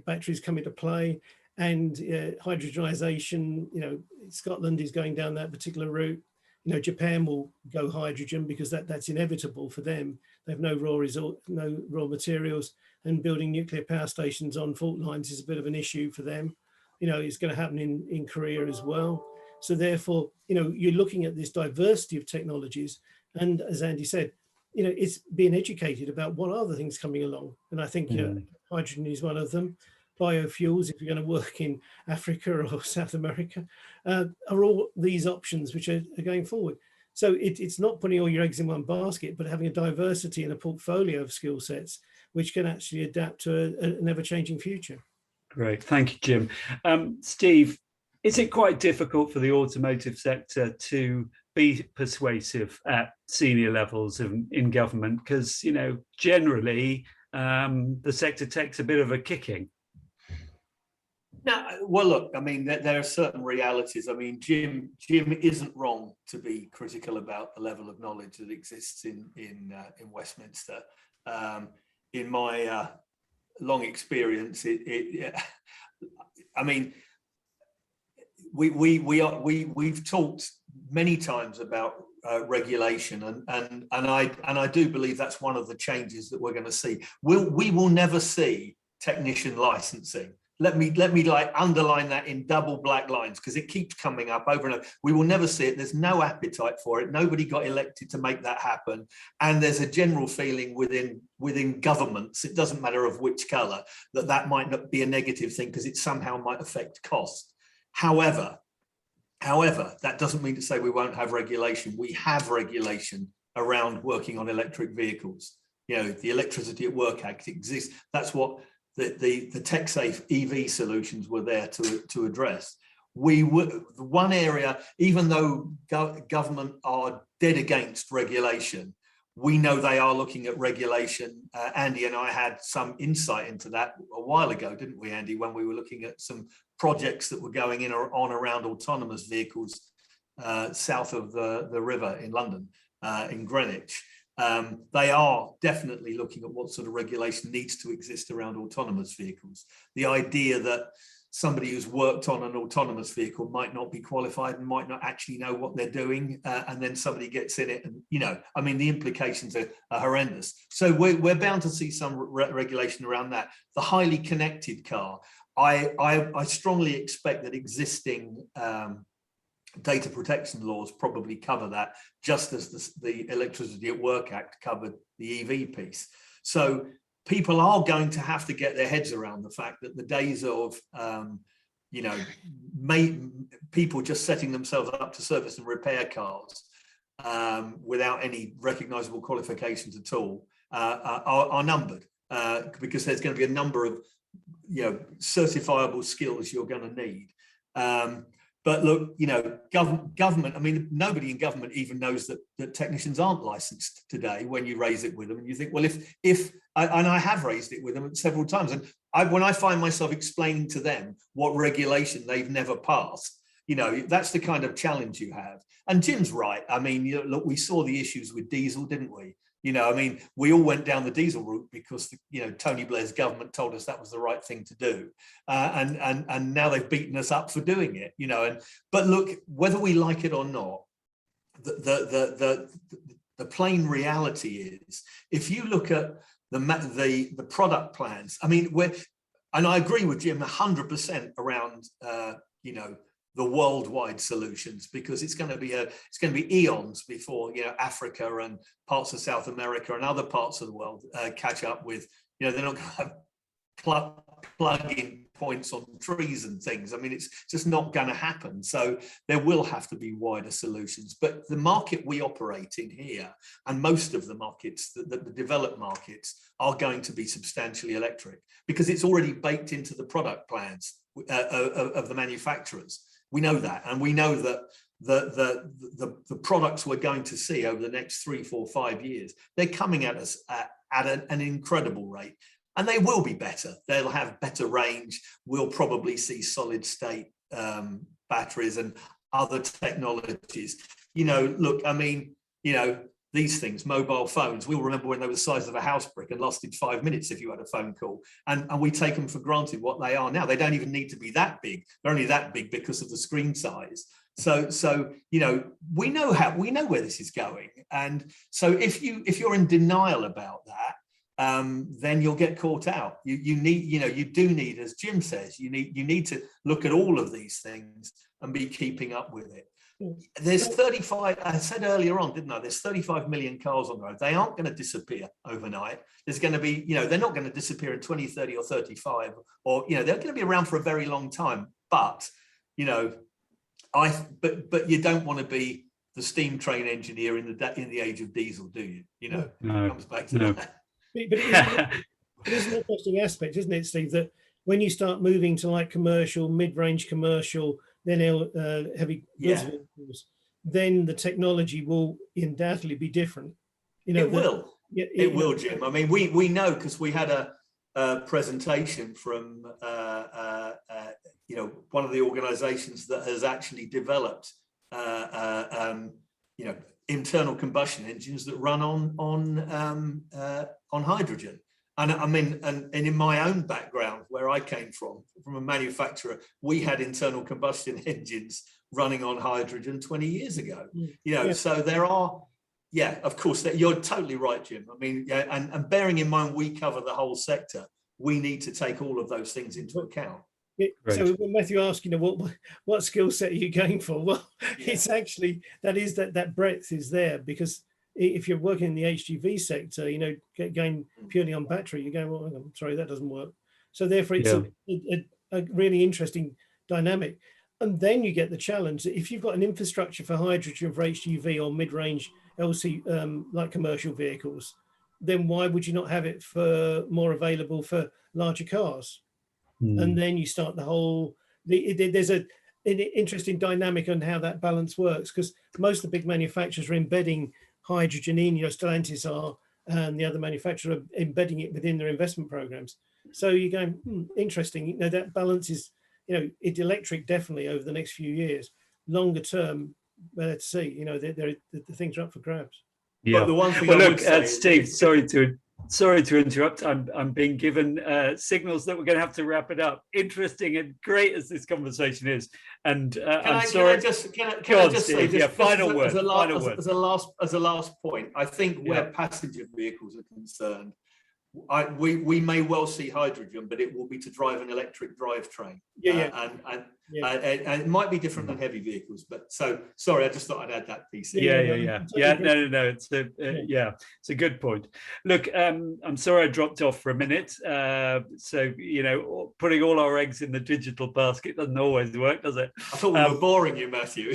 batteries come into play, and hydrogenization, you know, Scotland is going down that particular route. You know, Japan will go hydrogen because that's inevitable for them. They have no raw materials, and building nuclear power stations on fault lines is a bit of an issue for them. You know, it's going to happen in Korea as well. So therefore, you know, you're looking at this diversity of technologies, and as Andy said, you know, it's being educated about what are the things coming along. And I think, you know, hydrogen is one of them. Biofuels, if you're going to work in Africa or South America, are all these options which are going forward. So it's not putting all your eggs in one basket, but having a diversity and a portfolio of skill sets which can actually adapt to an ever-changing future. Great, thank you, Jim. Steve, is it quite difficult for the automotive sector to be persuasive at senior levels in government? Because, you know, generally the sector takes a bit of a kicking. No, well, look, I mean, there are certain realities. I mean, Jim isn't wrong to be critical about the level of knowledge that exists in Westminster. In my long experience, I mean, we've talked many times about regulation, and I do believe that's one of the changes that we're going to see. We will never see technician licensing. Let me like underline that in double black lines, because it keeps coming up over and over. We will never see it. There's no appetite for it. Nobody got elected to make that happen. And there's a general feeling within governments, it doesn't matter of which colour, that might not be a negative thing because it somehow might affect cost. However, that doesn't mean to say we won't have regulation. We have regulation around working on electric vehicles. You know, the Electricity at Work Act exists. That's what the Techsafe EV solutions were there to address. One area, even though government are dead against regulation, we know they are looking at regulation. Andy and I had some insight into that a while ago, didn't we, Andy, when we were looking at some projects that were going on around autonomous vehicles south of the river in London, in Greenwich. They are definitely looking at what sort of regulation needs to exist around autonomous vehicles. The idea that somebody who's worked on an autonomous vehicle might not be qualified and might not actually know what they're doing, and then somebody gets in it, and, you know, I mean, the implications are horrendous. So we're bound to see some regulation around that. The highly connected car, I strongly expect that existing data protection laws probably cover that, just as the Electricity at Work Act covered the EV piece. So people are going to have to get their heads around the fact that the days of, you know, people just setting themselves up to service and repair cars without any recognizable qualifications at all are numbered, because there's going to be a number of, you know, certifiable skills you're going to need. But look, you know, government, I mean, nobody in government even knows that technicians aren't licensed today when you raise it with them. And you think, well, and I have raised it with them several times. And when I find myself explaining to them what regulation they've never passed, you know, that's the kind of challenge you have. And Jim's right. I mean, you know, look, we saw the issues with diesel, didn't we? You know, I mean, we all went down the diesel route because, you know, Tony Blair's government told us that was the right thing to do. And now they've beaten us up for doing it, you know. But look, whether we like it or not, the plain reality is, if you look at the product plans, I mean, and I agree with Jim 100% around, you know, the worldwide solutions, because it's going to be eons before, you know, Africa and parts of South America and other parts of the world catch up with, you know, they're not going to have plug-in points on trees and things. I mean, it's just not going to happen. So there will have to be wider solutions. But the market we operate in here, and most of the markets, the developed markets, are going to be substantially electric, because it's already baked into the product plans of the manufacturers. We know that, and we know that the products we're going to see over the next 3, 4, 5 years, they're coming at us at an incredible rate, and they will be better. They'll have better range. We'll probably see solid state batteries and other technologies. Look, I mean, these things, mobile phones, we'll remember when they were the size of a house brick and lasted 5 minutes if you had a phone call. And we take them for granted what they are now. They don't even need to be that big. They're only that big because of the screen size. So we know where this is going. And so if you're in denial about that, then you'll get caught out. You do need, as Jim says, you need to look at all of these things and be keeping up with it. There's 35, I said earlier on, didn't I? There's 35 million cars on the road. They aren't going to disappear overnight. There's going to be, they're not going to disappear in 20, 30 or 35, or, they're going to be around for a very long time. But, but you don't want to be the steam train engineer in the age of diesel, do you? No, it comes back to that. But it is an interesting aspect, isn't it, Steve, that when you start moving to like commercial, mid-range commercial, then heavy goods vehicles, then the technology will undoubtedly be different. It will, Jim. I mean, we know, because we had a presentation from one of the organisations that has actually developed internal combustion engines that run on hydrogen. And I mean, and in my own background, where I came from a manufacturer, we had internal combustion engines running on hydrogen 20 years ago. So there are, of course, you're totally right, Jim. I mean, and bearing in mind we cover the whole sector, we need to take all of those things into account. So when Matthew asked, what skill set are you going for? Well, it's actually that breadth is there, because if you're working in the HGV sector, going purely on battery, you're going, well, I'm sorry, that doesn't work. So therefore, it's a really interesting dynamic. And then you get the challenge that if you've got an infrastructure for hydrogen for HGV or mid-range LC, like commercial vehicles, then why would you not have it for more available for larger cars? And then you start the whole, there's an interesting dynamic on how that balance works, because most of the big manufacturers are embedding hydrogen in, Stellantis are, and the other manufacturer are embedding it within their investment programs. So you're going, interesting, that balance is, it's electric definitely over the next few years. Longer term, let's see, the things are up for grabs. Yeah. But the one thing look, Steve, sorry to interrupt. I'm being given signals that we're going to have to wrap it up. Interesting and great as this conversation is, and I'm sorry. Can I just say, final word. As a last point, I think where passenger vehicles are concerned, we may well see hydrogen, but it will be to drive an electric drivetrain. And it might be different than heavy vehicles, but sorry, I just thought I'd add that piece in. No, it's it's a good point. Look, I'm sorry I dropped off for a minute. So putting all our eggs in the digital basket doesn't always work, does it? I thought we were boring you, Matthew.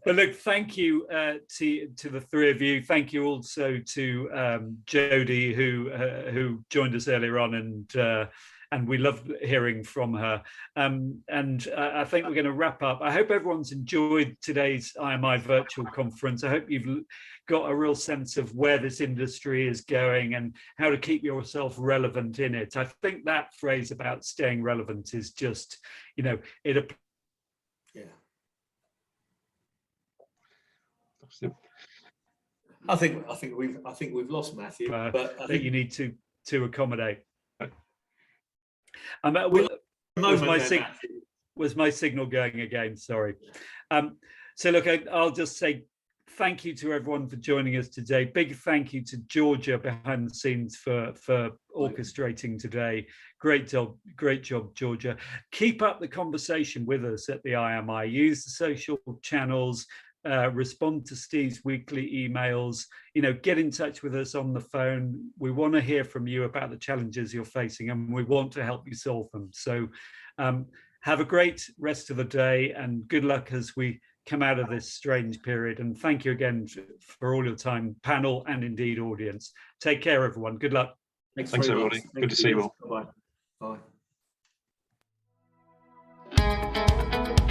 But look, thank you to the three of you. Thank you also to Jodie, who joined us earlier on, and we love hearing from her. And I think we're going to wrap up. I hope everyone's enjoyed today's IMI virtual conference. I hope you've got a real sense of where this industry is going and how to keep yourself relevant in it. I think that phrase about staying relevant is just, it. I think we've lost Matthew, but I think you need to accommodate. Was my signal going again? Sorry. So look, I'll just say thank you to everyone for joining us today. Big thank you to Georgia behind the scenes for orchestrating today. Great job, Georgia. Keep up the conversation with us at the IMI. Use the social channels. Respond to Steve's weekly emails, get in touch with us on the phone. We want to hear from you about the challenges you're facing, and we want to help you solve them. So have a great rest of the day, and good luck as we come out of this strange period. And thank you again for all your time, panel, and indeed audience. Take care, everyone. Good luck. Thanks everybody. Good to see you all. Bye. you.